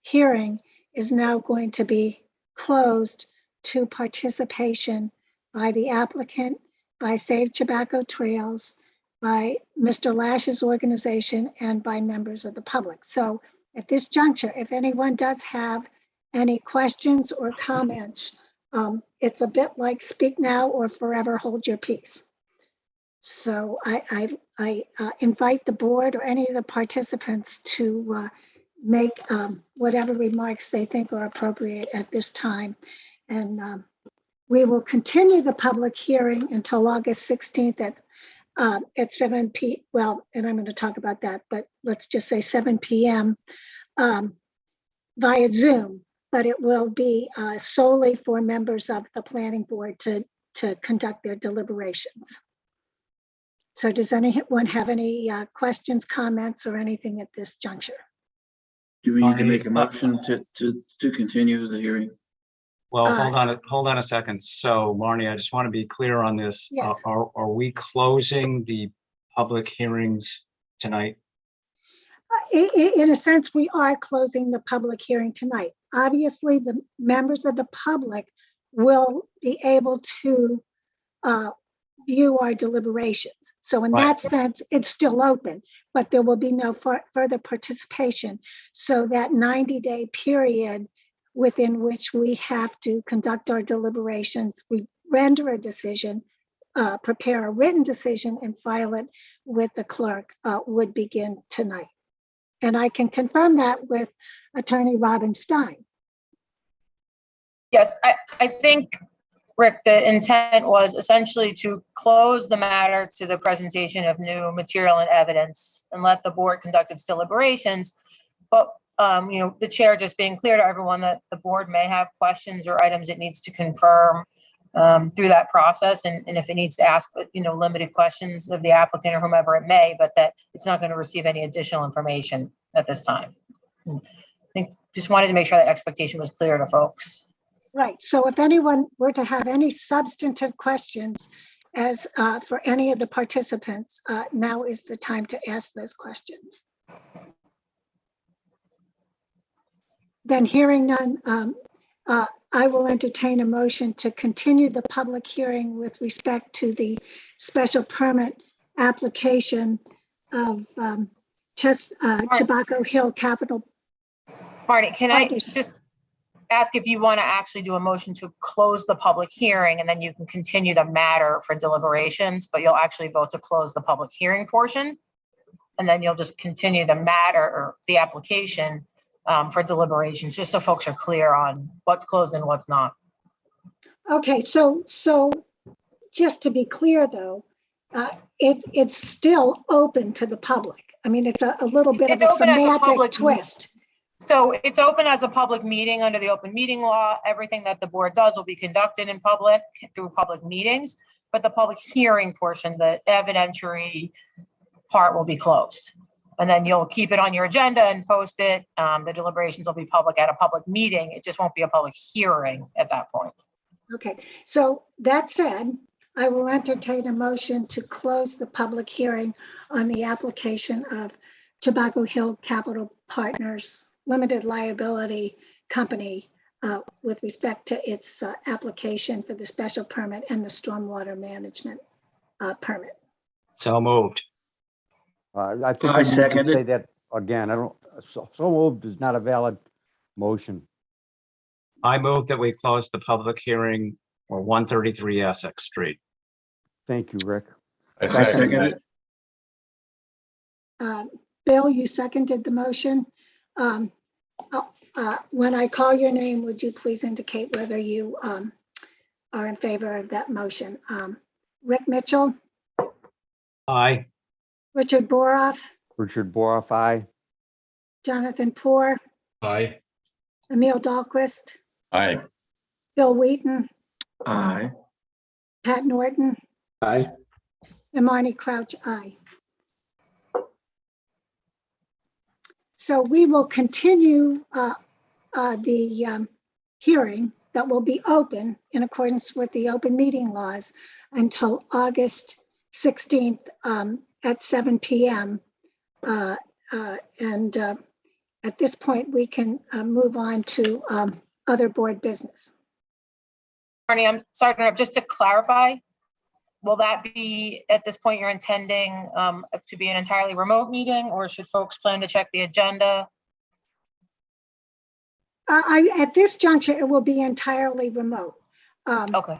hearing is now going to be closed to participation by the applicant, by Save Tobacco Trails, by Mr. Lash's organization, and by members of the public. So at this juncture, if anyone does have any questions or comments, it's a bit like speak now or forever hold your peace. So I invite the board or any of the participants to make whatever remarks they think are appropriate at this time. And we will continue the public hearing until August 16th at 7 p.m. Well, and I'm going to talk about that, but let's just say 7 p.m. Via Zoom, but it will be solely for members of the planning board to conduct their deliberations. So does anyone have any questions, comments, or anything at this juncture? Do we need to make a motion to continue the hearing? Well, hold on a second. So Marnie, I just want to be clear on this. Yes. Are we closing the public hearings tonight? In a sense, we are closing the public hearing tonight. Obviously, the members of the public will be able to view our deliberations. So in that sense, it's still open, but there will be no further participation. So that 90-day period within which we have to conduct our deliberations, we render a decision, prepare a written decision, and file it with the clerk would begin tonight. And I can confirm that with Attorney Robin Stein. Yes, I think, Rick, the intent was essentially to close the matter to the presentation of new material and evidence and let the board conduct its deliberations. But, the chair just being clear to everyone that the board may have questions or items it needs to confirm through that process. And if it needs to ask, limited questions of the applicant or whomever it may, but that it's not going to receive any additional information at this time. I think just wanted to make sure that expectation was clear to folks. Right. So if anyone were to have any substantive questions as for any of the participants, now is the time to ask those questions. Then hearing none, I will entertain a motion to continue the public hearing with respect to the special permit application of Tobacco Hill Capital. Marty, can I just ask if you want to actually do a motion to close the public hearing and then you can continue the matter for deliberations, but you'll actually vote to close the public hearing portion. And then you'll just continue the matter or the application for deliberations, just so folks are clear on what's closed and what's not. Okay, so just to be clear though, it's still open to the public. I mean, it's a little bit of a semantic twist. So it's open as a public meeting under the open meeting law. Everything that the board does will be conducted in public through public meetings, but the public hearing portion, the evidentiary part, will be closed. And then you'll keep it on your agenda and post it. The deliberations will be public at a public meeting. It just won't be a public hearing at that point. Okay, so that said, I will entertain a motion to close the public hearing on the application of Tobacco Hill Capital Partners Limited Liability Company with respect to its application for the special permit and the stormwater management permit. So moved. I think I second say it. that again. I don't. So moved is not a valid motion. I move that we close the public hearing for 133 Essex Street. Thank you, Rick. I second it. Bill, you seconded the motion. When I call your name, would you please indicate whether you are in favor of that motion? Rick Mitchell, Aye. Richard Boroff, Richard Boroff, aye. Jonathan Poor, Aye. Emil Dahlquist, Aye. Bill Wheaton, Aye. Pat Norton, Aye. and Marnie Crouch, aye. So we will continue the hearing that will be open in accordance with the open meeting laws until August 16th at 7 p.m. And at this point, we can move on to other board business. Marnie, I'm sorry to interrupt. Just to clarify, will that be, at this point, you're intending to be an entirely remote meeting, or should folks plan to check the agenda? At this juncture, it will be entirely remote. Okay.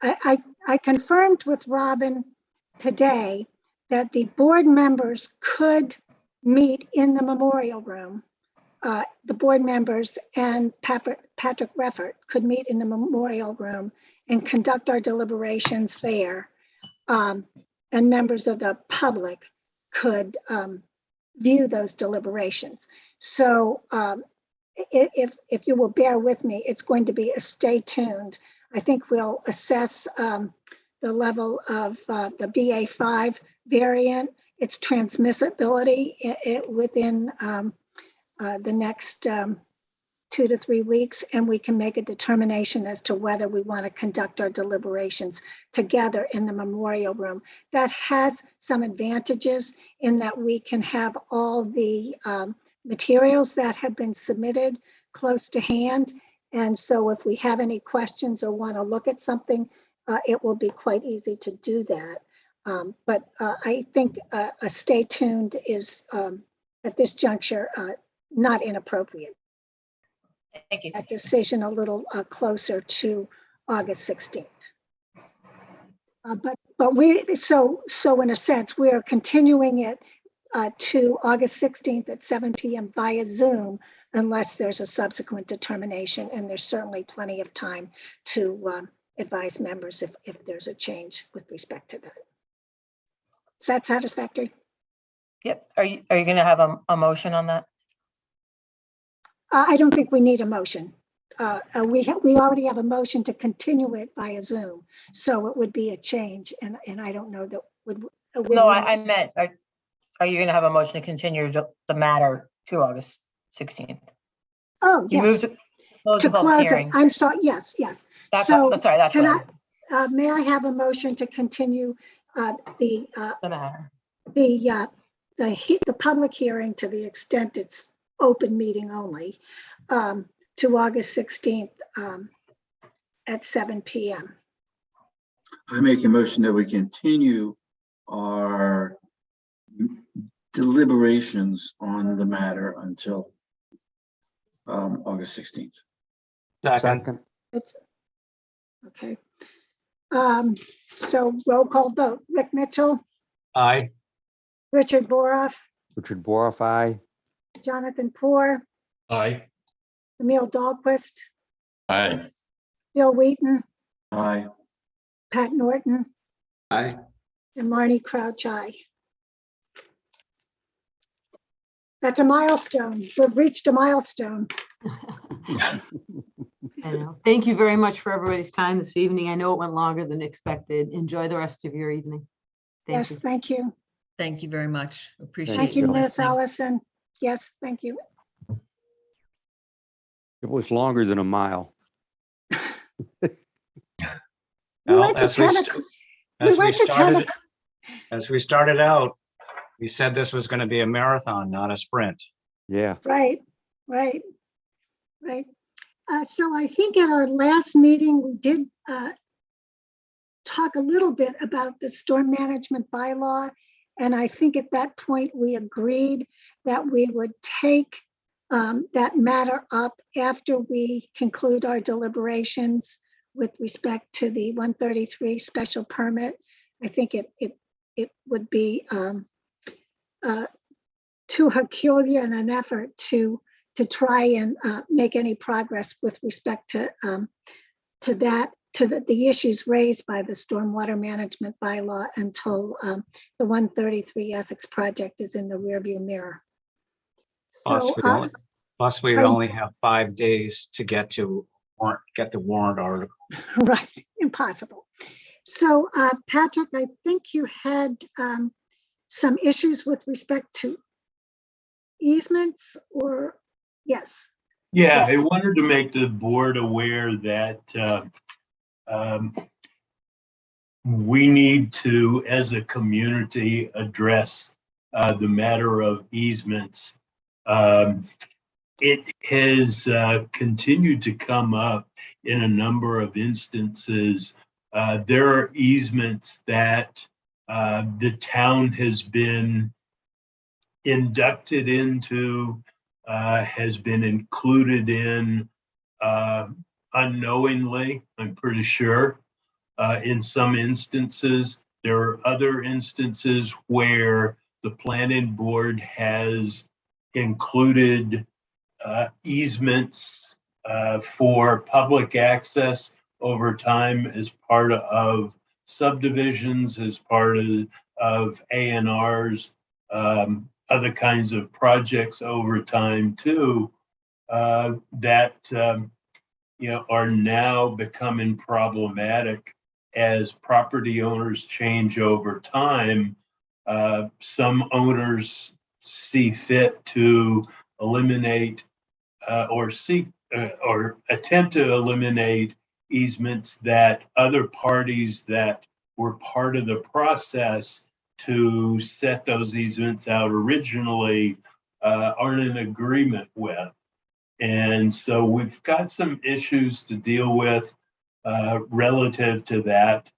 I confirmed with Robin today that the board members could meet in the memorial room. The board members and Patrick Reffert could meet in the memorial room and conduct our deliberations there. And members of the public could view those deliberations. So if you will bear with me, it's going to be a stay tuned. I think we'll assess the level of the BA5 variant, its transmissibility within the next 2 to 3 weeks, and we can make a determination as to whether we want to conduct our deliberations together in the memorial room. That has some advantages in that we can have all the materials that have been submitted close to hand. And so if we have any questions or want to look at something, it will be quite easy to do that. But I think a stay tuned is at this juncture not inappropriate. Thank you. That decision a little closer to August 16th. But we, so in a sense, we are continuing it to August 16th at 7 p.m. via Zoom, unless there's a subsequent determination, and there's certainly plenty of time to advise members if there's a change with respect to that. Is that satisfactory? Yep. Are you going to have a motion on that? I don't think we need a motion. We already have a motion to continue it via Zoom, so it would be a change, and I don't know that would. No, I meant, are you going to have a motion to continue the matter to August 16th? Oh, You yes. moved to To close it. I'm sorry. Yes, yes. That's so sorry. That's can what I? May I have a motion to continue the matter. The public hearing, to the extent it's open meeting only, to August 16th at 7 p.m. I make a motion that we continue our deliberations on the matter until August 16th. Second. It's okay. So roll call vote. Rick Mitchell, Aye. Richard Boroff, Richard Boroff, aye. Jonathan Poor, Aye. Emil Dahlquist, Aye. Bill Wheaton, Aye. Pat Norton, Aye. and Marnie Crouch, aye. That's a milestone. We've reached a milestone. I know. Thank you very much for everybody's time this evening. I know it went longer than expected. Enjoy the rest of your evening. Yes, thank you. Thank you very much. Appreciate Thank you, Miss listening. Allison. Yes, thank you. It was longer than a mile. We Well, went to 10 o'clock. as we started out, we said this was going to be a marathon, not a sprint. Yeah. Right. So I think at our last meeting, we did talk a little bit about the storm management bylaw. And I think at that point, we agreed that we would take that matter up after we conclude our deliberations with respect to the 133 special permit. I think it would be too Herculean an effort to try and make any progress with respect to that to the issues raised by the stormwater management bylaw until the 133 Essex project is in the rearview mirror. So, Plus, we only have 5 days to get the warrant article. right, impossible. So, Patrick, I think you had some issues with respect to easements, or yes? Yeah, Yes. I wanted to make the board aware that we need to, as a community, address the matter of easements. It has continued to come up in a number of instances. There are easements that the town has been inducted into, has been included in unknowingly, I'm pretty sure. In some instances, there are other instances where the planning board has included easements for public access over time as part of subdivisions, as part of A&Rs, other kinds of projects over time too, that are now becoming problematic as property owners change over time. Some owners see fit to eliminate or attempt to eliminate easements that other parties that were part of the process to set those easements out originally aren't in agreement with. And so we've got some issues to deal with relative to that.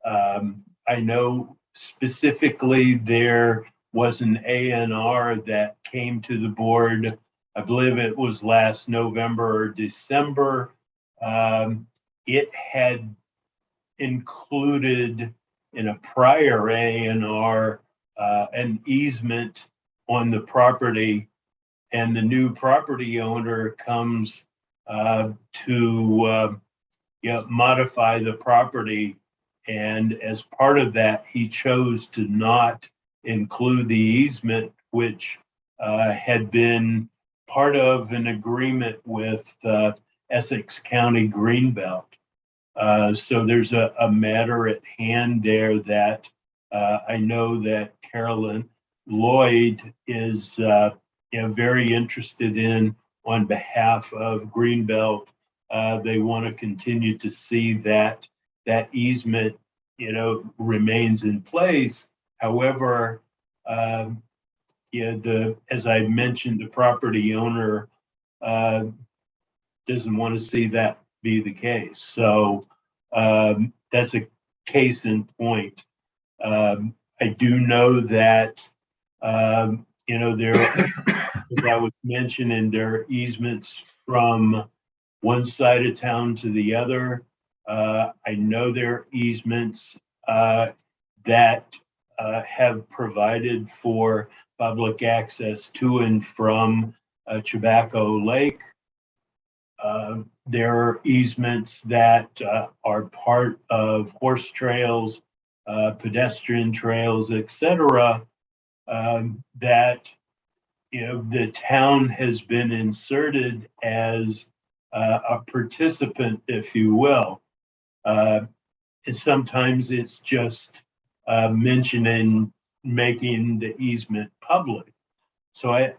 I know specifically there was an A&R that came to the board, I believe it was last November or December. It had included in a prior A&R an easement on the property, and the new property owner comes to modify the property. And as part of that, he chose to not include the easement, which had been part of an agreement with Essex County Greenbelt. So there's a matter at hand there that I know that Carolyn Lloyd is very interested in on behalf of Greenbelt. They want to continue to see that easement, remains in place. However, as I mentioned, the property owner doesn't want to see that be the case. So that's a case in point. I do know that, there, as I was mentioning, there are easements from one side of town to the other. I know there are easements that have provided for public access to and from Tobacco Lake. There are easements that are part of horse trails, pedestrian trails, etc., that the town has been inserted as a participant, if you will. And sometimes it's just mentioning making the easement public. So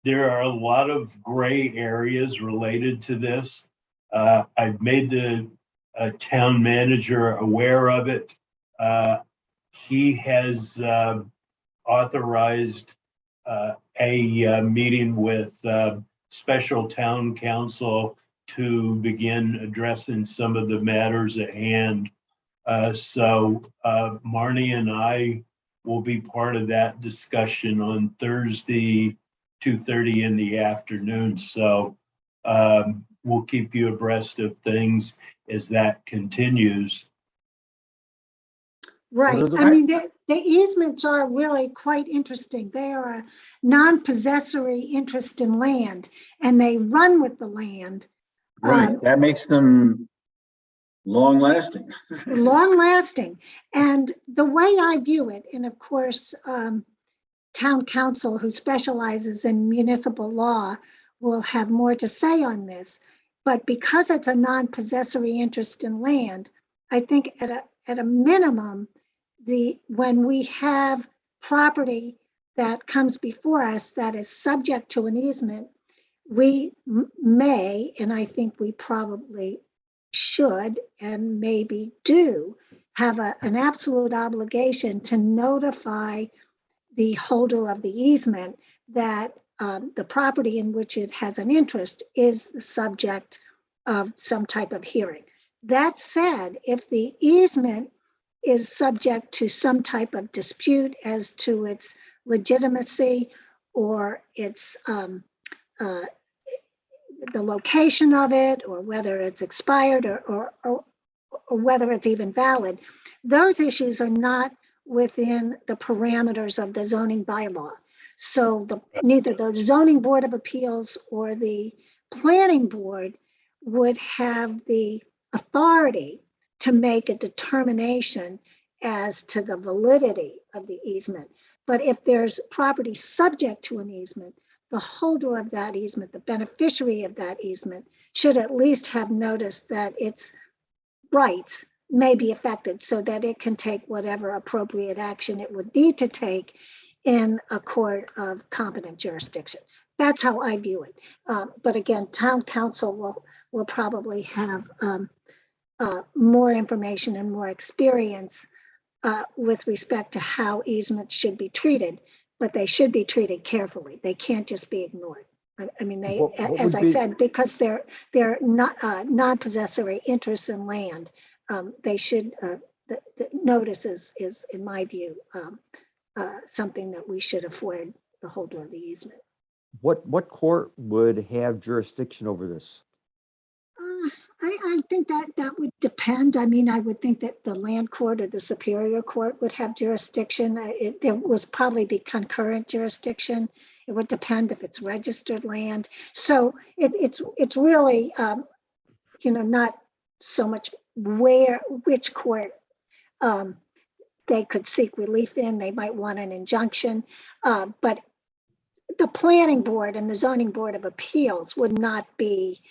there are a lot of gray areas related to this. I've made the town manager aware of it. He has authorized a meeting with special town council to begin addressing some of the matters at hand. So Marnie and I will be part of that discussion on Thursday, 2:30 in the afternoon. So we'll keep you abreast of things as that continues. Right. I mean, the easements are really quite interesting. They are a non-possessory interest in land, and they run with the land. Right. That makes them long lasting. long lasting. And the way I view it, and of course, town council who specializes in municipal law will have more to say on this, but because it's a non-possessory interest in land, I think at a minimum, when we have property that comes before us that is subject to an easement, we may, and I think we probably should and maybe do, have an absolute obligation to notify the holder of the easement that the property in which it has an interest is the subject of some type of hearing. That said, if the easement is subject to some type of dispute as to its legitimacy or its the location of it, or whether it's expired or whether it's even valid, those issues are not within the parameters of the zoning bylaw. So neither the zoning board of appeals or the planning board would have the authority to make a determination as to the validity of the easement. But if there's property subject to an easement, the holder of that easement, the beneficiary of that easement, should at least have noticed that its rights may be affected so that it can take whatever appropriate action it would need to take in a court of competent jurisdiction. That's how I view it. But again, town council will probably have more information and more experience with respect to how easements should be treated, but they should be treated carefully. They can't just be ignored. I mean, they, as I said, because they're not non-possessory interests in land, they should, the notice is, in my view, something that we should afford the holder of the easement. What court would have jurisdiction over this? I think that would depend. I mean, I would think that the land court or the superior court would have jurisdiction. There was probably be concurrent jurisdiction. It would depend if it's registered land. So it's really, not so much which court they could seek relief in. They might want an injunction, but the planning board and the zoning board of appeals would not be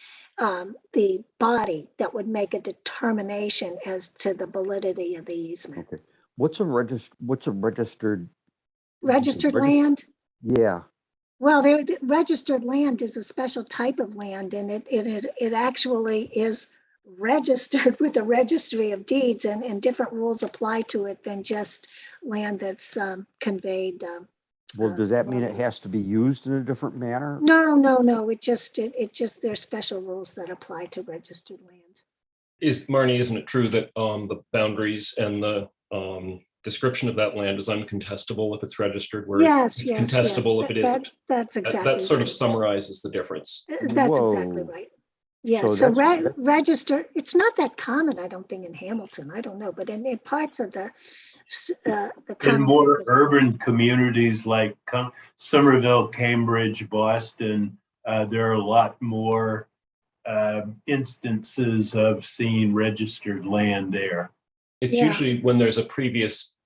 the body that would make a determination as to the validity of the easement. Okay. What's a registered land? Yeah. Well, registered land is a special type of land, and it actually is registered with the registry of deeds, and different rules apply to it than just land that's conveyed. Well, does that mean it has to be used in a different manner? No. It just there's special rules that apply to registered land. Marnie, isn't it true that the boundaries and the description of that land is uncontestable if it's registered, whereas it's contestable if it isn't? That's exactly that sort of right. summarizes the difference. That's exactly right. Yeah, so register, it's not that common, I don't think, in Hamilton. I don't know, but in parts of the in more urban communities like Somerville, Cambridge, Boston, there are a lot more instances of seeing registered land there. It's usually when there's a previous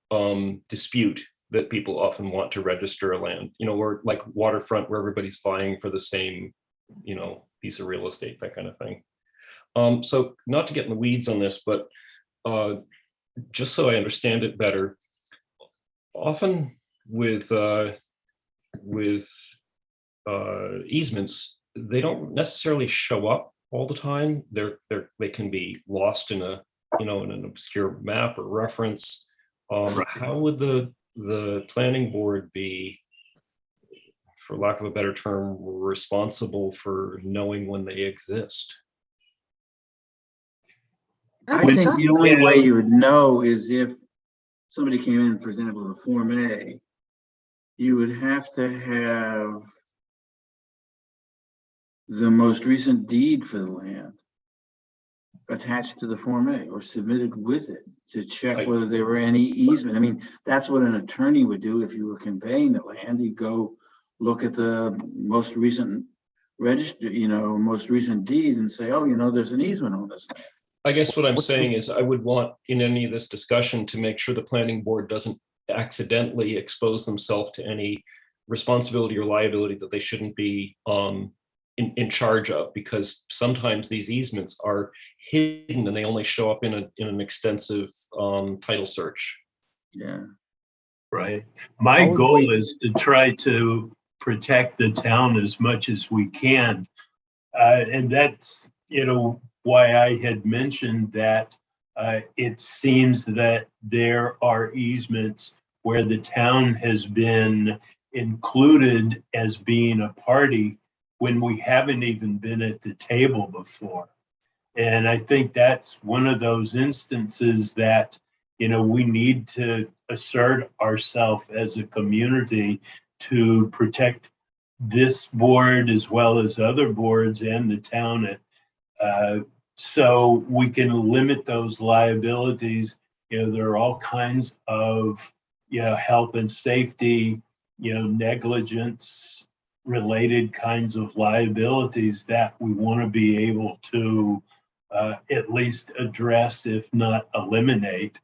dispute that people often want to register a land, where like waterfront, where everybody's vying for the same, piece of real estate, that kind of thing. So not to get in the weeds on this, but just so I understand it better, often with easements, they don't necessarily show up all the time. They can be lost in in an obscure map or reference. How would the planning board be, for lack of a better term, responsible for knowing when they exist? I think the only way you would know is if somebody came in, for example, the Form A, you would have to have the most recent deed for the land attached to the Form A or submitted with it to check whether there were any easement. I mean, that's what an attorney would do if you were conveying the land. He'd go look at the most recent register, most recent deed and say, oh, there's an easement on this land. I guess what I'm saying is I would want in any of this discussion to make sure the planning board doesn't accidentally expose themselves to any responsibility or liability that they shouldn't be in charge of, because sometimes these easements are hidden and they only show up in an extensive title search. Yeah. Right. My goal is to try to protect the town as much as we can. And that's, why I had mentioned that it seems that there are easements where the town has been included as being a party when we haven't even been at the table before. And I think that's one of those instances that, we need to assert ourselves as a community to protect this board as well as other boards and the town, so we can limit those liabilities. There are all kinds of, health and safety, negligence related kinds of liabilities that we want to be able to at least address, if not eliminate.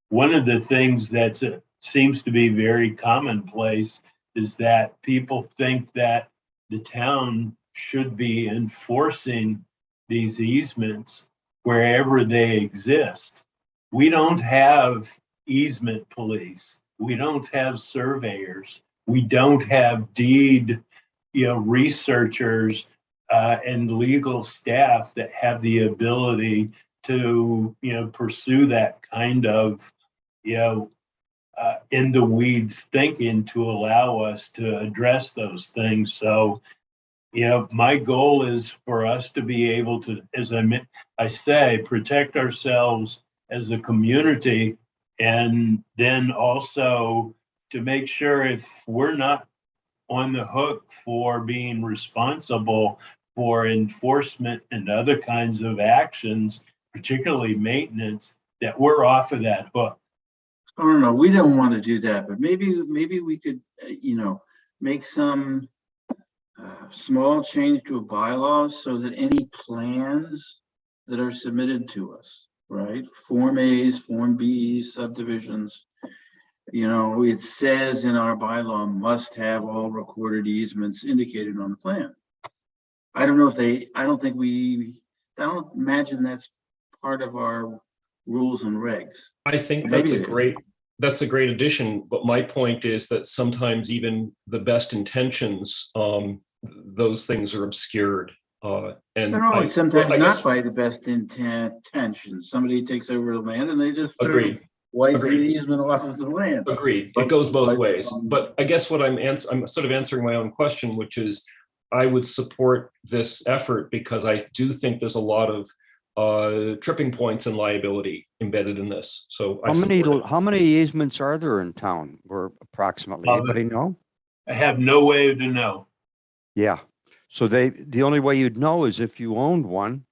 One of the things that seems to be very commonplace is that people think that the town should be enforcing these easements wherever they exist. We don't have easement police. We don't have surveyors. We don't have deed, researchers and legal staff that have the ability to, pursue that kind of, in the weeds thinking to allow us to address those things. So, my goal is for us to be able to, as I say, protect ourselves as a community, and then also to make sure if we're not on the hook for being responsible for enforcement and other kinds of actions, particularly maintenance, that we're off of that hook. I don't know. We don't want to do that, but maybe we could, make some small change to a bylaws so that any plans that are submitted to us, right? Form A's, Form B's, subdivisions, it says in our bylaw must have all recorded easements indicated on the plan. I don't imagine that's part of our rules and regs. I think that's a great addition, but my point is that sometimes even the best intentions, those things are obscured. Sometimes not by the best intentions. Somebody takes over the land and they just wipes the easement off of the land. Agreed. It goes both ways. But I guess what I'm sort of answering my own question, which is I would support this effort because I do think there's a lot of tripping points and liability embedded in this. So how many easements are there in town, or approximately? Anybody know? I have no way to know. Yeah. So the only way you'd know is if you owned one.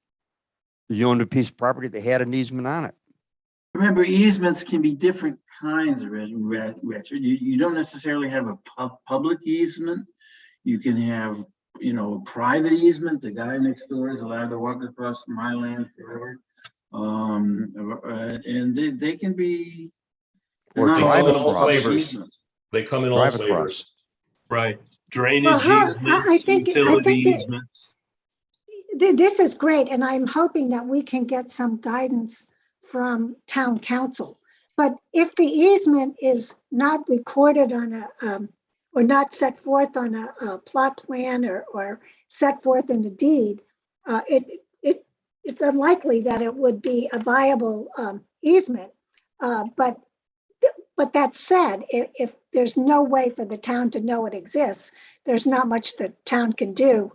You owned a piece of property that had an easement on it. Remember, easements can be different kinds, Richard. You don't necessarily have a public easement. You can have, a private easement. The guy next door is allowed to walk across my land forever. And they can be. Or drive flavors. They come in all flavors. Right. Drainage easements, utility easements. This is great, and I'm hoping that we can get some guidance from town council. But if the easement is not recorded on or not set forth on a plot plan or set forth in a deed, it's unlikely that it would be a viable easement. But that said, if there's no way for the town to know it exists, there's not much the town can do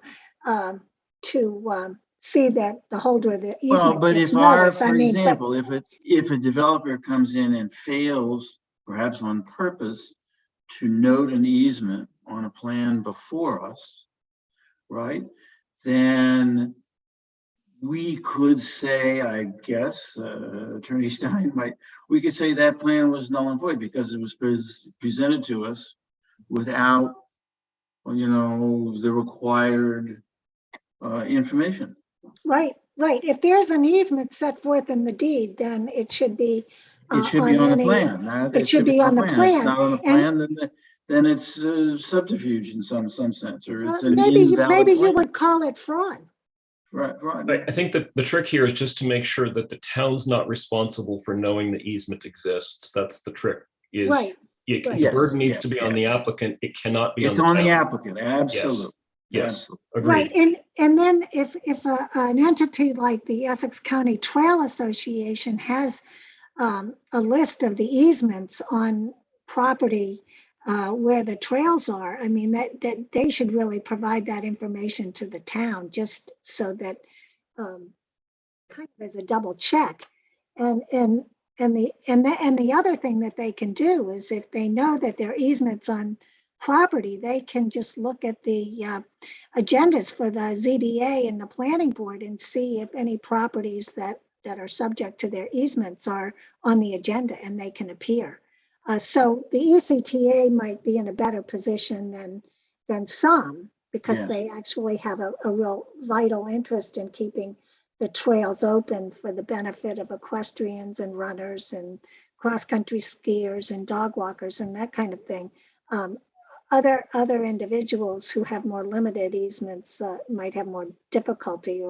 to see that the holder of the easement. Well, but gets if notice. for example, if a developer comes in and fails, perhaps on purpose, to note an easement on a plan before us, right? Then we could say, I guess, Attorney Stein we could say that plan was null and void because it was presented to us without, the required information. Right. Right, if there's an easement set forth in the deed, then it should be. It should be on the any- plan. It should be on the If it's plan. not on the And plan, then it's subterfuge in some sense, or it's an maybe invalid you plan. would call it fraud. Right. I think that the trick here is just to make sure that the town's not responsible for knowing the easement exists. That's the trick. Is Right. The Yes, burden needs yes, to be on yes. the applicant. It cannot be It's on on the the town. applicant, absolutely. Yes. Agreed. Right, and then if an entity like the Essex County Trail Association has a list of the easements on property where the trails are, I mean, that they should really provide that information to the town, just so that kind of as a double check. And the other thing that they can do is, if they know that there are easements on property, they can just look at the agendas for the ZBA and the planning board and see if any properties that are subject to their easements are on the agenda, and they can appear. So the ECTA might be in a better position than some, because Yes. they actually have a real vital interest in keeping the trails open for the benefit of equestrians and runners and cross-country skiers and dog walkers and that kind of thing. Other individuals who have more limited easements might have more difficulty,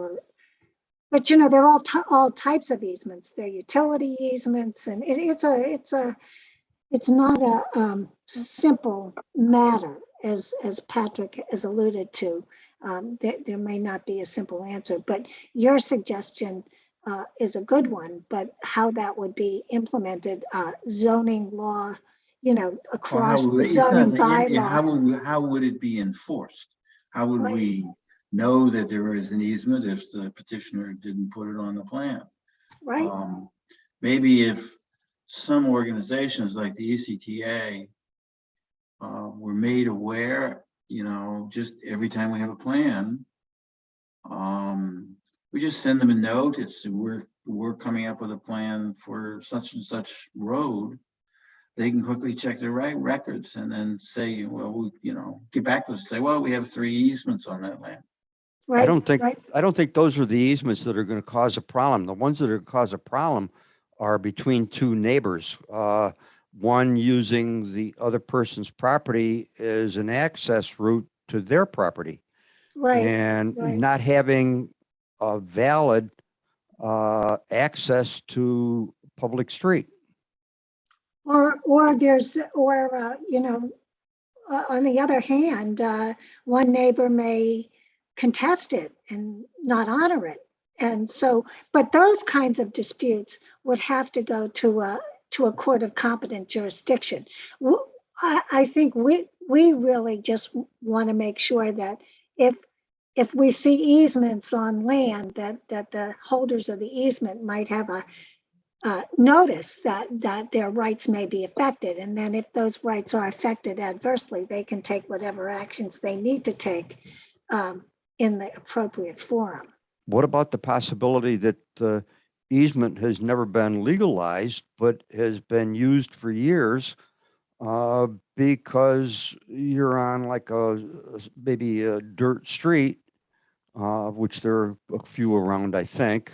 but you know, they're all types of easements. They're utility easements, and it's not a simple matter, as Patrick has alluded to. There may not be a simple answer, but your suggestion is a good one. But how that would be implemented, zoning law, you know, across the zoning bylaw. How would it be enforced? How would Right. we know that there is an easement if the petitioner didn't put it on the plan? Right. Maybe if some organizations like the ECTA were made aware, you know, just every time we have a plan, we just send them a note. It's we're coming up with a plan for such and such road. They can quickly check their records and then say, well, we, get back to us and say, well, we have 3 easements on that land. Right. I don't think those are the easements that are going to cause a problem. The ones that are going to cause a problem are between 2 neighbors. One using the other person's property as an access route to their property. Right. And right. not having a valid access to public street. Or on the other hand, one neighbor may contest it and not honor it. And so, but those kinds of disputes would have to go to a court of competent jurisdiction. I think we really just want to make sure that if we see easements on land, that the holders of the easement might have a notice that their rights may be affected. And then if those rights are affected adversely, they can take whatever actions they need to take in the appropriate forum. What about the possibility that the easement has never been legalized, but has been used for years because you're on like maybe a dirt street, which there are a few around, I think,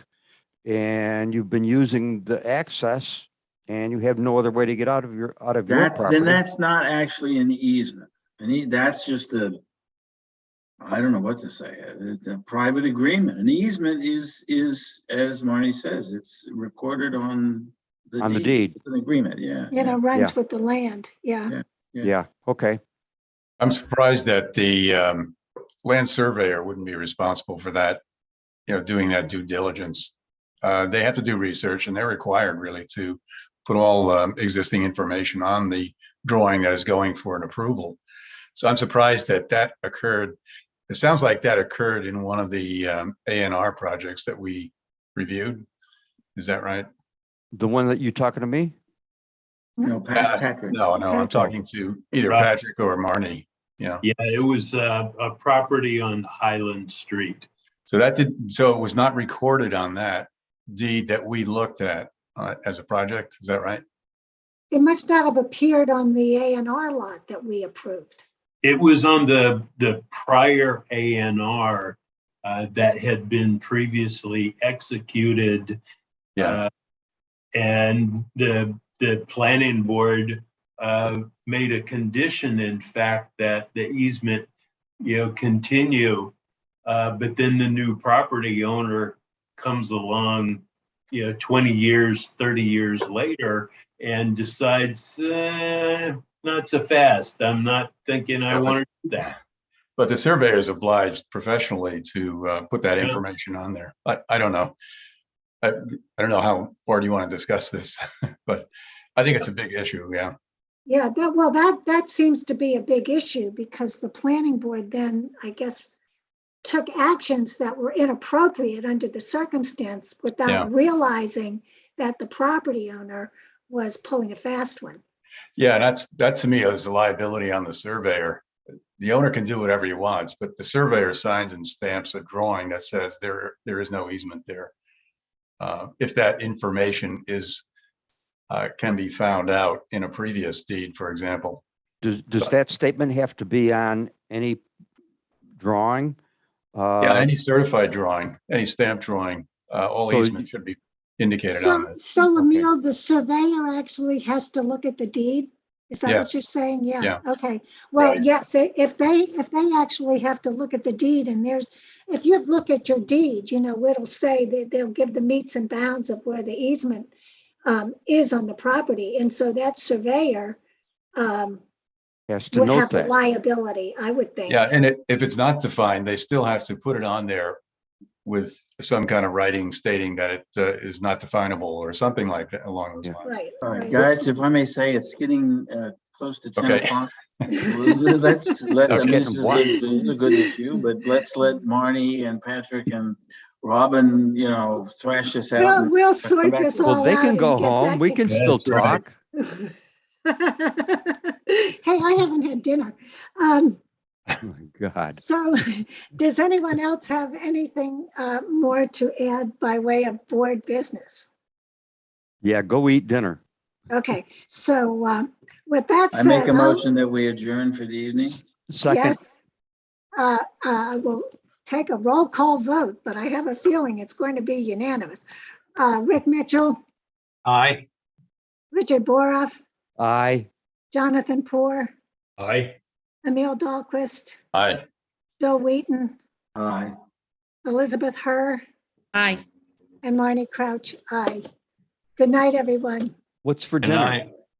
and you've been using the access and you have no other way to get out of your property. Then that's not actually an easement. That's just I don't know what to say. It's a private agreement. An easement is, as Marnie says, it's recorded on the deed. It's an agreement, yeah. Runs with the land, yeah. Yeah, okay. I'm surprised that the land surveyor wouldn't be responsible for that, doing that due diligence. They have to do research, and they're required really to put all existing information on the drawing that is going for an approval. So I'm surprised that occurred. It sounds like that occurred in one of the A&R projects that we reviewed. Is that right? The one that you're talking to me? No, Patrick. No, I'm talking to either Patrick or Marnie. Yeah, it was a property on Highland Street. So it was not recorded on that deed that we looked at as a project. Is that right? It must not have appeared on the A&R lot that we approved. It was on the prior A&R that had been previously executed. Yeah. And the planning board made a condition, in fact, that the easement, continue. But then the new property owner comes along, 20 years, 30 years later and decides, not so fast. I'm not thinking I want to do that. But the surveyor is obliged professionally to put that information on there. I don't know. I don't know how far do you want to discuss this, but I think it's a big issue. Yeah. Yeah, that seems to be a big issue because the planning board then, I guess, took actions that were inappropriate under the circumstance without realizing that the property owner was pulling a fast one. Yeah, that to me is a liability on the surveyor. The owner can do whatever he wants, but the surveyor signs and stamps a drawing that says there is no easement there. If that information can be found out in a previous deed, for example. Does that statement have to be on any drawing? Yeah, any certified drawing, any stamp drawing, all So easement should be indicated on it. So Emil, the surveyor actually has to look at the deed? Is that what Yes. you're saying? Yeah. Yeah. Okay. Well, Right. yes, if they actually have to look at the deed and if you look at your deed, it'll say that they'll give the metes and bounds of where the easement is on the property. And so that surveyor has to would note have the that. liability, I would think. Yeah, and if it's not defined, they still have to put it on there with some kind of writing stating that it is not definable or something like that along those lines. Right. All right, guys, if I may say, it's getting close to 10 Okay. o'clock. Let's, I mean, this is a good issue, but let's let Marnie and Patrick and Robin, thrash this out. We'll sort this all out. Well, they can go and get home. back We to- can still That's right. talk. Hey, I haven't had dinner. Oh my God. So does anyone else have anything more to add by way of board business? Yeah, go eat dinner. Okay, so with that I said, make a motion that we adjourn for the evening. Second. Yes, I will take a roll call vote, but I have a feeling it's going to be unanimous. Rick Mitchell, Aye. Richard Boroff, Aye. Jonathan Poor, Aye. Emil Dahlquist, Aye. Bill Wheaton, Aye. Elizabeth Herr, Aye. and Marnie Crouch. Aye. Good night, everyone. What's for Good dinner? night.